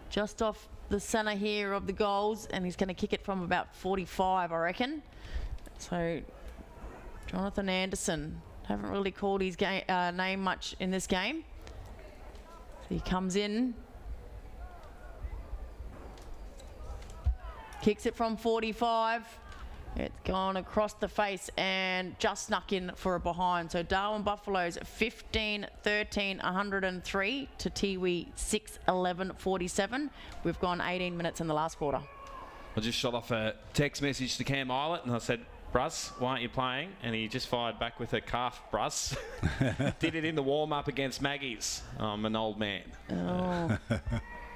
just off the centre here of the goals, and he's going to kick it from about 45, I reckon. So Jonathan Anderson, haven't really called his name much in this game. So he comes in, kicks it from 45. It's gone across the face and just snuck in for a behind. So Darwin Buffaloes 15-13, 103 to Tiwi 6-11, 47. We've gone 18 minutes in the last quarter. I just shot off a text message to Cam Islet and I said, Bruss, why aren't you playing? And he just fired back with a calf, Bruss. Did it in the warm-up against Maggie's. I'm an old man. Oh.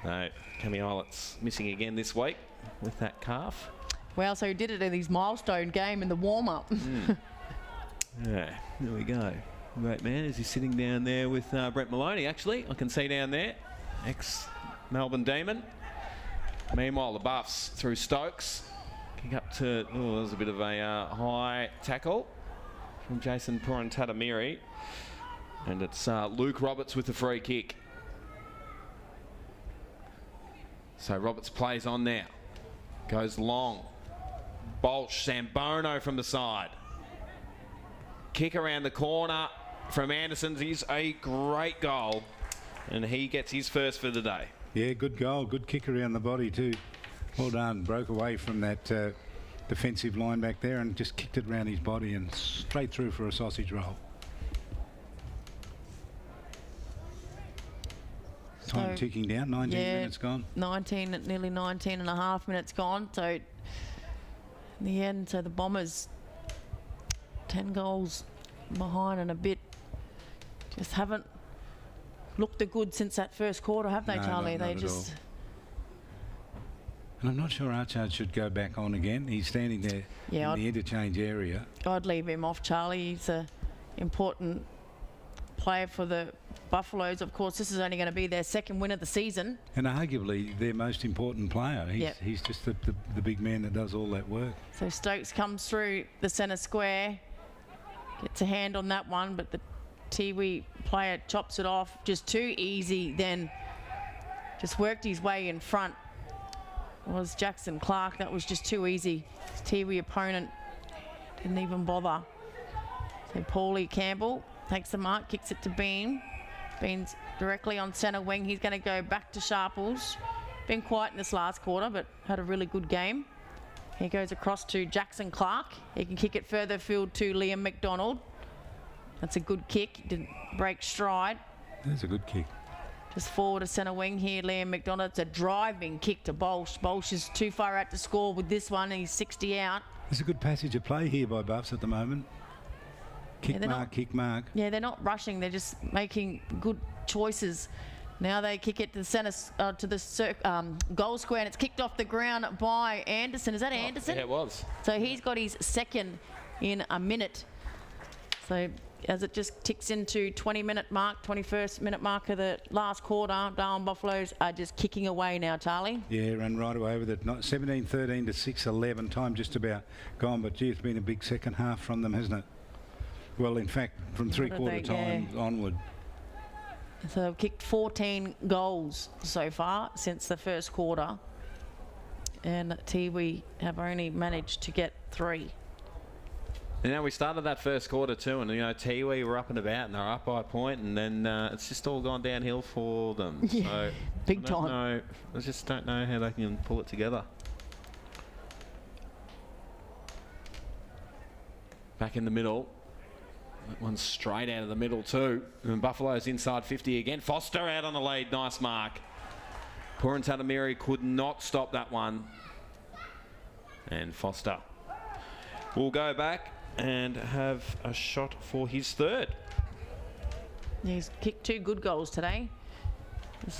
No, Cammy Islet's missing again this week with that calf. Well, so he did it in his milestone game in the warm-up. Yeah, there we go. Great man. Is he sitting down there with Brett Maloney, actually? I can see down there. Ex-Melbourne Demon. Meanwhile, the Buffs through Stokes. Kick up to... Oh, that was a bit of a high tackle from Jason Purantatamiri. And it's Luke Roberts with the free kick. So Roberts plays on now. Goes long. Bolsch, Sambono from the side. Kick around the corner from Anderson is a great goal. And he gets his first for the day. Yeah, good goal. Good kick around the body too. Well done. Broke away from that defensive line back there and just kicked it around his body and straight through for a sausage roll. Time ticking down. 19 minutes gone. 19, nearly 19 and a half minutes gone. So in the end, so the Bombers 10 goals behind and a bit. Just haven't looked the good since that first quarter, have they, Charlie? Not they just. And I'm not sure Archard should go back on again. He's standing there in the interchange area. I'd leave him off, Charlie. He's an important player for the Buffaloes. Of course, this is only going to be their second win of the season. And arguably their most important player. He's just the big man that does all that work. So Stokes comes through the centre square. Gets a hand on that one, but the Tiwi player player chops it off just too easy, then just worked his way in front. It was Jackson Clark. That was just too easy. His Tiwi opponent didn't even bother. So Paulie Campbell takes the mark, kicks it to Bean. Bean's directly on centre wing. He's going to go back to Sharples. Been quiet in this last quarter, but had a really good game. He goes across to Jackson Clark. He can kick it further field to Liam McDonald. That's a good kick. He didn't break stride. That's a good kick. Just forward to centre wing here, Liam McDonald. It's a driving kick to Bolsh. Bolsh is too far out to score with this one, and he's 60 out. There's a good passage of play here by Buffs at the moment. Kick mark. Yeah, they're not rushing. They're just making good choices. Now they kick it to the centre, to the goal square, and it's kicked off the ground by Anderson. Is that Anderson? Yeah, it was. So he's got his second in a minute. So as it just ticks into 20-minute mark, 21st minute mark of the last quarter, Darwin Buffaloes are just kicking away now, Charlie. Yeah, run right away with it. 17-13 to 6-11. Time just about gone, but gee, it's been a big second half from them, hasn't it? Well, in fact, from three-quarter time onward. So they've kicked 14 goals so far since the first quarter. And Tiwi have only managed to get 3. You know, we started that first quarter too, and, you know, Tiwi were up and about, and they're up by a point, and then it's just all gone downhill for them. Yeah, so big time. I just don't know how they can pull it together. Back in the middle. That one's straight out of the middle too. And Buffalo's inside 50 again. Foster out on the lead. Nice mark. Purantatamiri could not stop that one. And Foster will go back and have a shot for his third. He's kicked 2 good goals today.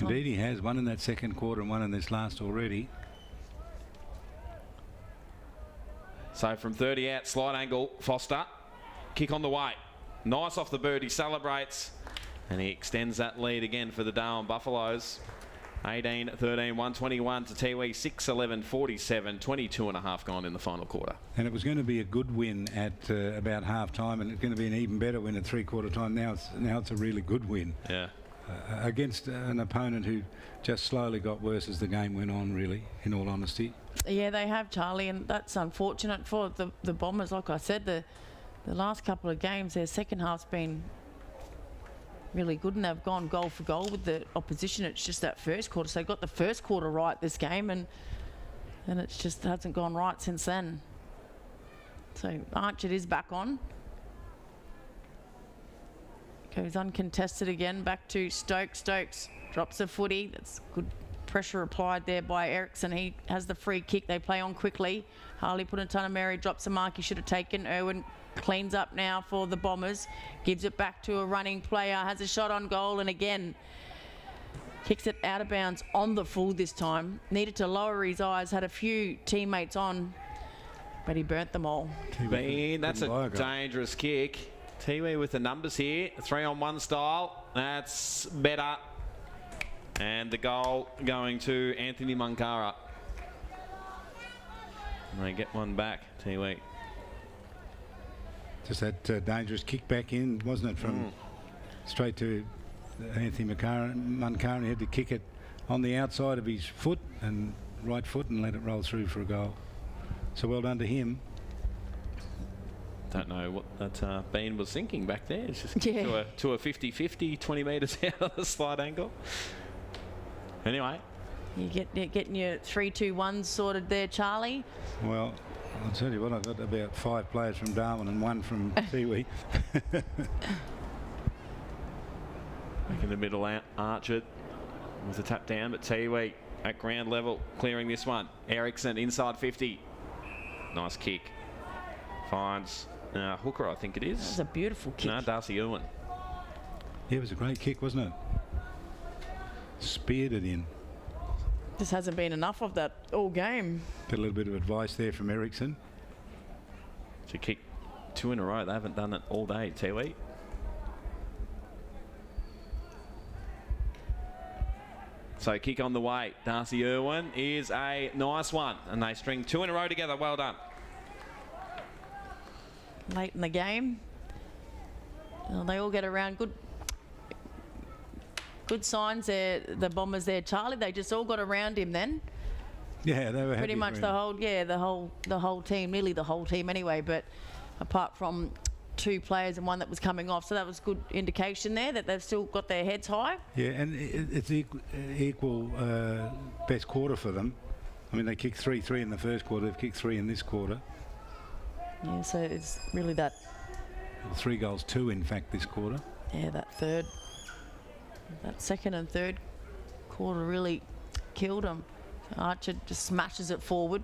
Indeed he has. One in that second quarter and one in this last already. So from 30 out, slide angle, Foster. Kick on the way. Nice off the boot. He celebrates. And he extends that lead again for the Darwin Buffaloes. 18-13, 121 to Tiwi, 6-11, 47, 22 and a half gone in the final quarter. And it was going to be a good win at about half time, and it's going to be an even better win at three-quarter time. Now it's a really good win. Yeah. Against an opponent who just slowly got worse as the game went on, really, in all honesty. Yeah, they have, Charlie, and that's unfortunate for the Bombers. Like I said, the last couple of games, their second half's been really good, and they've gone goal for goal with the opposition. It's just that first quarter. So they got the first quarter right this game, and it's just hasn't gone right since then. So Archett is back on. Goes uncontested again, back to Stokes. Stokes drops a footy. That's good pressure applied there by Erickson. He has the free kick. They play on quickly. Harley Purantatamiri drops a mark he should have taken. Irwin cleans up now for the Bombers. Gives it back to a running player. Has a shot on goal, and again kicks it out of bounds on the full this time. Needed to lower his eyes. Had a few teammates on, but he burnt them all. Bean, that's a dangerous kick. Tiwi with the numbers here. 3-on-1 style. That's better. And the goal going to Anthony Munkara. And they get one back, Tiwi. Just that dangerous kick back in, wasn't it, from straight to Anthony Munkara. He had to kick it on the outside of his foot and right foot and let it roll through for a goal. So well done to him. Don't know what that Bean was thinking back there. It's just to a 50-50, 20 metres out of the slide angle. Anyway. You getting your 3-2-1 sorted there, Charlie? Well, I'll tell you what, I've got about 5 players from Darwin and 1 from Tiwi. Back in the middle, Archett with a tap down, but Tiwi at ground level, clearing this one. Erickson inside 50. Nice kick. Finds Hooker, I think it is. That was a beautiful kick. No, Darcy Irwin. Yeah, it was a great kick, wasn't it? Speared it in. Just hasn't been enough of that all game. Got a little bit of advice there from Erickson. To kick 2 in a row. They haven't done it all day, Tiwi. So kick on the way. Darcy Irwin is a nice one. And they string 2 in a row together. Well done. Late in the game. Well, they all get around. Good good signs there, the Bombers there, Charlie. They just all got around him then. Yeah, they were pretty much the whole team, nearly the whole team anyway. But apart from 2 players and one that was coming off, so that was good indication there that they've still got their heads high. Yeah, and it's equal best quarter for them. I mean, they kicked 3-3 in the first quarter. They've kicked 3 in this quarter. Yeah, so it's really that. 3 goals, 2 in fact this quarter. Yeah, that second and third quarter really killed them. Archer just smashes it forward.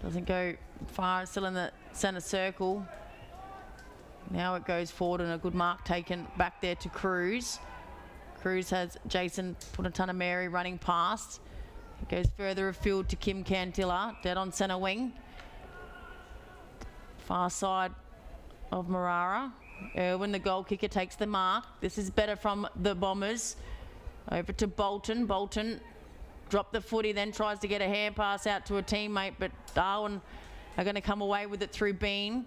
Doesn't go far, still in the centre circle. Now it goes forward and a good mark taken back there to Cruz. Cruz has Jason Punatanameri running past. It goes further afield to Kim Cantilla, dead on centre wing. Far side of Marara. Irwin, the goal kicker, takes the mark. This is better from the Bombers. Over to Bolton. Bolton dropped the footy, then tries to get a hand pass out to a teammate, but Darwin are going to come away with it through Bean.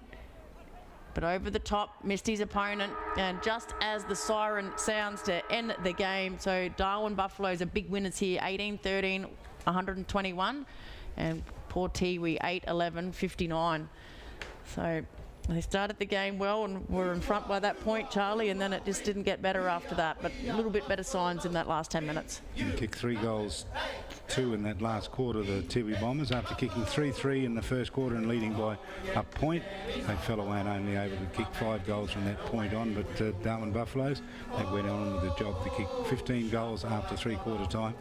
But over the top, missed his opponent, and just as the siren sounds to end the game, so Darwin Buffaloes are big winners here, 18-13, 121, and poor Tiwi, 8-11, 59. So they started the game well and were in front by that point, Charlie, and then it just didn't get better after that, but a little bit better signs in that last 10 minutes. They kicked 3 goals, 2 in that last quarter, the Tiwi Bombers, after kicking 3-3 in the first quarter and leading by a point. They fell away and only able to kick 5 goals from that point on, but Darwin Buffaloes, they went on with the job to kick 15 goals after quarter time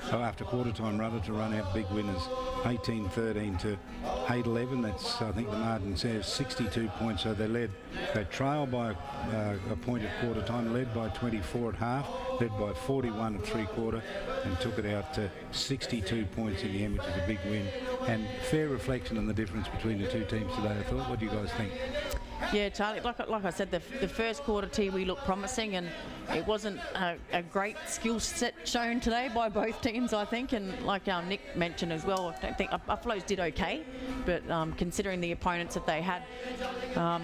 rather, to run out big winners, 18-13 to 8-11. That's, I think the margin says 62 points, so they trailed by a point at quarter time, led by 24 at half, led by 41 at 3/4, and took it out to 62 points in the end, which is a big win. And fair reflection on the difference between the 2 teams today, I thought. What do you guys think? Yeah, Charlie, like I said, the first quarter Tiwi looked promising, and it wasn't a great skill set shown today by both teams, I think. And like Nick mentioned as well, I don't think Buffaloes did okay, but considering the opponents that they had,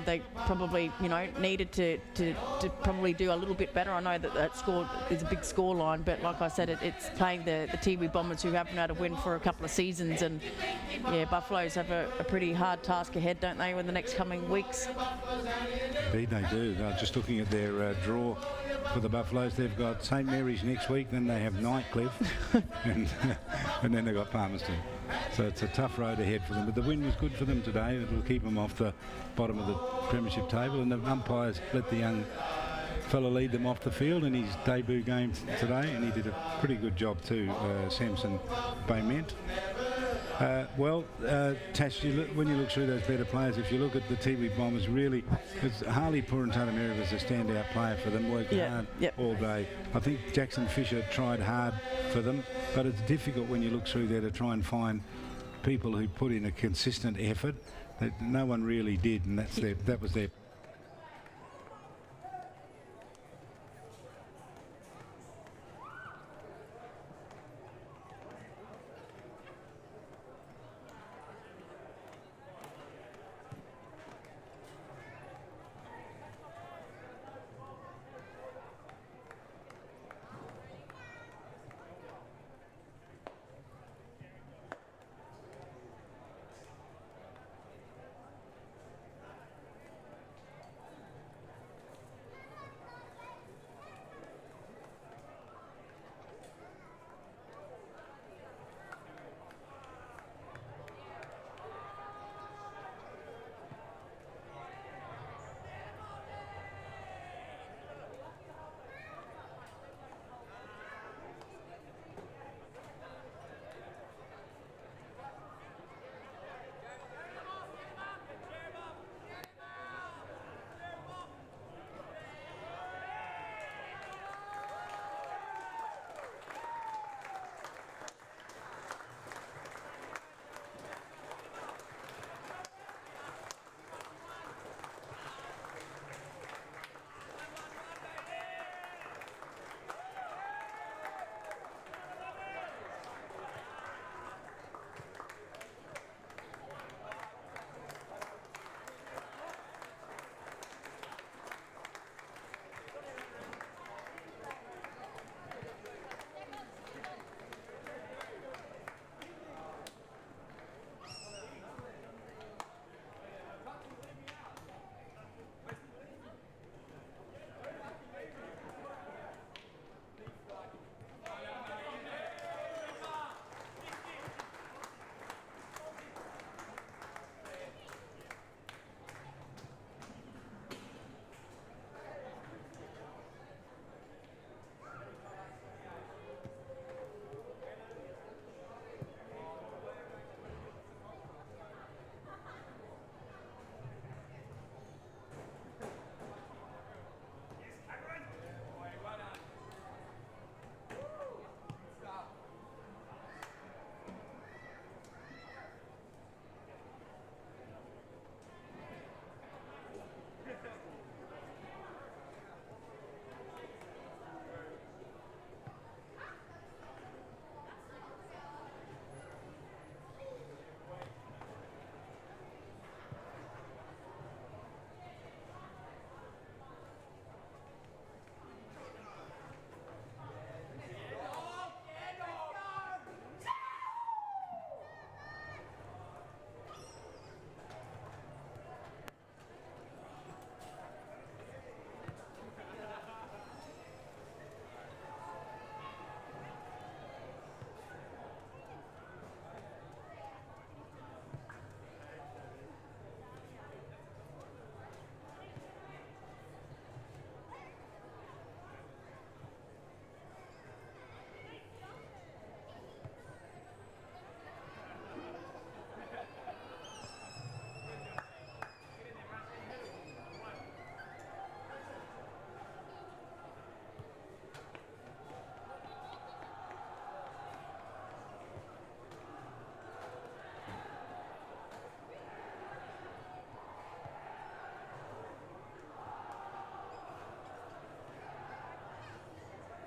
they probably needed to probably do a little bit better. I know that score is a big score line, but like I said, it's playing the Tiwi Bombers, who haven't had a win for a couple of seasons, and yeah, Buffaloes have a pretty hard task ahead, don't they, in the next coming weeks? Indeed they do. Just looking at their draw for the Buffaloes, they've got St Mary's next week, then they have Nightcliff, and then they've got Palmerston. So it's a tough road ahead for them, but the win was good for them today. It will keep them off the bottom of the premiership table, and the umpires let the young fella lead them off the field in his debut game today, and he did a pretty good job too, Samson Bayment. Tash, when you look through those better players, if you look at the Tiwi Bombers, really, Harley Purantanameri was a standout player for them, worked hard all day. I think Jackson Fisher tried hard for them, but it's difficult when you look through there to try and find people who put in a consistent effort. That no one really did, and that was their